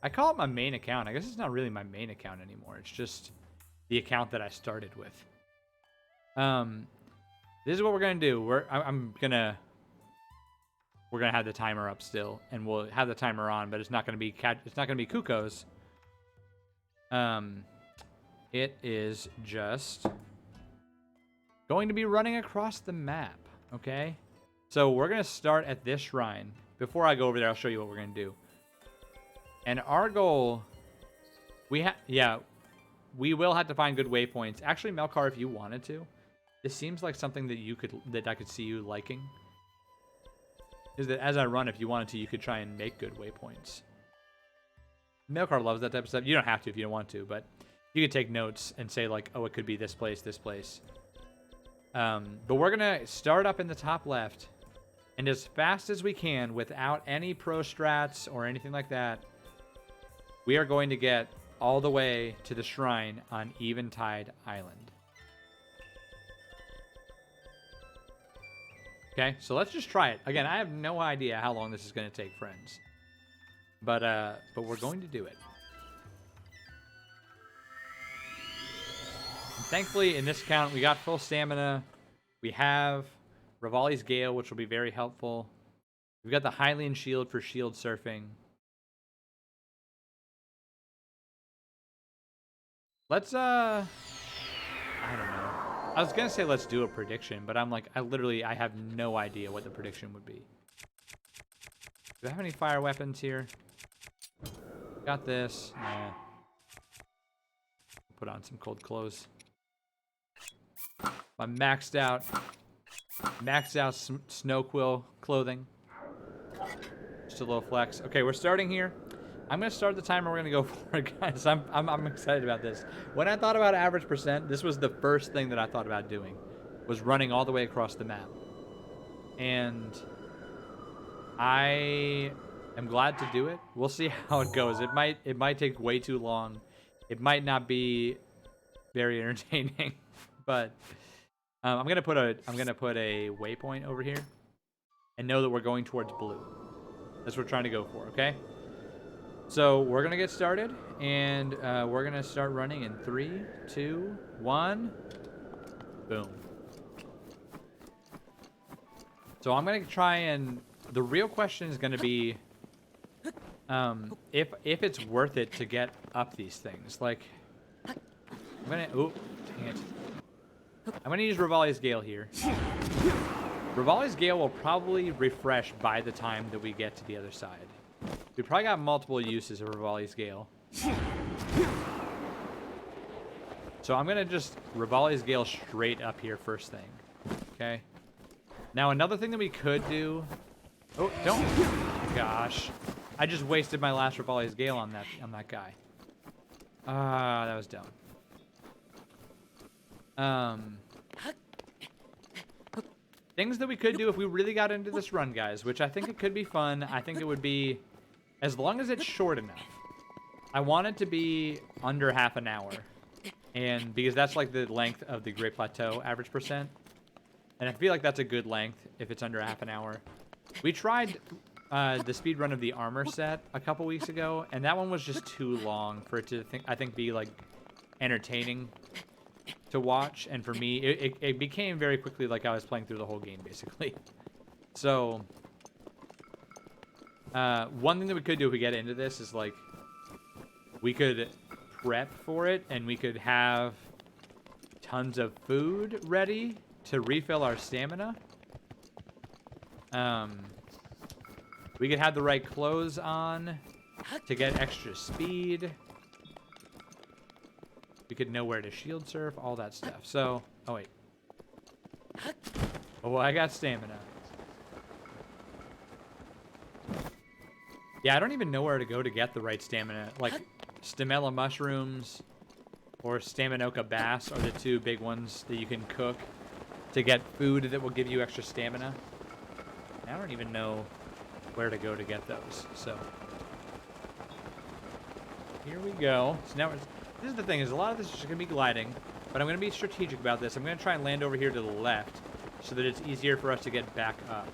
I call it my main account. I guess it's not really my main account anymore. It's just the account that I started with. This is what we're gonna do. We're gonna have the timer up still, and we'll have the timer on, but it's not gonna be cuckoos. It is just going to be running across the map. Okay, so we're gonna start at this shrine. Before I go over there, I'll show you what we're gonna do. And our goal, we will have to find good waypoints. Actually, Melkar, if you wanted to, this seems like something that I could see you liking. Is that as I run, if you wanted to, you could try and make good waypoints. Melkar loves that type of stuff. You don't have to if you don't want to, but you could take notes and say like, oh, it could be this place, this place. But we're gonna start up in the top left, and as fast as we can, without any pro strats or anything like that, we are going to get all the way to the shrine on Eventide Island. Okay, so let's just try it. Again, I have no idea how long this is going to take, friends. But we're going to do it. And thankfully, in this account, we got full stamina. We have Rivali's Gale, which will be very helpful. We've got the Hylian Shield for shield surfing. Let's, I don't know. I was going to say let's do a prediction, but I'm like, I have no idea what the prediction would be. Do I have any fire weapons here? Got this. Nah. Put on some cold clothes. My maxed out snow quill clothing. Just a little flex. Okay, we're starting here. I'm gonna start the timer. We're gonna go for it, guys. I'm excited about this. When I thought about average percent, this was the first thing that I thought about doing, was running all the way across the map. And I am glad to do it. We'll see how it goes. It might take way too long. It might not be very entertaining, but I'm gonna put a waypoint over here, and know that we're going towards blue. That's what we're trying to go for. Okay. So we're gonna get started, and we're gonna start running in 3, 2, 1. Boom. So I'm gonna try and. The real question is gonna be, if it's worth it to get up these things. Like, I'm gonna. Oh, dang it. I'm gonna use Rivali's Gale here. Rivali's Gale will probably refresh by the time that we get to the other side. We probably got multiple uses of Rivali's Gale. So I'm gonna just Rivali's Gale straight up here first thing. Okay. Now another thing that we could do. Oh, don't. Gosh, I just wasted my last Rivali's Gale on that guy. That was dumb. Things that we could do if we really got into this run, guys, which I think it could be fun. I think it would be, as long as it's short enough. I want it to be under half an hour. And because that's like the length of the Great Plateau average percent. And I feel like that's a good length if it's under half an hour. We tried the speed run of the armor set a couple weeks ago, and that one was just too long for it to, I think, be like entertaining to watch. And for me, it became very quickly like I was playing through the whole game, basically. So one thing that we could do if we get into this is, like, we could prep for it, and we could have tons of food ready to refill our stamina. We could have the right clothes on to get extra speed. We could know where to shield surf, all that stuff. So, oh wait. Oh, I got stamina. Yeah, I don't even know where to go to get the right stamina. Like, Stamella mushrooms or Staminoka bass are the two big ones that you can cook to get food that will give you extra stamina. I don't even know where to go to get those. So, here we go. So now this is the thing, is a lot of this is just going to be gliding, but I'm going to be strategic about this. I'm going to try and land over here to the left so that it's easier for us to get back up.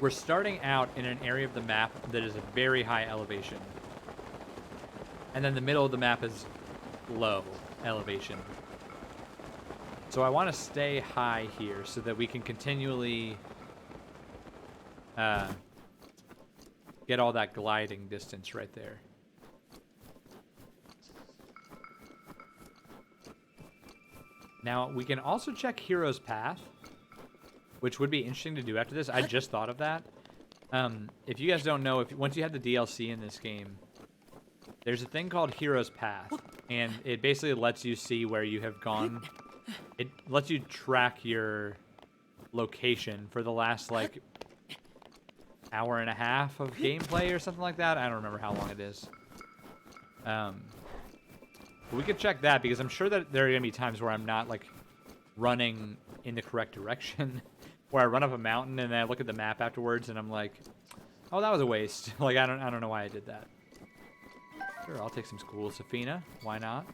We're starting out in an area of the map that is a very high elevation. And then the middle of the map is low elevation. So I want to stay high here so that we can continually get all that gliding distance right there. Now, we can also check Hero's Path, which would be interesting to do after this. I just thought of that. If you guys don't know, once you have the DLC in this game, there's a thing called Hero's Path, and it basically lets you see where you have gone. It lets you track your location for the last, like, hour and a half of gameplay or something like that. I don't remember how long it is. But we could check that, because I'm sure that there are going to be times where I'm not, like, running in the correct direction, where I run up a mountain and then I look at the map afterwards and I'm like, Oh, that was a waste. Like, I don't know why I did that. Sure, I'll take some school, Safina. Why not?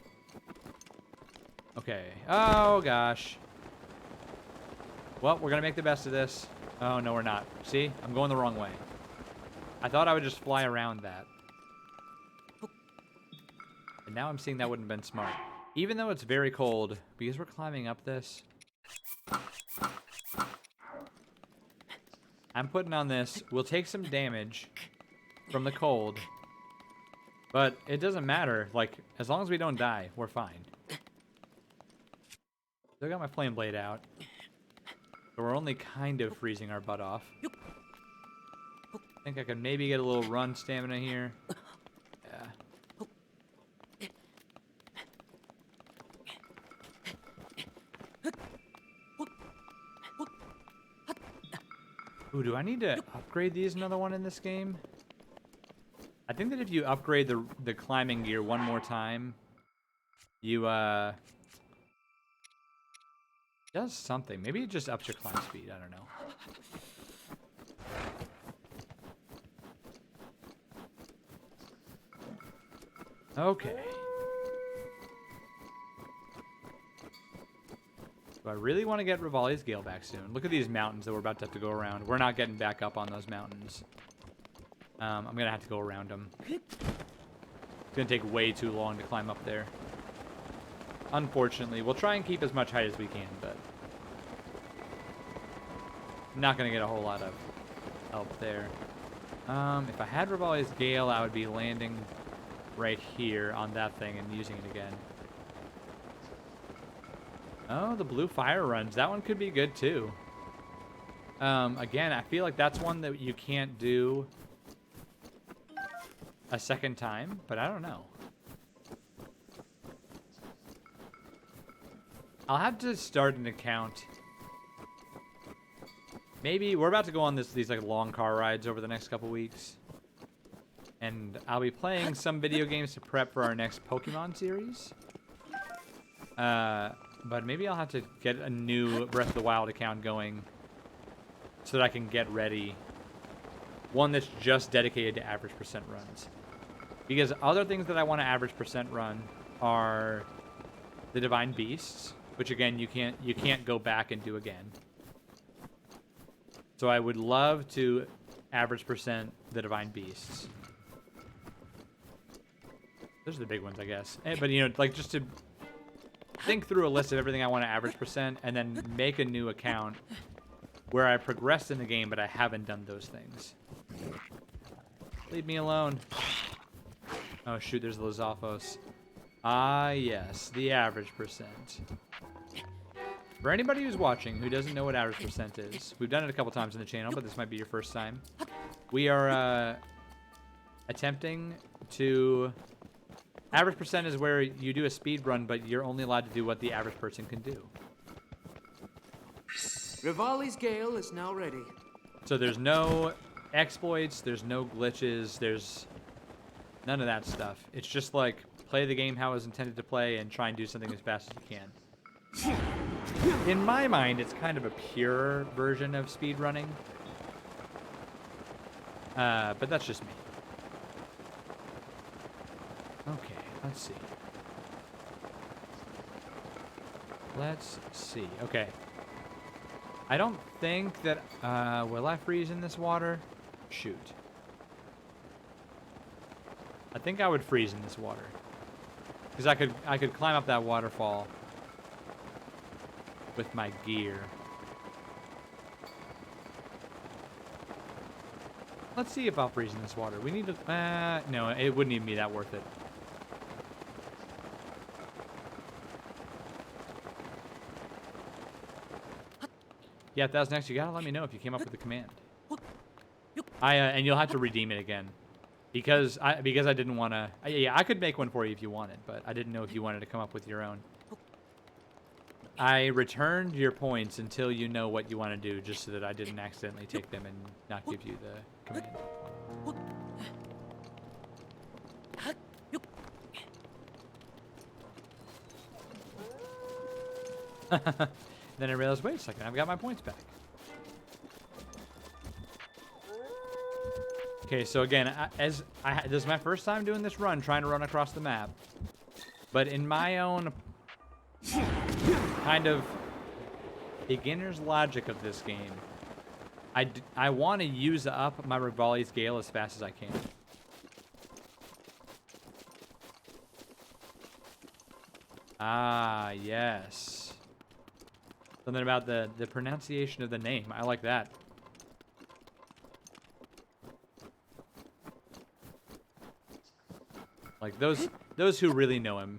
Okay. Oh, gosh. Well, we're going to make the best of this. Oh, no, we're not. See? I'm going the wrong way. I thought I would just fly around that. And now I'm seeing that wouldn't have been smart. Even though it's very cold, because we're climbing up this, I'm putting on this. We'll take some damage from the cold, but it doesn't matter. Like, as long as we don't die, we're fine. Still got my flame blade out. So we're only kind of freezing our butt off. I think I can maybe get a little run stamina here. Yeah. Ooh, do I need to upgrade these another one in this game? I think that if you upgrade the climbing gear one more time, you, does something. Maybe it just ups your climb speed. I don't know. Okay. Do I really want to get Rivali's Gale back soon? Look at these mountains that we're about to have to go around. We're not getting back up on those mountains. I'm going to have to go around them. It's going to take way too long to climb up there. Unfortunately, we'll try and keep as much height as we can, but I'm not going to get a whole lot of help there. If I had Rivali's Gale, I would be landing right here on that thing and using it again. Oh, the blue fire runs. That one could be good, too. Again, I feel like that's one that you can't do a second time, but I don't know. I'll have to start an account. Maybe we're about to go on these like long car rides over the next couple weeks. And I'll be playing some video games to prep for our next Pokemon series. But maybe I'll have to get a new Breath of the Wild account going so that I can get ready. One that's just dedicated to average percent runs. Because other things that I want to average percent run are the Divine Beasts, which again you can't go back and do again. So I would love to average percent the Divine Beasts. Those are the big ones, I guess. But you know, like just to think through a list of everything I want to average percent and then make a new account where I progressed in the game, but I haven't done those things. Leave me alone. Oh shoot, there's Lozaphos. Ah yes, the average percent. For anybody who's watching who doesn't know what average percent is, we've done it a couple times in the channel, but this might be your first time. We are attempting to... Average percent is where you do a speed run, but you're only allowed to do what the average person can do. Rivali's Gale is now ready. So there's no exploits, there's no glitches, there's none of that stuff. It's just like, play the game how it was intended to play and try and do something as fast as you can. In my mind, it's kind of a pure version of speedrunning. But that's just me. Okay, let's see. Let's see. Okay. I don't think that... will I freeze in this water? Shoot. I think I would freeze in this water. Because I could climb up that waterfall with my gear. Let's see if I'll freeze in this water. We need to... no, it wouldn't even be that worth it. Yeah, if that was next, you gotta let me know if you came up with a command. And you'll have to redeem it again. Because I didn't want to... yeah, I could make one for you if you wanted, but I didn't know if you wanted to come up with your own. I returned your points until you know what you want to do, just so that I didn't accidentally take them and not give you the command. Then I realized, wait a second, I've got my points back. Okay, so again, this is my first time doing this run, trying to run across the map. But in my own kind of beginner's logic of this game, I want to use up my Rivali's Gale as fast as I can. Ah, yes. Something about the pronunciation of the name. I like that. Like those who really know him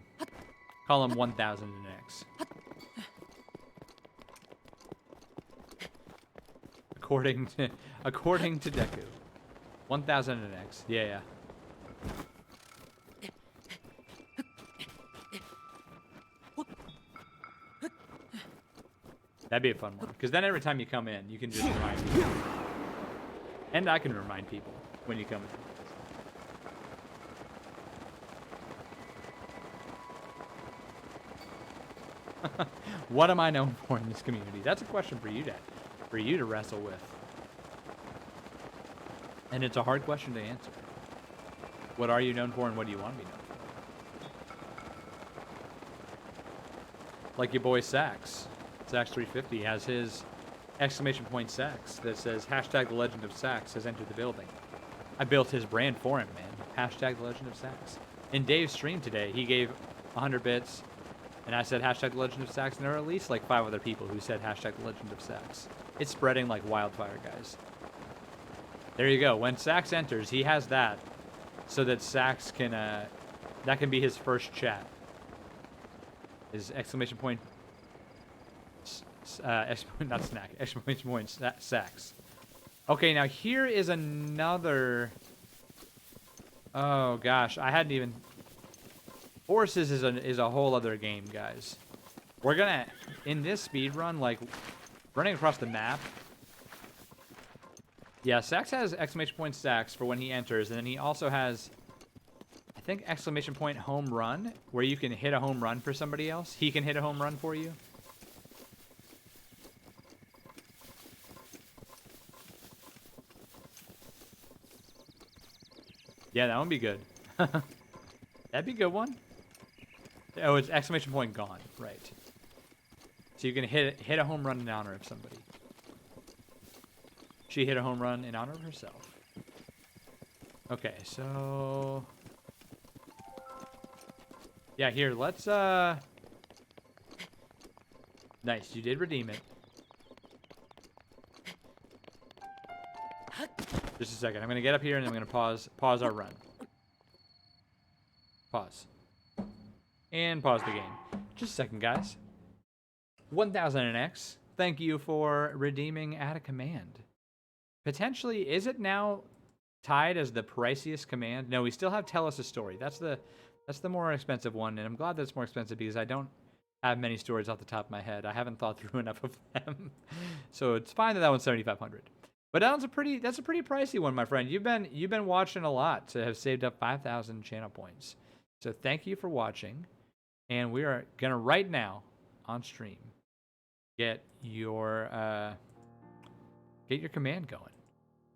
call him 1000X. According to Deku. 1000X. Yeah. That'd be a fun one. Because then every time you come in, you can just remind people. And I can remind people when you come in. What am I known for in this community? That's a question for you to wrestle with. And it's a hard question to answer. What are you known for and what do you want to be known for? Like your boy Sax. Sax350 has his exclamation point Sax that says hashtag the legend of Sax has entered the building. I built his brand for him, man. Hashtag the legend of Sax. In Dave's stream today, he gave 100 bits, and I said hashtag the legend of Sax, and there are at least like 5 other people who said hashtag the legend of Sax. It's spreading like wildfire, guys. There you go. When Sax enters, he has that, so that Sax can, that can be his first chat. His exclamation point, not snack, exclamation point, Sax. Okay, now here is another, oh gosh, I hadn't even, Forces is a whole other game, guys. We're gonna, in this speed run, like, running across the map. Yeah, Sax has exclamation point Sax for when he enters, and then he also has, I think, exclamation point home run, where you can hit a home run for somebody else. He can hit a home run for you. Yeah, that would be good. That'd be a good one. Oh, it's exclamation point gone, right. So you can hit a home run in honor of somebody. She hit a home run in honor of herself. Okay, so... yeah, here, let's, nice, you did redeem it. Just a second, I'm gonna get up here and I'm gonna pause our run. Pause. And pause the game. Just a second, guys. 1000X, thank you for redeeming Add a Command. Potentially, is it now tied as the priciest command? No, we still have Tell Us a Story. That's the more expensive one, and I'm glad that's more expensive because I don't have many stories off the top of my head. I haven't thought through enough of them. So it's fine that one's 7,500. But that's a pretty pricey one, my friend. You've been watching a lot to have saved up 5,000 channel points. So thank you for watching. And we are gonna right now on stream get your command going.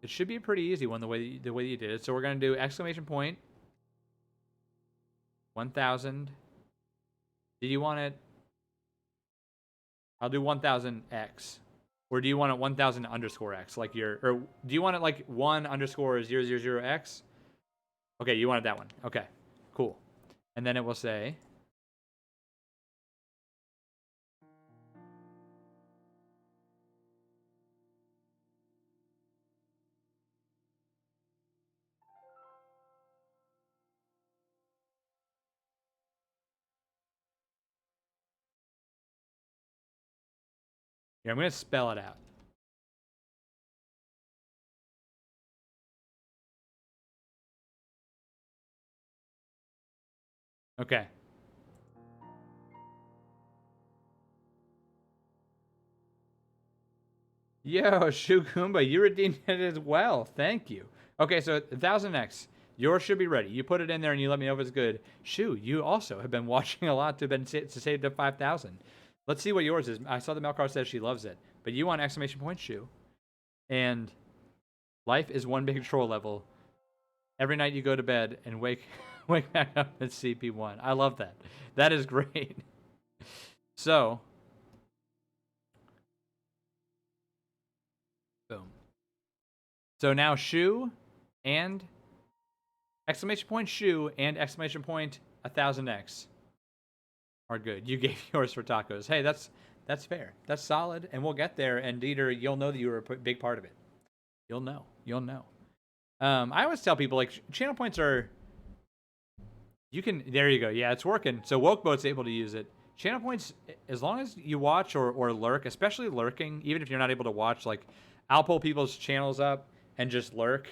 It should be a pretty easy one the way you did it. So we're gonna do exclamation point 1000. Did you want it? I'll do 1000x. Or do you want it 1000 underscore x? Like or do you want it like 1 underscore 000x? Okay, you wanted that one. Okay, cool. And then it will say, here, I'm going to spell it out. Okay. Yo, Shukumba, you redeemed it as well. Thank you. Okay, so 1000x. Yours should be ready. You put it in there and you let me know if it's good. Shu, you also have been watching a lot to save to 5,000. Let's see what yours is. I saw the Melkar says she loves it. But you want exclamation point Shu. And life is one big troll level. Every night you go to bed and wake wake back up at CP1. I love that. That is great. So, boom. So now shoe and exclamation point shoe and exclamation point 1000x are good. You gave yours for tacos. Hey, that's fair. That's solid, and we'll get there. And Dieter, you'll know that you were a big part of it. You'll know. You'll know. I always tell people like channel points are. You can. There you go. Yeah, it's working. So Wokeboat's able to use it. Channel points, as long as you watch or lurk, especially lurking, even if you're not able to watch, like I'll pull people's channels up and just lurk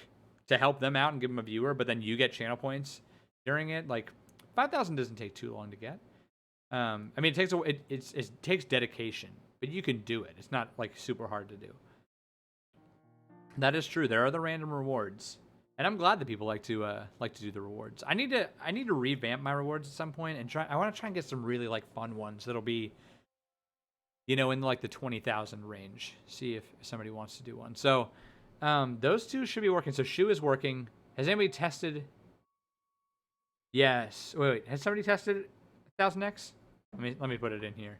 to help them out and give them a viewer, but then you get channel points during it. Like 5,000 doesn't take too long to get. I mean, it takes dedication, but you can do it. It's not like super hard to do. That is true. There are the random rewards, and I'm glad that people like to do the rewards. I need to revamp my rewards at some point and try. I want to try and get some really like fun ones that'll be, in like the 20,000 range. See if somebody wants to do one. So, those two should be working. So shoe is working. Has anybody tested? Yes. Wait. Has somebody tested 1000x? Let me put it in here.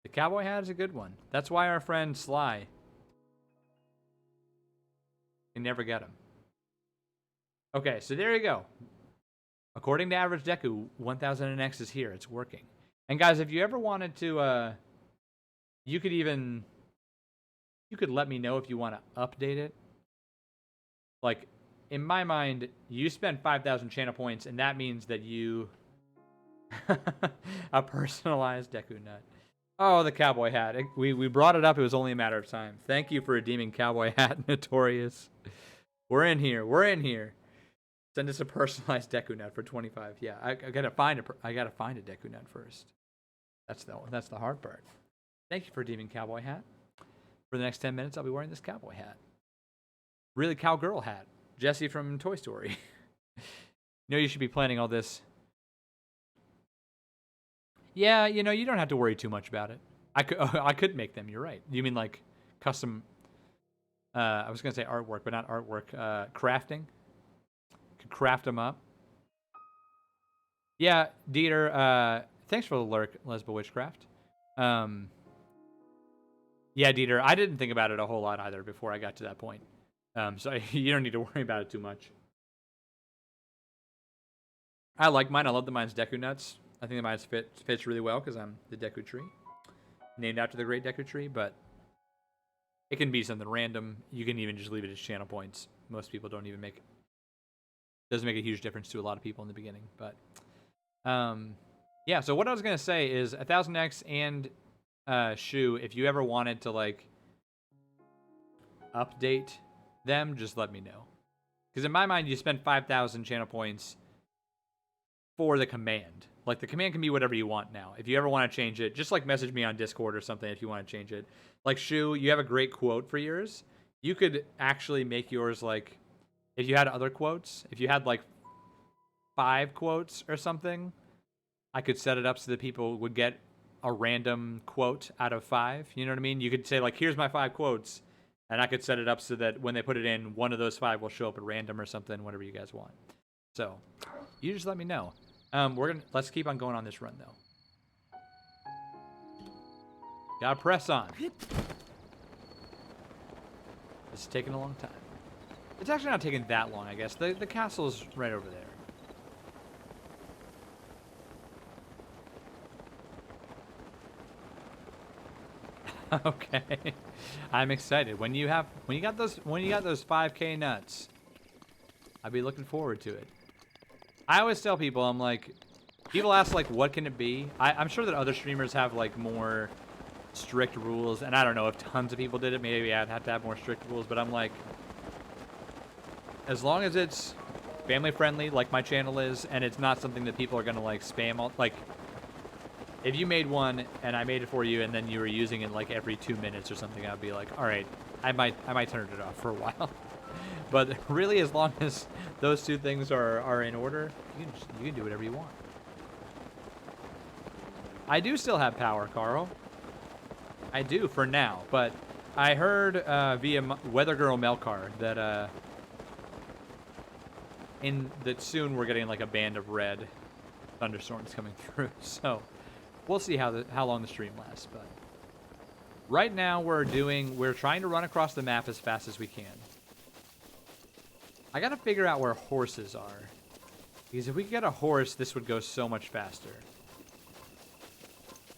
The cowboy hat is a good one. That's why our friend Sly can never get him. Okay, so there you go. According to Average Deku, 1000x is here. It's working. And guys, if you ever wanted to, you could let me know if you want to update it. Like, in my mind, you spend 5,000 channel points, and that means that you a personalized Deku nut. Oh, the cowboy hat. We brought it up. It was only a matter of time. Thank you for redeeming cowboy hat, Notorious. We're in here. We're in here. Send us a personalized Deku nut for 25. Yeah, I gotta find a Deku nut first. That's the hard part. Thank you for redeeming cowboy hat. For the next 10 minutes, I'll be wearing this cowboy hat. Really cowgirl hat. Jessie from Toy Story. You should be planning all this. Yeah, you don't have to worry too much about it. I could make them. You're right. You mean like custom? I was gonna say artwork, but not artwork. Crafting. Could craft them up. Yeah, Dieter. Thanks for the lurk, Lesbo Witchcraft. Yeah, Dieter. I didn't think about it a whole lot either before I got to that point. So you don't need to worry about it too much. I like mine. I love the mine's Deku nuts. I think the mine fits really well because I'm the Deku tree, named after the great Deku tree. But it can be something random. You can even just leave it as channel points. Most people don't even make it. Doesn't make a huge difference to a lot of people in the beginning. But yeah. So what I was gonna say is 1000x and Shu. If you ever wanted to like update them, just let me know. Because in my mind, you spend 5,000 channel points for the command. Like, the command can be whatever you want now. If you ever want to change it, just, like, message me on Discord or something if you want to change it. Like, Shu, you have a great quote for yours. You could actually make yours, like, if you had other quotes, if you had, like, 5 quotes or something, I could set it up so that people would get a random quote out of 5. You know what I mean? You could say, like, here's my 5 quotes, and I could set it up so that when they put it in, one of those 5 will show up at random or something, whatever you guys want. So, you just let me know. Let's keep on going on this run though. Gotta press on. This is taking a long time. It's actually not taking that long, I guess. The castle's right over there. Okay. I'm excited. When you got those 5K nuts, I'll be looking forward to it. I always tell people, I'm like, people ask like, what can it be? I'm sure that other streamers have like more strict rules, and I don't know if tons of people did it. Maybe I'd have to have more strict rules, but I'm like, as long as it's family friendly, like my channel is, and it's not something that people are gonna like spam all, like, if you made one and I made it for you and then you were using it like every 2 minutes or something, I'd be like, all right, I might turn it off for a while. But really, as long as those two things are in order, you can do whatever you want. I do still have power, Carl. I do for now, but I heard via Weather Girl Melkar that in that soon we're getting like a band of red thunderstorms coming through. So we'll see how long the stream lasts. But right now we're trying to run across the map as fast as we can. I gotta figure out where horses are, because if we could get a horse, this would go so much faster.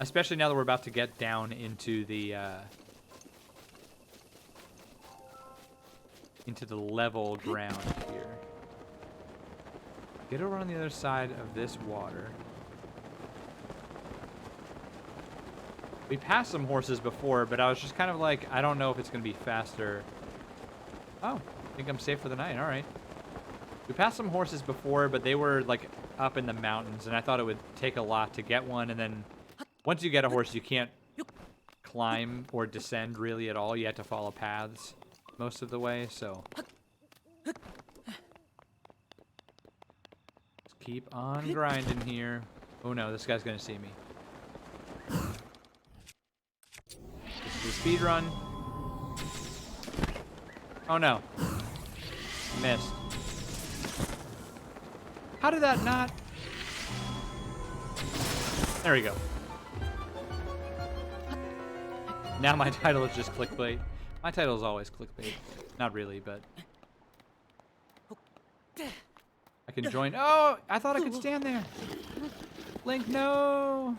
Especially now that we're about to get down into the level ground here. Get over on the other side of this water. We passed some horses before, but I was just kind of like, I don't know if it's going to be faster. Oh, I think I'm safe for the night. All right. We passed some horses before, but they were like up in the mountains, and I thought it would take a lot to get one. And then once you get a horse, you can't climb or descend really at all. You have to follow paths most of the way, so just keep on grinding here. Oh no, this guy's gonna see me. This is a speed run. Oh no. Missed. How did that not? There we go. Now my title is just clickbait. My title is always clickbait. Not really, but I can join. Oh, I thought I could stand there. Link, no.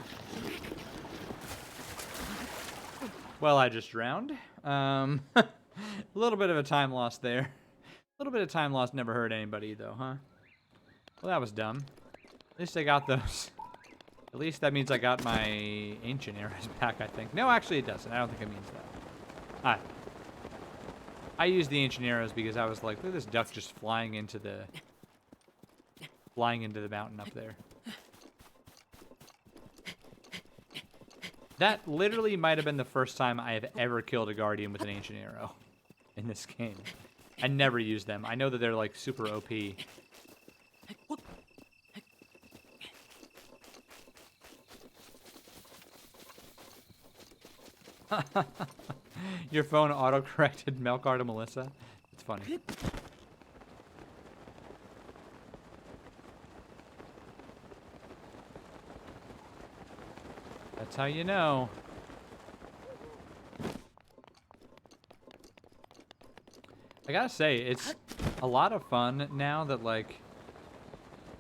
Well, I just drowned. A little bit of a time loss there. A little bit of time loss never hurt anybody, though, huh? Well, that was dumb. At least I got those. At least that means I got my ancient arrows back, I think. No, actually it doesn't. I don't think it means that. I used the ancient arrows because I was like, look at this duck just flying into the mountain up there. That literally might have been the first time I have ever killed a guardian with an ancient arrow in this game. I never use them. I know that they're like super OP. Your phone auto-corrected Melkar to Melissa? It's funny. That's how you know. I gotta say, it's a lot of fun now that, like,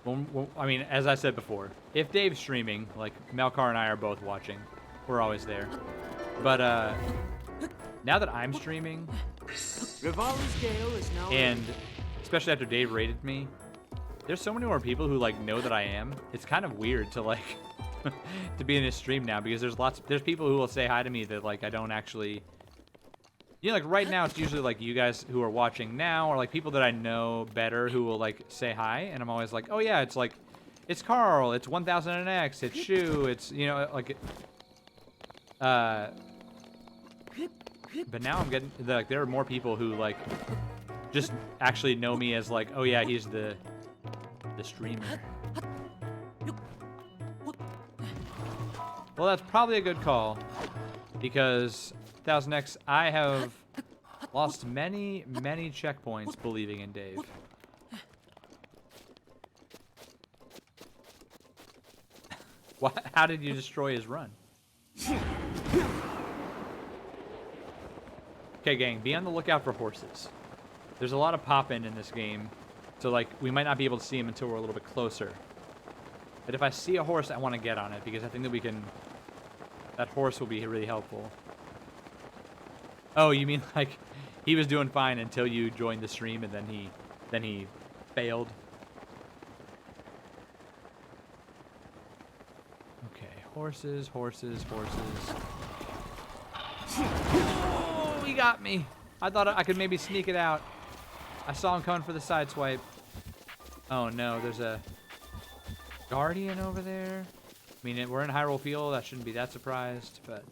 I mean, as I said before, if Dave's streaming, like, Melkar and I are both watching. We're always there. But, now that I'm streaming, Rivali's Gale is now and especially after Dave rated me, there's so many more people who, like, know that I am. It's kind of weird to, like, to be in his stream now, because there's people who will say hi to me that, like, I don't actually, you know, like, right now it's usually, like, you guys who are watching now, or, like, people that I know better who will, like, say hi, and I'm always like, oh, yeah, it's, like, it's Carl, it's 1000NX, it's Shu, it's, you know, like, but now I'm getting, like, there are more people who, like, just actually know me as, like, oh, yeah, he's the streamer. Well, that's probably a good call, because 1000X, I have lost many, many checkpoints believing in Dave. What? How did you destroy his run? Okay, gang, be on the lookout for horses. There's a lot of pop-in this game, so, like, we might not be able to see him until we're a little bit closer. But if I see a horse, I want to get on it, because I think that we can... That horse will be really helpful. Oh, you mean, like, he was doing fine until you joined the stream, and then he failed? Okay, horses, horses, horses. Oh, he got me. I thought I could maybe sneak it out. I saw him coming for the side swipe. Oh no, there's a guardian over there. I mean, we're in Hyrule Field. I shouldn't be that surprised, but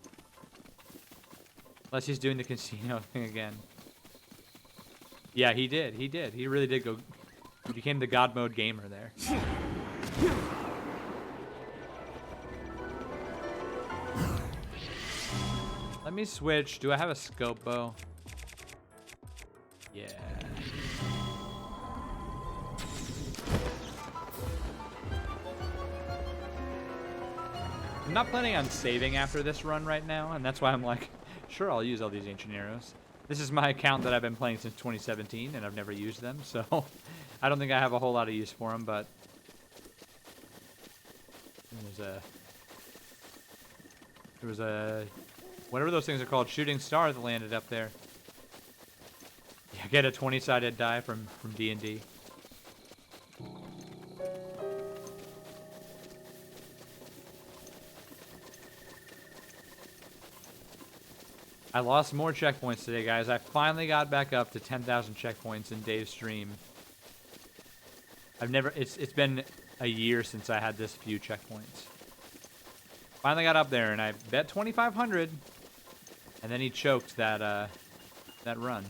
unless he's doing the casino thing again. Yeah, he did. He did. He really did go. He became the God mode gamer there. Let me switch. Do I have a scope bow? Yeah. I'm not planning on saving after this run right now, and that's why I'm like, sure, I'll use all these ancient arrows. This is my account that I've been playing since 2017, and I've never used them, so I don't think I have a whole lot of use for them, but there was a whatever those things are called, shooting star that landed up there. Yeah, get a 20-sided die from D&D. I lost more checkpoints today, guys. I finally got back up to 10,000 checkpoints in Dave's stream. It's been a year since I had this few checkpoints. Finally got up there, and I bet 2,500, and then he choked that run.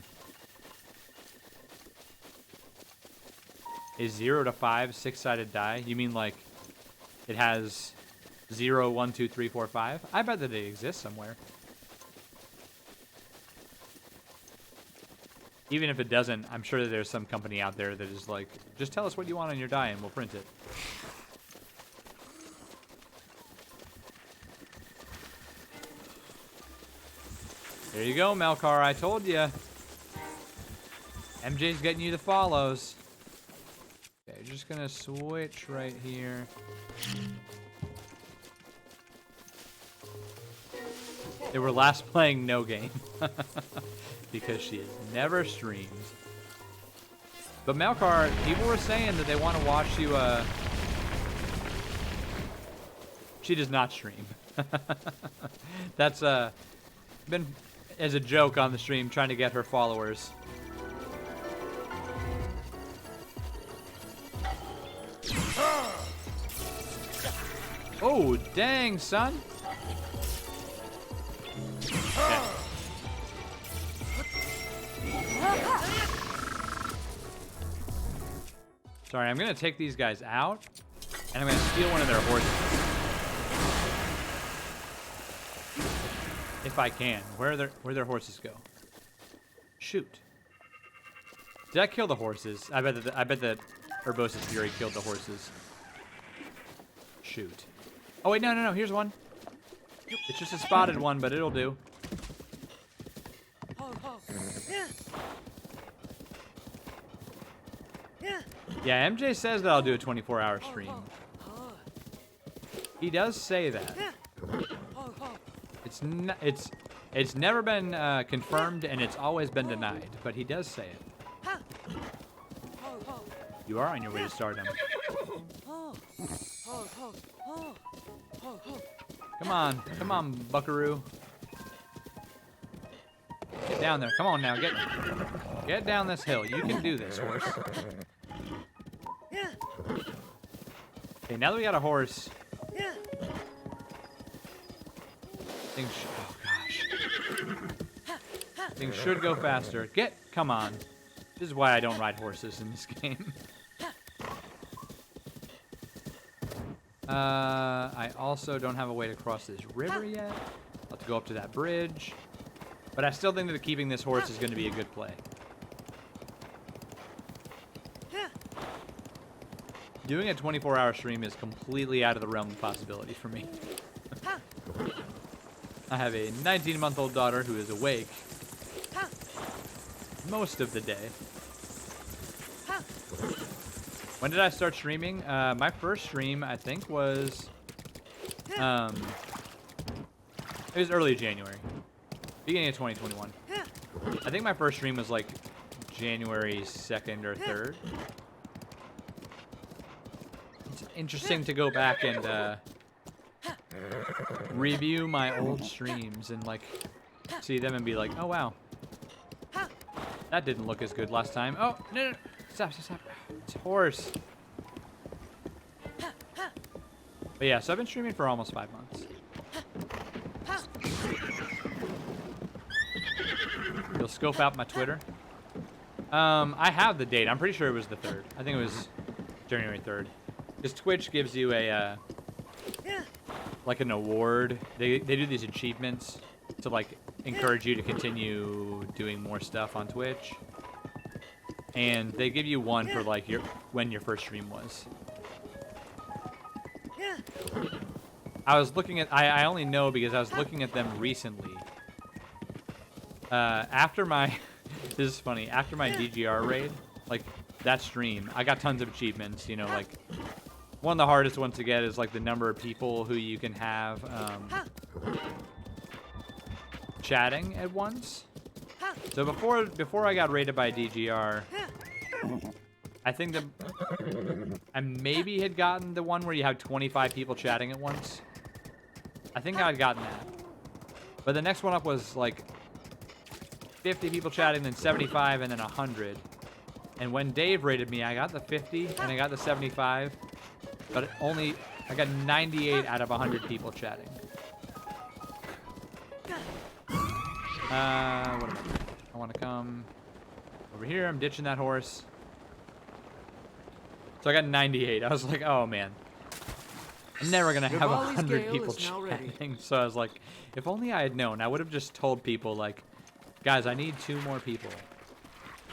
Is 0 to 5 6-sided die? You mean like it has 0, 1, 2, 3, 4, 5? I bet that it exists somewhere. Even if it doesn't, I'm sure that there's some company out there that is like, just tell us what you want on your die and we'll print it. There you go, Melkar, I told you. MJ's getting you the follows. Okay, just gonna switch right here. They were last playing No Game. Because she never streams. But Melkar, people were saying that they want to watch you, She does not stream. That's, been as a joke on the stream, trying to get her followers. Oh, dang, son. Okay. Sorry, I'm gonna take these guys out, and I'm gonna steal one of their horses. If I can. Where their horses go? Shoot. Did I kill the horses? I bet that Urbosa's Fury killed the horses. Shoot. Oh wait, no. Here's one. It's just a spotted one, but it'll do. Yeah, MJ says that I'll do a 24-hour stream. He does say that. It's never been confirmed, and it's always been denied, but he does say it. You are on your way to stardom. Come on, buckaroo. Get down there. Come on now, get down this hill. You can do this, horse. Okay, now that we got a horse, things should go faster. Come on. This is why I don't ride horses in this game. I also don't have a way to cross this river yet. I'll have to go up to that bridge. But I still think that keeping this horse is going to be a good play. Doing a 24-hour stream is completely out of the realm of possibility for me. I have a 19-month-old daughter who is awake most of the day. When did I start streaming? My first stream, I think, was... it was early January. Beginning of 2021. I think my first stream was like January 2nd or 3rd. It's interesting to go back and review my old streams and like see them and be like, oh wow, that didn't look as good last time. Oh, no. Stop. It's a horse. But yeah, so I've been streaming for almost 5 months. You'll scope out my Twitter. I have the date. I'm pretty sure it was the 3rd. I think it was January 3rd. Because Twitch gives you a, like an award. They do these achievements to like encourage you to continue doing more stuff on Twitch. And they give you one for like when your first stream was. I was looking at, I only know because I was looking at them recently. After my, this is funny, after my DGR raid, like that stream, I got tons of achievements, you know, like one of the hardest ones to get is like the number of people who you can have chatting at once. So before I got raided by DGR, I think I maybe had gotten the one where you have 25 people chatting at once. I think I'd gotten that. But the next one up was like 50 people chatting, then 75, and then 100. And when Dave raided me, I got the 50 and I got the 75, but I got 98 out of 100 people chatting. What am I doing? I want to come over here. I'm ditching that horse. So I got 98. I was like, oh man, I'm never gonna have 100 people chatting. So I was like, if only I had known, I would have just told people like, guys, I need 2 more people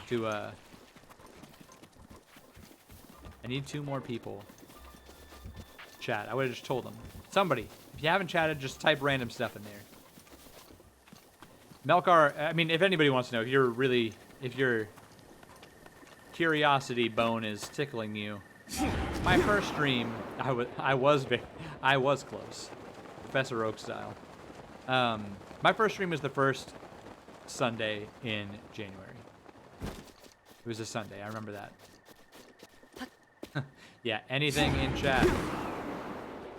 to I need 2 more people to chat. I would have just told them. Somebody, if you haven't chatted, just type random stuff in there. Melkar, I mean, if anybody wants to know, if your curiosity bone is tickling you, my first stream, I was close, Professor Oak style. My first stream was the first Sunday in January. It was a Sunday, I remember that. Yeah, anything in chat.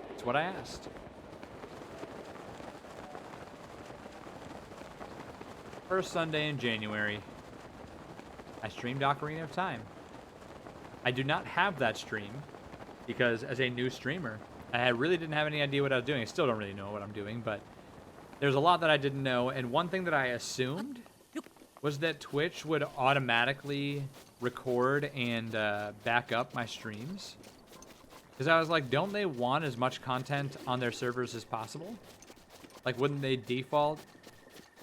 That's what I asked. First Sunday in January, I streamed Ocarina of Time. I do not have that stream because as a new streamer, I really didn't have any idea what I was doing. I still don't really know what I'm doing, but there's a lot that I didn't know. And one thing that I assumed was that Twitch would automatically record and back up my streams. Because I was like, don't they want as much content on their servers as possible? Like, wouldn't they default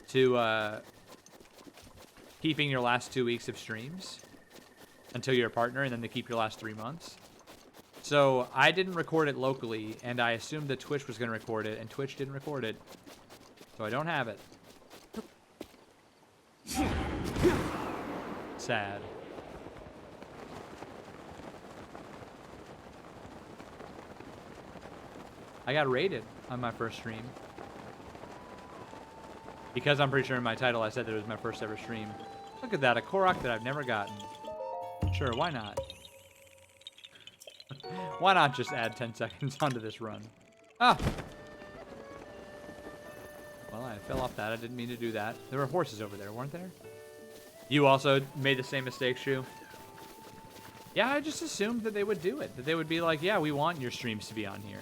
to keeping your last 2 weeks of streams until you're a partner, and then they keep your last 3 months? So I didn't record it locally, and I assumed that Twitch was going to record it, and Twitch didn't record it. So I don't have it. Sad. I got raided on my first stream. Because I'm pretty sure in my title I said that it was my first ever stream. Look at that, a Korok that I've never gotten. Sure, why not? Why not just add 10 seconds onto this run? Ah! Well, I fell off that. I didn't mean to do that. There were horses over there, weren't there? You also made the same mistake, Shu? Yeah, I just assumed that they would do it. That they would be like, yeah, we want your streams to be on here.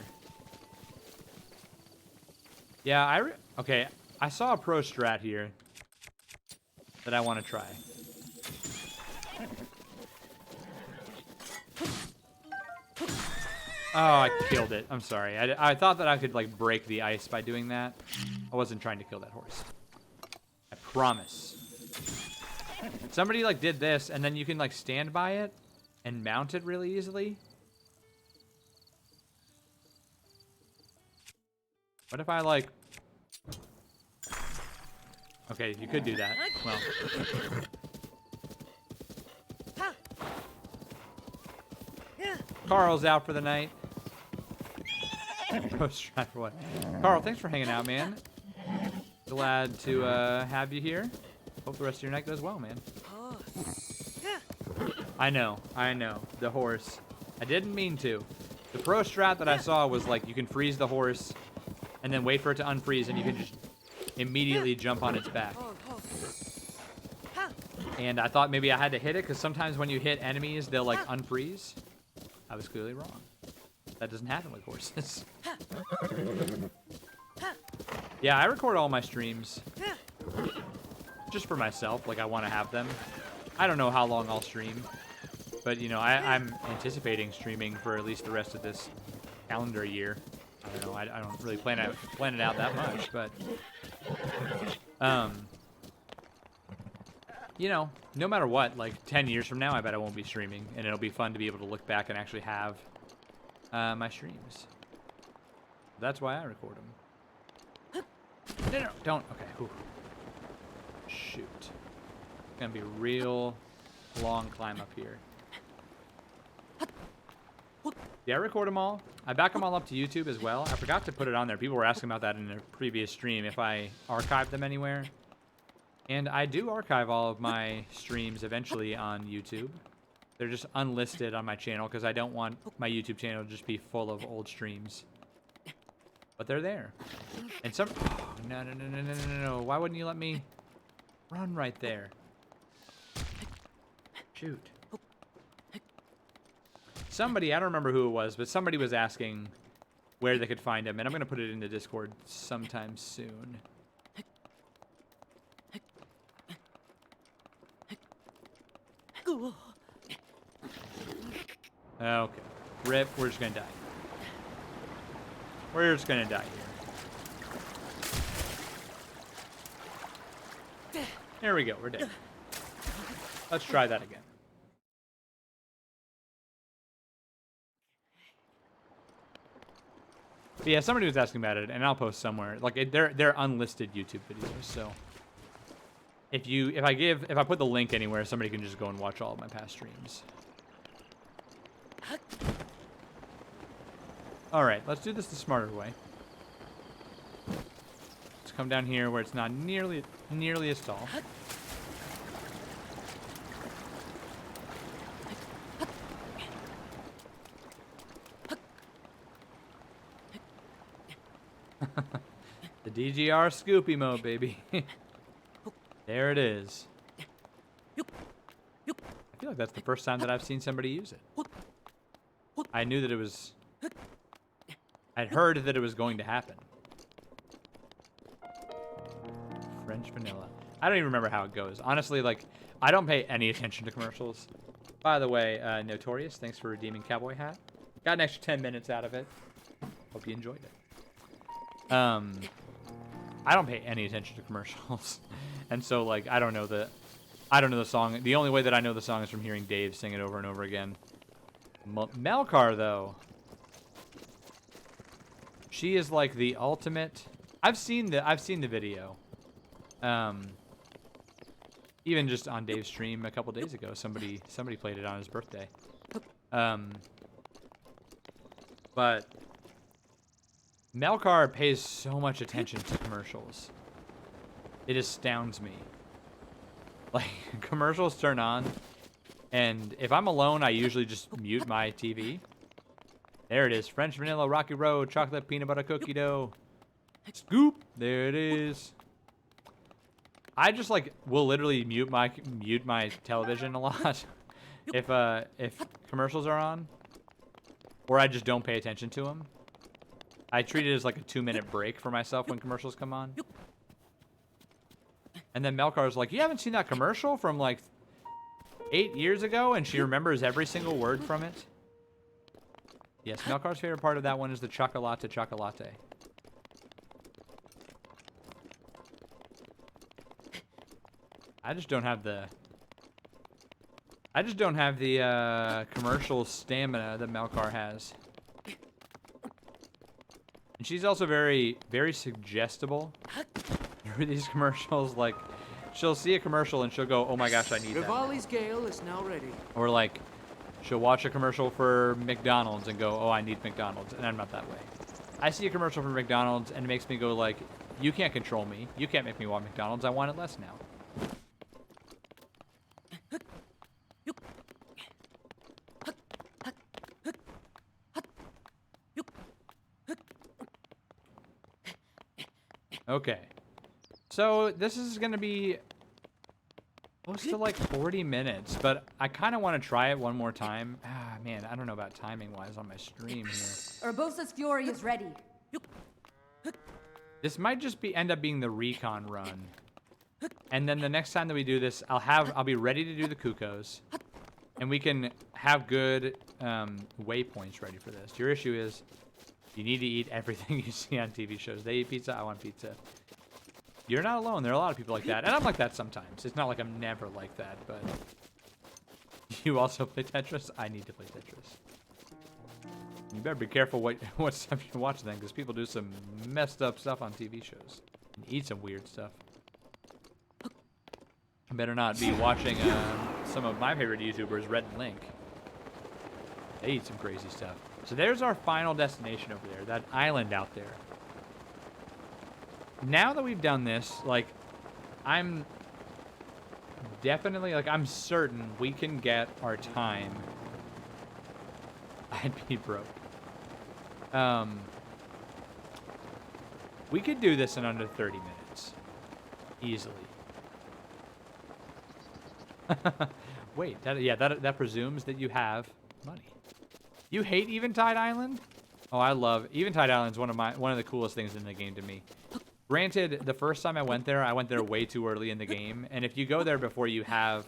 Yeah, okay, I saw a pro strat here that I want to try. Oh, I killed it. I'm sorry. I thought that I could, like, break the ice by doing that. I wasn't trying to kill that horse. I promise. Somebody, like, did this, and then you can, like, stand by it and mount it really easily. What if I, like... Okay, you could do that. Well... Carl's out for the night. What? Carl, thanks for hanging out, man. Glad to have you here. Hope the rest of your night goes well, man. I know. The horse. I didn't mean to. The pro strat that I saw was like you can freeze the horse and then wait for it to unfreeze and you can just immediately jump on its back. And I thought maybe I had to hit it because sometimes when you hit enemies, they'll like unfreeze. I was clearly wrong. That doesn't happen with horses. Yeah, I record all my streams just for myself. Like, I want to have them. I don't know how long I'll stream. But, you know, I'm anticipating streaming for at least the rest of this calendar year. I don't know. I don't really plan it out that much. But, you know, no matter what, like 10 years from now, I bet I won't be streaming. And it'll be fun to be able to look back and actually have my streams. That's why I record them. No, don't. Okay. Whew. Shoot. It's gonna be a real long climb up here. Yeah, I record them all. I back them all up to YouTube as well. I forgot to put it on there. People were asking about that in a previous stream, if I archive them anywhere. And I do archive all of my streams eventually on YouTube. They're just unlisted on my channel because I don't want my YouTube channel to just be full of old streams. But they're there. And some... Oh, no. Why wouldn't you let me run right there? Shoot. Somebody, I don't remember who it was, but somebody was asking where they could find him. And I'm going to put it into Discord sometime soon. Okay. Rip, we're just gonna die. We're just gonna die here. There we go, we're dead. Let's try that again. But yeah, somebody was asking about it, and I'll post somewhere. Like they're unlisted YouTube videos, so if I put the link anywhere, somebody can just go and watch all of my past streams. All right, let's do this the smarter way. Let's come down here where it's not nearly as tall. The DGR Scoopy mode, baby. There it is. I feel like that's the first time that I've seen somebody use it. I knew that it was... I'd heard that it was going to happen. French vanilla. I don't even remember how it goes. Honestly, like, I don't pay any attention to commercials. By the way, Notorious, thanks for redeeming Cowboy Hat. Got an extra 10 minutes out of it. Hope you enjoyed it. I don't pay any attention to commercials. And so, like, I don't know the song. The only way that I know the song is from hearing Dave sing it over and over again. Melkar, though. She is like the ultimate. I've seen the video. Even just on Dave's stream a couple days ago, somebody played it on his birthday. But Melkar pays so much attention to commercials. It astounds me. Like, commercials turn on, and if I'm alone, I usually just mute my TV. There it is. French vanilla, Rocky Road, chocolate peanut butter cookie dough. Scoop. There it is. I just, like, will literally mute my television a lot if commercials are on, or I just don't pay attention to them. I treat it as like a 2-minute break for myself when commercials come on. And then Melkar's like, you haven't seen that commercial from like 8 years ago? And she remembers every single word from it. Yes, Melkar's favorite part of that one is the chocolate. I just don't have the commercial stamina that Melkar has. And she's also very, very suggestible through these commercials. Like, she'll see a commercial and she'll go, oh my gosh, I need that. Rivali's Gale is now ready. Or like, she'll watch a commercial for McDonald's and go, oh, I need McDonald's. And I'm not that way. I see a commercial for McDonald's and it makes me go like, you can't control me. You can't make me want McDonald's. I want it less now. Okay. So this is going to be close to like 40 minutes, but I kind of want to try it one more time. Ah, man, I don't know about timing-wise on my stream here. Urbosa's Fury is ready. This might just end up being the recon run. And then the next time that we do this, I'll be ready to do the Kukos. And we can have good waypoints ready for this. Your issue is you need to eat everything you see on TV shows. They eat pizza, I want pizza. You're not alone. There are a lot of people like that. And I'm like that sometimes. It's not like I'm never like that, but... You also play Tetris? I need to play Tetris. You better be careful what stuff you're watching then, because people do some messed up stuff on TV shows. And eat some weird stuff. I better not be watching some of my favorite YouTubers, Red and Link. They eat some crazy stuff. So there's our final destination over there, that island out there. Now that we've done this, like, I'm definitely, like, I'm certain we can get our time. I'd be broke. We could do this in under 30 minutes. Easily. Wait, that presumes that you have money. You hate Eventide Island? Oh, I love Eventide Island's one of the coolest things in the game to me. Granted, the first time I went there way too early in the game, and if you go there before you have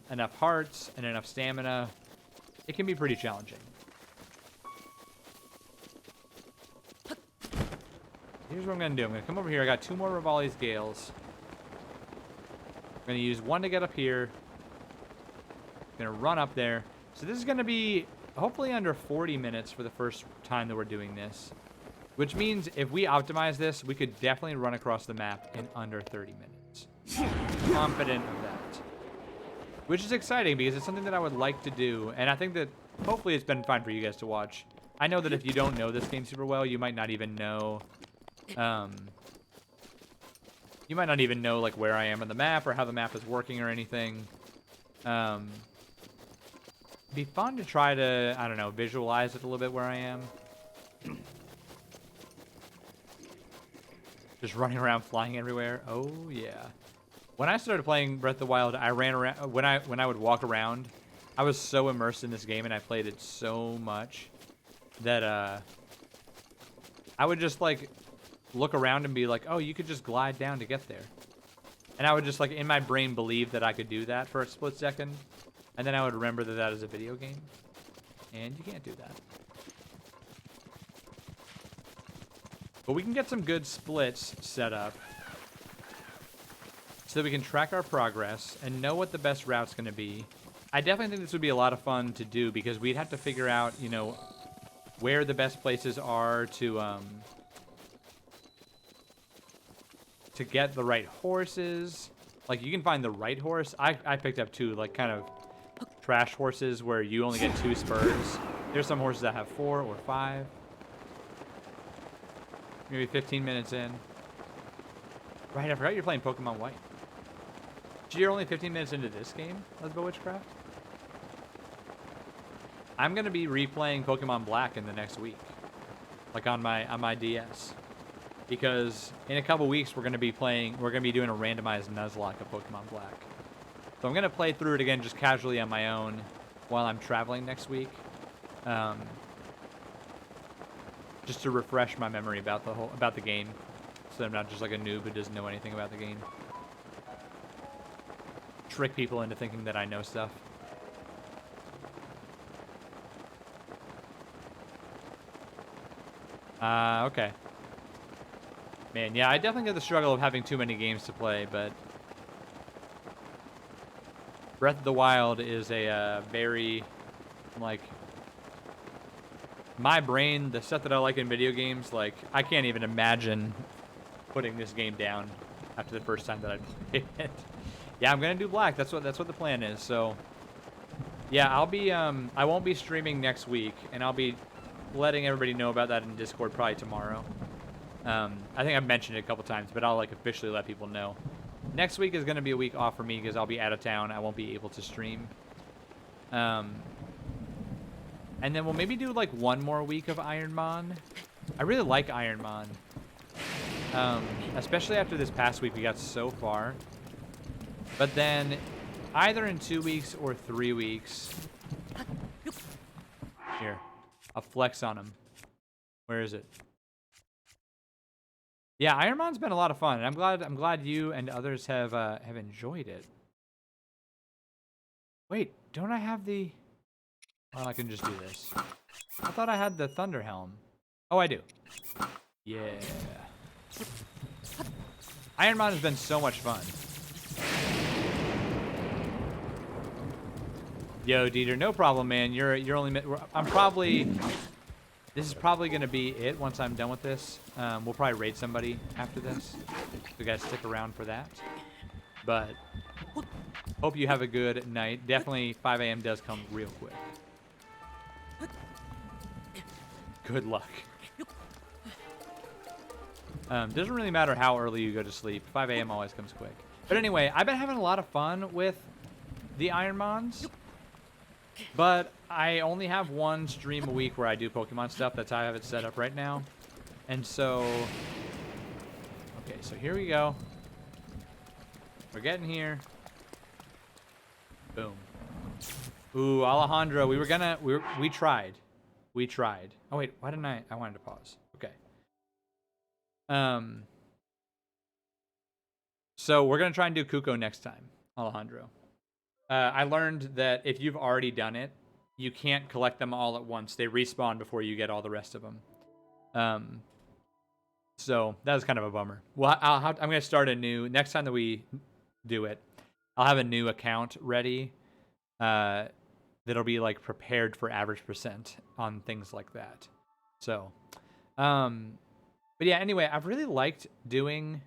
enough hearts and enough stamina, it can be pretty challenging. Here's what I'm gonna do. I'm gonna come over here. I got 2 more Rivali's Gales. I'm gonna use 1 to get up here. I'm gonna run up there. So this is gonna be hopefully under 40 minutes for the first time that we're doing this. Which means if we optimize this, we could definitely run across the map in under 30 minutes. Confident of that. Which is exciting because it's something that I would like to do. And I think that hopefully it's been fun for you guys to watch. I know that if you don't know this game super well, you might not even know... you might not even know like where I am on the map or how the map is working or anything. It'd be fun to try to, I don't know, visualize it a little bit where I am. Just running around, flying everywhere. Oh yeah. When I started playing Breath of the Wild, I ran around. When I would walk around, I was so immersed in this game and I played it so much that I would just like look around and be like, oh, you could just glide down to get there. And I would just like in my brain believe that I could do that for a split second, and then I would remember that that is a video game, and you can't do that. But we can get some good splits set up so that we can track our progress and know what the best route's going to be. I definitely think this would be a lot of fun to do because we'd have to figure out, you know, where the best places are to get the right horses. Like, you can find the right horse. I picked up 2, like, kind of trash horses where you only get 2 spurs. There's some horses that have 4 or 5. Maybe 15 minutes in. Right, I forgot you're playing Pokemon White. You're only 15 minutes into this game, Lesbo Witchcraft? I'm going to be replaying Pokemon Black in the next week. Like, on my DS. Because in a couple weeks we're gonna be doing a randomized Nuzlocke of Pokemon Black. So I'm gonna play through it again just casually on my own while I'm traveling next week. Just to refresh my memory about the game. So that I'm not just like a noob who doesn't know anything about the game. Trick people into thinking that I know stuff. Okay. Man, yeah, I definitely get the struggle of having too many games to play, but Breath of the Wild is a very, like, my brain, the stuff that I like in video games, like, I can't even imagine putting this game down after the first time that I played it. Yeah, I'm gonna do Black. That's what the plan is. So, yeah, I'll be I won't be streaming next week, and I'll be letting everybody know about that in Discord probably tomorrow. I think I've mentioned it a couple times, but I'll like officially let people know. Next week is going to be a week off for me because I'll be out of town. I won't be able to stream. And then we'll maybe do like 1 more week of Ironmon. I really like Ironmon. Especially after this past week we got so far. But then either in 2 weeks or 3 weeks. Here. I'll flex on him. Where is it? Yeah, Ironmon's been a lot of fun, and I'm glad you and others have enjoyed it. Wait, don't I have the? Well, I can just do this. I thought I had the Thunder Helm. Oh, I do. Yeah. Ironmon has been so much fun. Yo, Dieter, no problem, man. You're only. I'm probably. This is probably gonna be it once I'm done with this. We'll probably raid somebody after this. So you guys stick around for that. But hope you have a good night. Definitely 5 a.m. does come real quick. Good luck. Doesn't really matter how early you go to sleep. 5 a.m. always comes quick. But anyway, I've been having a lot of fun with the Iron Mons. But I only have one stream a week where I do Pokemon stuff. That's how I have it set up right now. And so... Okay, so here we go. We're getting here. Boom. Ooh, Alejandro, we tried. We tried. Oh, wait, why didn't I wanted to pause. Okay. So we're going to try and do Kuko next time, Alejandro. I learned that if you've already done it, you can't collect them all at once. They respawn before you get all the rest of them. So that was kind of a bummer. Well, I'm going to start a new... Next time that we do it, I'll have a new account ready that'll be like prepared for average percent on things like that. So, but yeah, anyway, I've really liked doing...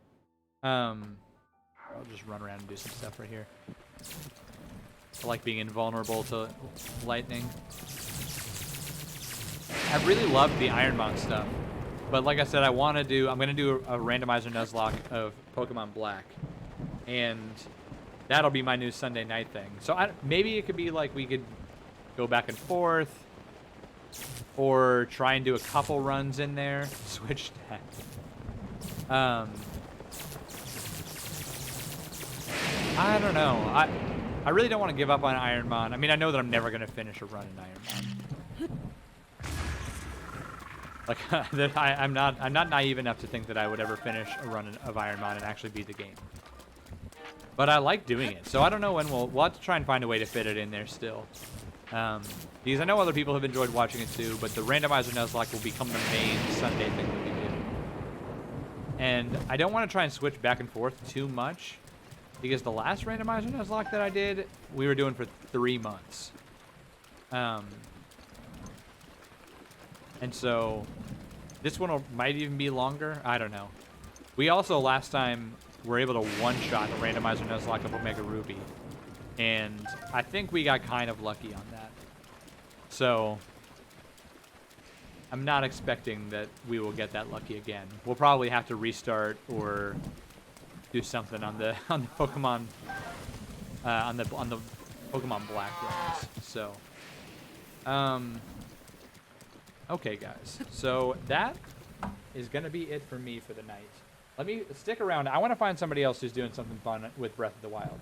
I'll just run around and do some stuff right here. I like being invulnerable to lightning. I really love the Ironmon stuff. But like I said, I'm going to do a randomizer Nuzlocke of Pokemon Black. And that'll be my new Sunday night thing. So maybe it could be like we could go back and forth. Or try and do a couple runs in there. Switch tack. I don't know. I really don't want to give up on Ironmon. I mean, I know that I'm never going to finish a run in Ironmon. Like, I'm not naive enough to think that I would ever finish a run of Ironmon and actually beat the game. But I like doing it, so I don't know when we'll have to try and find a way to fit it in there still. Because I know other people have enjoyed watching it too, but the randomizer Nuzlocke will become the main Sunday thing that we do. And I don't want to try and switch back and forth too much. Because the last randomizer Nuzlocke that I did, we were doing for 3 months. And so this one might even be longer. I don't know. We also last time were able to one-shot the randomizer Nuzlocke of Omega Ruby. And I think we got kind of lucky on that. So I'm not expecting that we will get that lucky again. We'll probably have to restart or do something on the Pokemon on the Pokemon Black runs. So okay guys, so that is gonna be it for me for the night. Let me stick around. I want to find somebody else who's doing something fun with Breath of the Wild,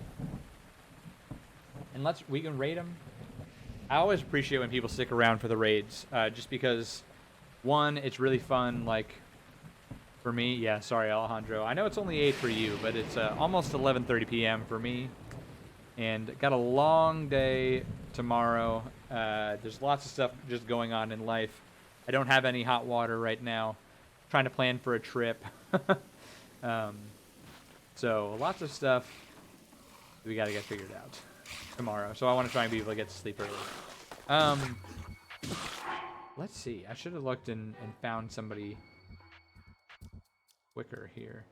and we can raid them. I always appreciate when people stick around for the raids, just because one, it's really fun. Like for me, yeah, sorry, Alejandro. I know it's only 8 for you, but it's almost 11:30 p.m. for me. And got a long day tomorrow. There's lots of stuff just going on in life. I don't have any hot water right now. Trying to plan for a trip. So lots of stuff we got to get figured out tomorrow. So I want to try and be able to get to sleep early. Let's see. I should have looked and found somebody quicker here.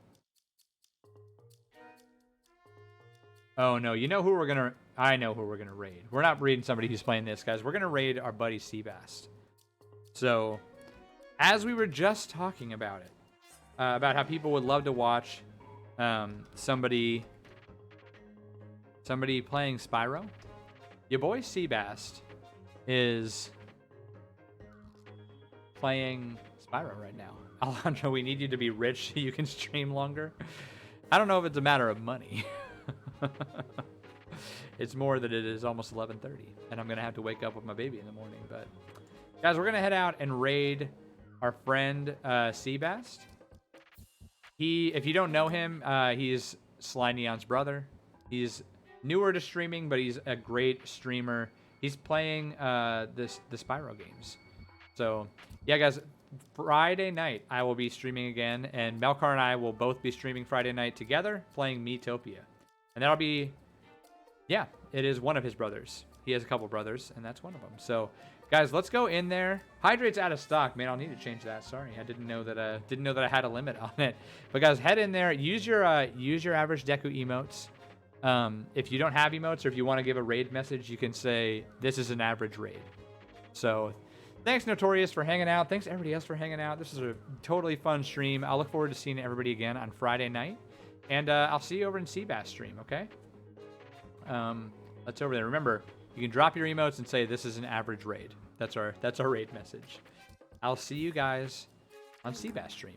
Oh no, you know who we're gonna... I know who we're gonna raid. We're not raiding somebody who's playing this, guys. We're gonna raid our buddy Seabass. So, as we were just talking about it, about how people would love to watch somebody playing Spyro, your boy Seabass is playing Spyro right now. Alejandro, we need you to be rich so you can stream longer. I don't know if it's a matter of money. It's more that it is almost 11:30, and I'm gonna have to wake up with my baby in the morning. But guys, we're gonna head out and raid our friend Seabass. If you don't know him, he's Sly Neon's brother. He's newer to streaming, but he's a great streamer. He's playing the Spyro games. So yeah, guys, Friday night I will be streaming again, and Melkar and I will both be streaming Friday night together, playing Miitopia. And that'll be, yeah, it is one of his brothers. He has a couple brothers, and that's one of them. So, guys, let's go in there. Hydrate's out of stock, man. I'll need to change that. Sorry, I didn't know that. I had a limit on it. But guys, head in there. Use your average Deku emotes. If you don't have emotes, or if you want to give a raid message, you can say this is an average raid. So, thanks Notorious for hanging out. Thanks everybody else for hanging out. This is a totally fun stream. I look forward to seeing everybody again on Friday night, and I'll see you over in Seabass stream. Okay. That's over there. Remember, you can drop your emotes and say this is an average raid. That's our raid message. I'll see you guys on Seabass stream.